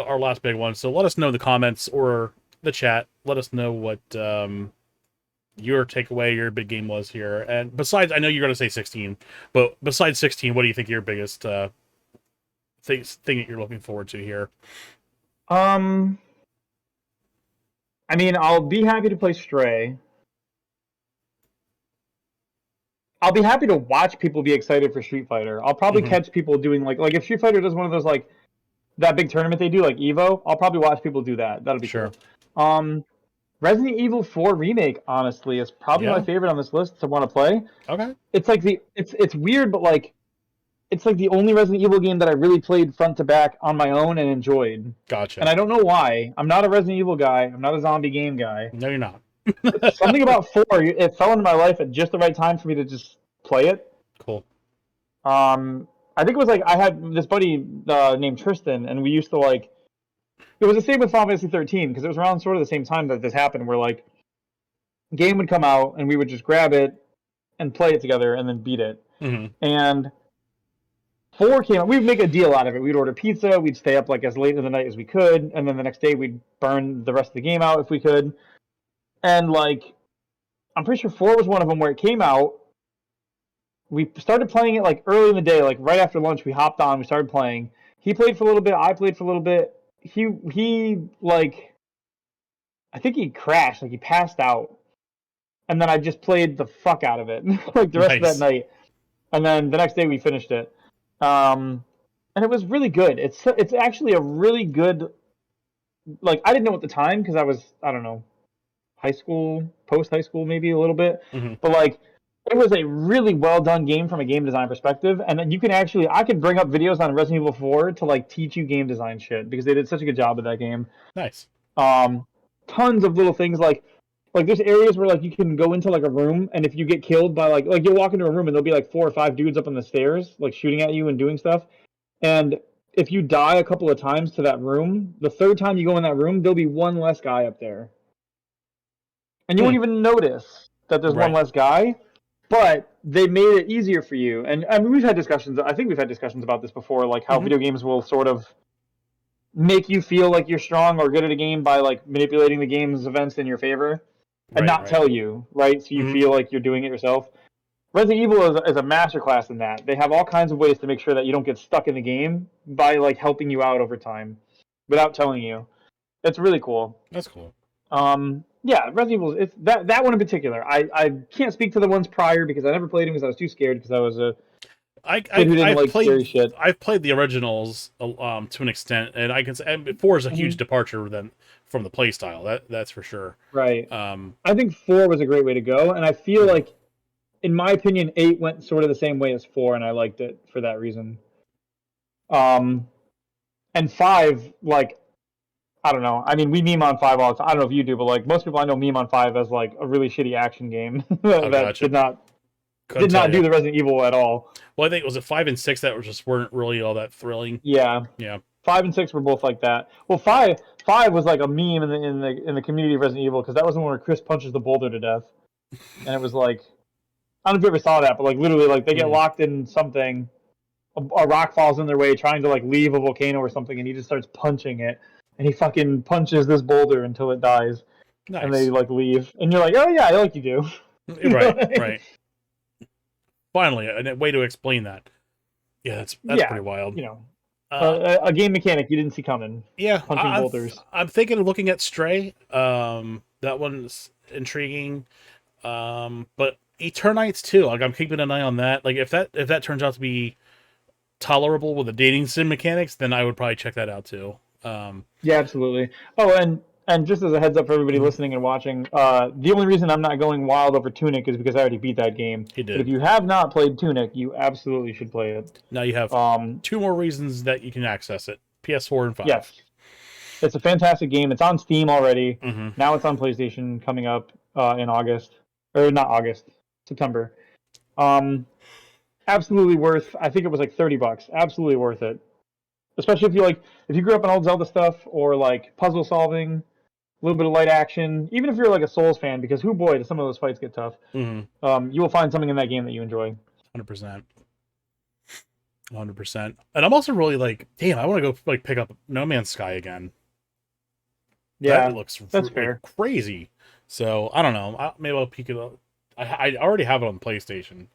our last big one. So let us know in the comments or the chat. Let us know what your takeaway, your big game was here. And besides, I know you're going to say 16, but besides 16, what do you think your biggest thing that you're looking forward to here? I mean, I'll be happy to play Stray. I'll be happy to watch people be excited for Street Fighter. I'll probably catch people doing like if Street Fighter does one of those like that big tournament they do like Evo, I'll probably watch people do that. That'll be cool. Resident Evil 4 Remake, honestly, is probably my favorite on this list to want to play. Okay. It's like it's weird, but like it's like the only Resident Evil game that I really played front to back on my own and enjoyed. Gotcha. And I don't know why. I'm not a Resident Evil guy. I'm not a zombie game guy. No, you're not. Something about 4, it fell into my life at just the right time for me to just play it. Cool. I think it was like I had this buddy named Tristan, and we used to like... It was the same with Final Fantasy 13, because it was around sort of the same time that this happened, where like game would come out, and we would just grab it and play it together, and then beat it. And 4 came out. We'd make a deal out of it. We'd order pizza. We'd stay up like as late in the night as we could, and then the next day we'd burn the rest of the game out if we could. And like, I'm pretty sure 4 was one of them where it came out. We started playing it like early in the day, like right after lunch. We hopped on. We started playing. He played for a little bit. I played for a little bit. He like, I think he crashed. Like he passed out, and then I just played the fuck out of it like the rest of that night. And then the next day we finished it. And it was really good. It's actually a really good. Like I didn't know at the time because I don't know, high school, post high school maybe a little bit, but like it was a really well done game from a game design perspective. And then I could bring up videos on Resident Evil 4 to like teach you game design shit because they did such a good job of that game. Nice. Tons of little things like there's areas where like you can go into like a room, and if you get killed by like you'll walk into a room and there'll be like 4 or 5 dudes up on the stairs like shooting at you and doing stuff. And if you die a couple of times to that room, the third time you go in that room, there'll be one less guy up there. And you won't even notice that there's one less guy, but they made it easier for you. And I mean, I think we've had discussions about this before, like how video games will sort of make you feel like you're strong or good at a game by like manipulating the game's events in your favor and not tell you, right? So you feel like you're doing it yourself. Resident Evil is a masterclass in that. They have all kinds of ways to make sure that you don't get stuck in the game by like helping you out over time without telling you. It's really cool. That's cool. Yeah, Resident Evil. It's that one in particular. I can't speak to the ones prior because I never played them because I was too scared because I was a kid who didn't like scary shit. I've played the originals to an extent, and I can say 4 is a huge departure from the play style. That's for sure. Right. I think 4 was a great way to go, and I feel like, in my opinion, 8 went sort of the same way as 4, and I liked it for that reason. And 5, like, I don't know. I mean, we meme on 5 all the time. I don't know if you do, but like most people I know meme on 5 as like a really shitty action game that did not do the Resident Evil at all. Well, I think was it 5 and 6 that just weren't really all that thrilling. Yeah. 5 and 6 were both like that. Well, 5 was like a meme in the community of Resident Evil because that was the one where Chris punches the boulder to death, and it was like, I don't know if you ever saw that, but like literally, like they get locked in something, a rock falls in their way, trying to like leave a volcano or something, and he just starts punching it, and he fucking punches this boulder until it dies, and they like leave, and you're like, oh yeah, like you do, right. Finally, a way to explain that. Yeah, that's pretty wild. You know, a game mechanic you didn't see coming. Yeah, punching boulders. I'm thinking of looking at Stray. That one's intriguing. But Eternites too. Like I'm keeping an eye on that. Like if that turns out to be tolerable with the dating sim mechanics, then I would probably check that out too. Yeah, absolutely. Oh, and just as a heads up for everybody listening and watching, the only reason I'm not going wild over Tunic is because I already beat that game. He did. But if you have not played Tunic, you absolutely should play it. Now you have 2 more reasons that you can access it: PS4 and 5. Yes, it's a fantastic game. It's on Steam already. Now it's on PlayStation coming up in August, or not August, September. Absolutely worth. I think it was like $30. Absolutely worth it. Especially if you grew up on old Zelda stuff or like puzzle solving, a little bit of light action. Even if you're like a Souls fan, because boy, do some of those fights get tough. You will find something in that game that you enjoy. 100%. And I'm also really like, damn, I want to go like pick up No Man's Sky again. Yeah, that looks that's fair. Crazy. So I don't know. Maybe I'll pick it up. I already have it on PlayStation.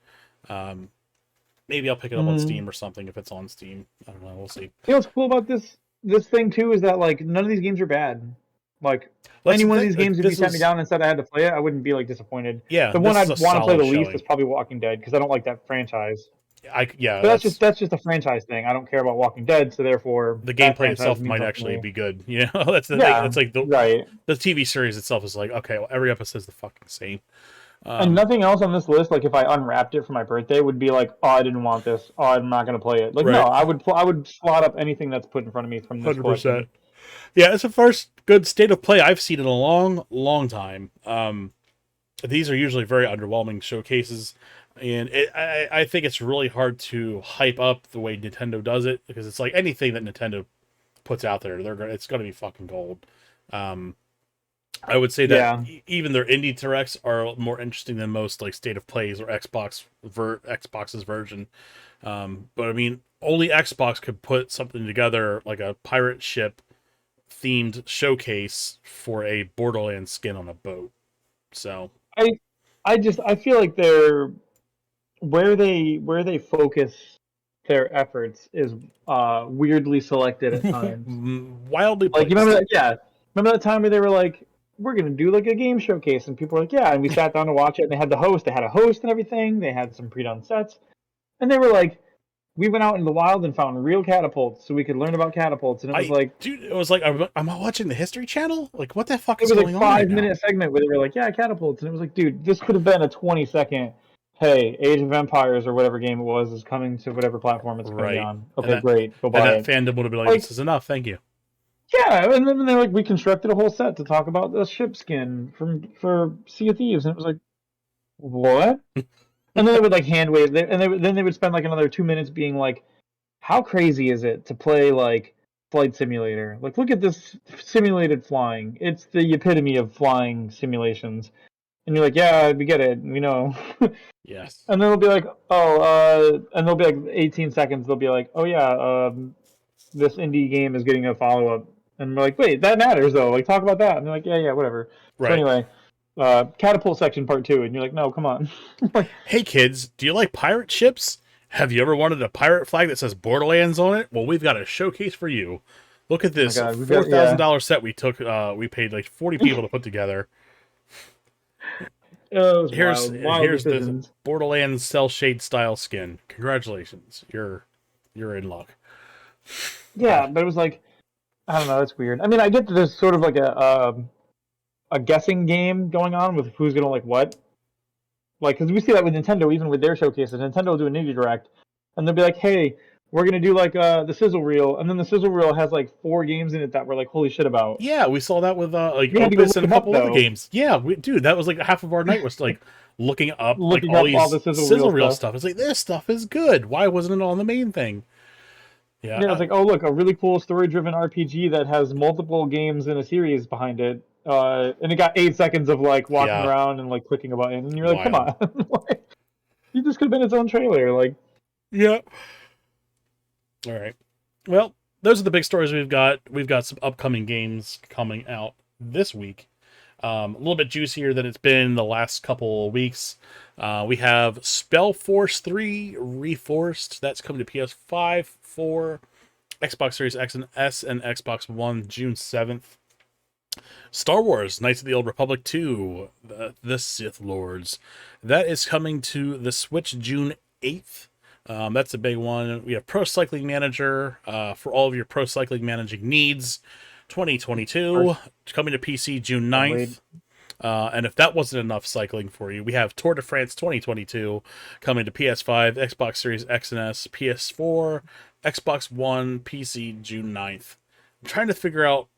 Maybe I'll pick it up on Steam or something if it's on Steam. I don't know. We'll see. You know what's cool about this thing too is that like none of these games are bad. Like any one of these games, if you sat me down and said I had to play it, I wouldn't be like disappointed. Yeah, the one I'd want to play the least is probably Walking Dead because I don't like that franchise. But that's just a franchise thing. I don't care about Walking Dead, so therefore the gameplay itself might actually be good. You know, that's the thing. That's like the TV series itself is like, okay, well, every episode is the fucking same. And nothing else on this list, like if I unwrapped it for my birthday, would be like, oh, I didn't want this. Oh, I'm not going to play it. Like, no, I would slot up anything that's put in front of me from this 100%. Collection. Yeah, it's the first good state of play I've seen in a long, long time. These are usually very underwhelming showcases, and I think it's really hard to hype up the way Nintendo does it, because it's like anything that Nintendo puts out there, it's going to be fucking gold. I would say that even their indie directs are more interesting than most like state of plays or Xbox's version. But I mean, only Xbox could put something together like a pirate ship themed showcase for a Borderlands skin on a boat. So I I feel like they're where they focus their efforts is weirdly selected at times. wildly Like you remember placed. that? Yeah, remember that time where they were like, "We're gonna do like a game showcase," and people were like, "Yeah," and we sat down to watch it, and they had the host. They had a host and everything. They had some pre-done sets, and they were like, "We went out in the wild and found real catapults, so we could learn about catapults." And Dude, it was like I'm watching the History Channel. Like, what the fuck it is was like going on right five now? minute segment where they were like, "Yeah, catapults," and it was like, dude, this could have been a 20-second. Hey, Age of Empires or whatever game it was is coming to whatever platform it's going to be Right, on. and Okay, great, go buy that it. fandom would have been like, Like, "This is enough, thank you." yeah, and then they like reconstructed a whole set to talk about the ship skin for Sea of Thieves, and it was like, what? And then they would like hand wave, then they would spend like another 2 minutes being like, how crazy is it to play like flight simulator? Like, look at this simulated flying. It's the epitome of flying simulations. And you're like, yeah, we get it, we know. Yes. And then they'll be like, and they'll be like 18 seconds. They'll be like, oh yeah, this indie game is getting a follow up, and we're like, wait, that matters though. Like, talk about that. And they're like, yeah, whatever. So Right. anyway, catapult section part two, and you're like, no, come on. Like, Hey kids, do you like pirate ships? Have you ever wanted a pirate flag that says Borderlands on it? Well, we've got a showcase for you. Look at oh my this god, we've four got thousand dollar set we took. We paid like 40 people to put together. it was wild Here's the decisions. Borderlands cell shade style skin. Congratulations, you're in luck. Yeah, but it was like, I don't know, it's weird. I mean, I get that there's sort of like a guessing game going on with who's gonna like what. Like, because we see that with Nintendo, even with their showcases. Nintendo will do a Nitty Direct, and they'll be like, "Hey, we're gonna do like the sizzle reel," and then the sizzle reel has like 4 games in it that we're like, "Holy shit!" About. Yeah, we saw that with like You had to go Opus look and a them up couple other though, games. Yeah, dude, that was like half of our night was like looking up like looking all up all these the sizzle reel sizzle reel stuff. stuff. It's like this stuff is good. Why wasn't it on the main thing? Yeah, Yeah, it's like, oh look, a really cool story-driven RPG that has multiple games in a series behind it, and it got 8 seconds of like walking yeah, around and like clicking a button, and you're like, come wild. on, like, you just could have been its own trailer, like. Yeah. All right. Well, those are the big stories we've got. We've got some upcoming games coming out this week. A little bit juicier than it's been the last couple of weeks. We have Spellforce 3 Reforced. That's coming to PS5, 4, Xbox Series X and S, and Xbox One June 7th. Star Wars Knights of the Old Republic 2, the Sith Lords. That is coming to the Switch June 8th. That's a big one. We have Pro Cycling Manager for all of your pro cycling managing needs. 2022 coming to PC June 9th. And if that wasn't enough cycling for you, we have Tour de France 2022 coming to PS5, Xbox Series X and S, PS4, Xbox One, PC June 9th. I'm trying to figure out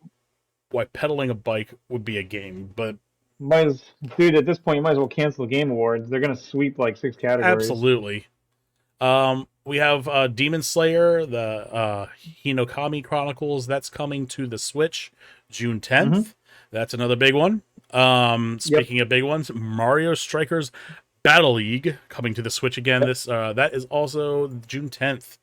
why pedaling a bike would be a game, but Dude, at this point, you might as well cancel the Game Awards. They're gonna sweep like 6 categories. absolutely. We have Demon Slayer, the Hinokami Chronicles. That's coming to the Switch June 10th. Mm-hmm. That's another big one. Yep. Speaking of big ones, Mario Strikers Battle League coming to the Switch again. Yep. This that is also June 10th.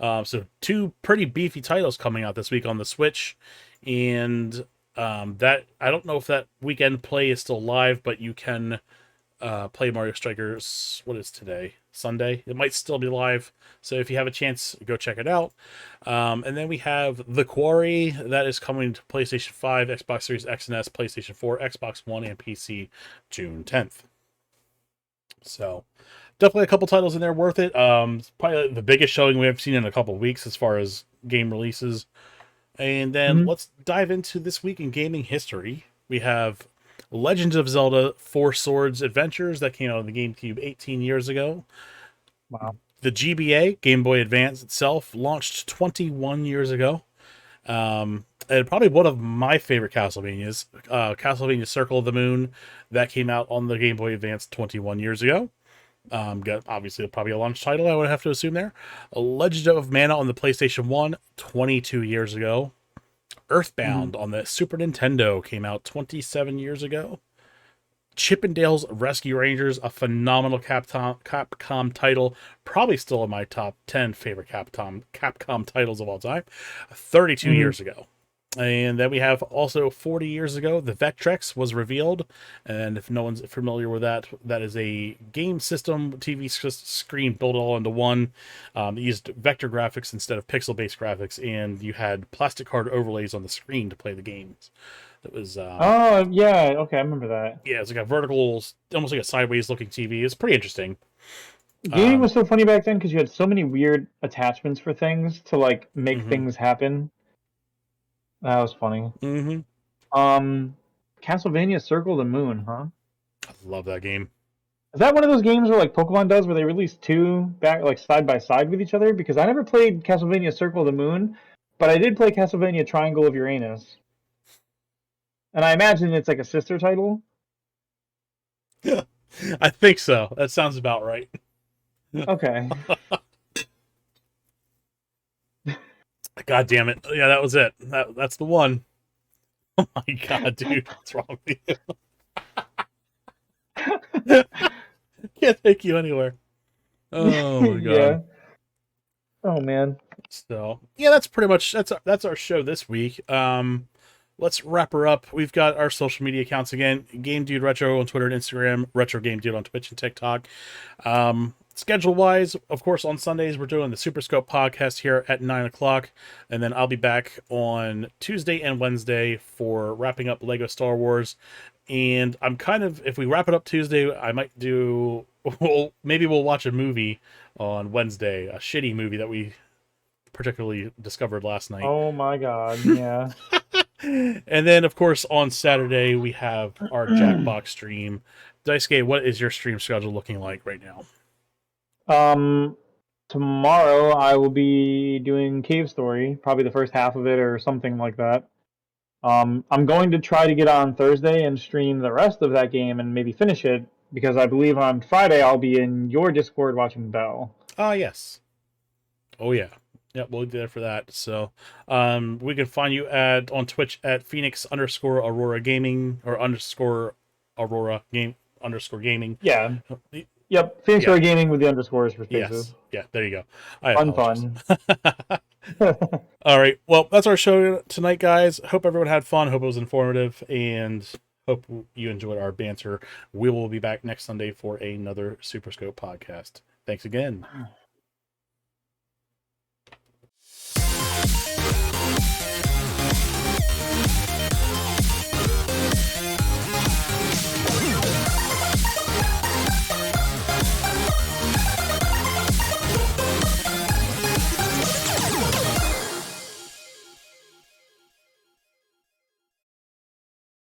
So two pretty beefy titles coming out this week on the Switch, and that I don't know if that weekend play is still live, but you can play Mario Strikers. What is today? Sunday. It might still be live. So if you have a chance, go check it out. And then we have The Quarry. That is coming to PlayStation 5, Xbox Series X and S, PlayStation 4, Xbox One, and PC June 10th. So definitely a couple titles in there worth it. It's probably the biggest showing we have seen in a couple weeks as far as game releases. And then let's dive into this week in gaming history. We have Legend of Zelda Four Swords Adventures that came out on the GameCube 18 years ago. Wow. The GBA, Game Boy Advance itself, launched 21 years ago. And probably one of my favorite Castlevanias, Castlevania Circle of the Moon, that came out on the Game Boy Advance 21 years ago. Got obviously probably a launch title, I would have to assume there. A Legend of Mana on the PlayStation 1, 22 years ago. Earthbound on the Super Nintendo came out 27 years ago. Chippendales Rescue Rangers, a phenomenal Capcom title, probably still in my top 10 favorite Capcom titles of all time, 32 years ago. And then we have also 40 years ago, the Vectrex was revealed. And if no one's familiar with that, that is a game system, TV screen built all into one. It used vector graphics instead of pixel-based graphics, and you had plastic card overlays on the screen to play the games. It was oh yeah, okay, I remember that. yeah, it's like a vertical, almost like a sideways looking TV. It's pretty interesting. Gaming was so funny back then because you had so many weird attachments for things to like make things happen. That was funny. Castlevania Circle of the Moon, huh? I love that game. Is that one of those games where like Pokemon does, where they release two back like side by side with each other? Because I never played Castlevania Circle of the Moon, but I did play Castlevania Triangle of Uranus, and I imagine it's like a sister title. I think so. That sounds about right. Okay. God damn it! Yeah, that was it. That's the one. Oh my god, dude, what's wrong with you? Can't take you anywhere. Oh my god. Yeah. Oh man. So yeah, that's pretty much that's our show this week. Let's wrap her up. We've got our social media accounts again: Game Dude Retro on Twitter and Instagram, Retro Game Dude on Twitch and TikTok. Schedule wise, of course, on Sundays we're doing the SuperScope podcast here at 9 o'clock, and then I'll be back on Tuesday and Wednesday for wrapping up Lego Star Wars. And I'm kind of, if we wrap it up Tuesday, I might do, well, maybe we'll watch a movie on Wednesday, a shitty movie that we particularly discovered last night. Oh my god, yeah. And then, of course, on Saturday we have our Jackbox stream. Daisuke, what is your stream schedule looking like right now? Tomorrow I will be doing Cave Story, probably the first half of it or something like that. I'm going to try to get on Thursday and stream the rest of that game and maybe finish it, because I believe on Friday I'll be in your Discord watching Bell. Ah, yes. Oh yeah. Yeah, we'll be there for that. So, we can find you on Twitch at Phoenix_Aurora Gaming or _Aurora Gaming. Yeah. Yep, Phoenix Aurora Gaming with the underscores for spaces. Yes. Yeah, there you go. Fun. All right. Well, that's our show tonight, guys. Hope everyone had fun. Hope it was informative, and hope you enjoyed our banter. We will be back next Sunday for another SuperScope podcast. Thanks again.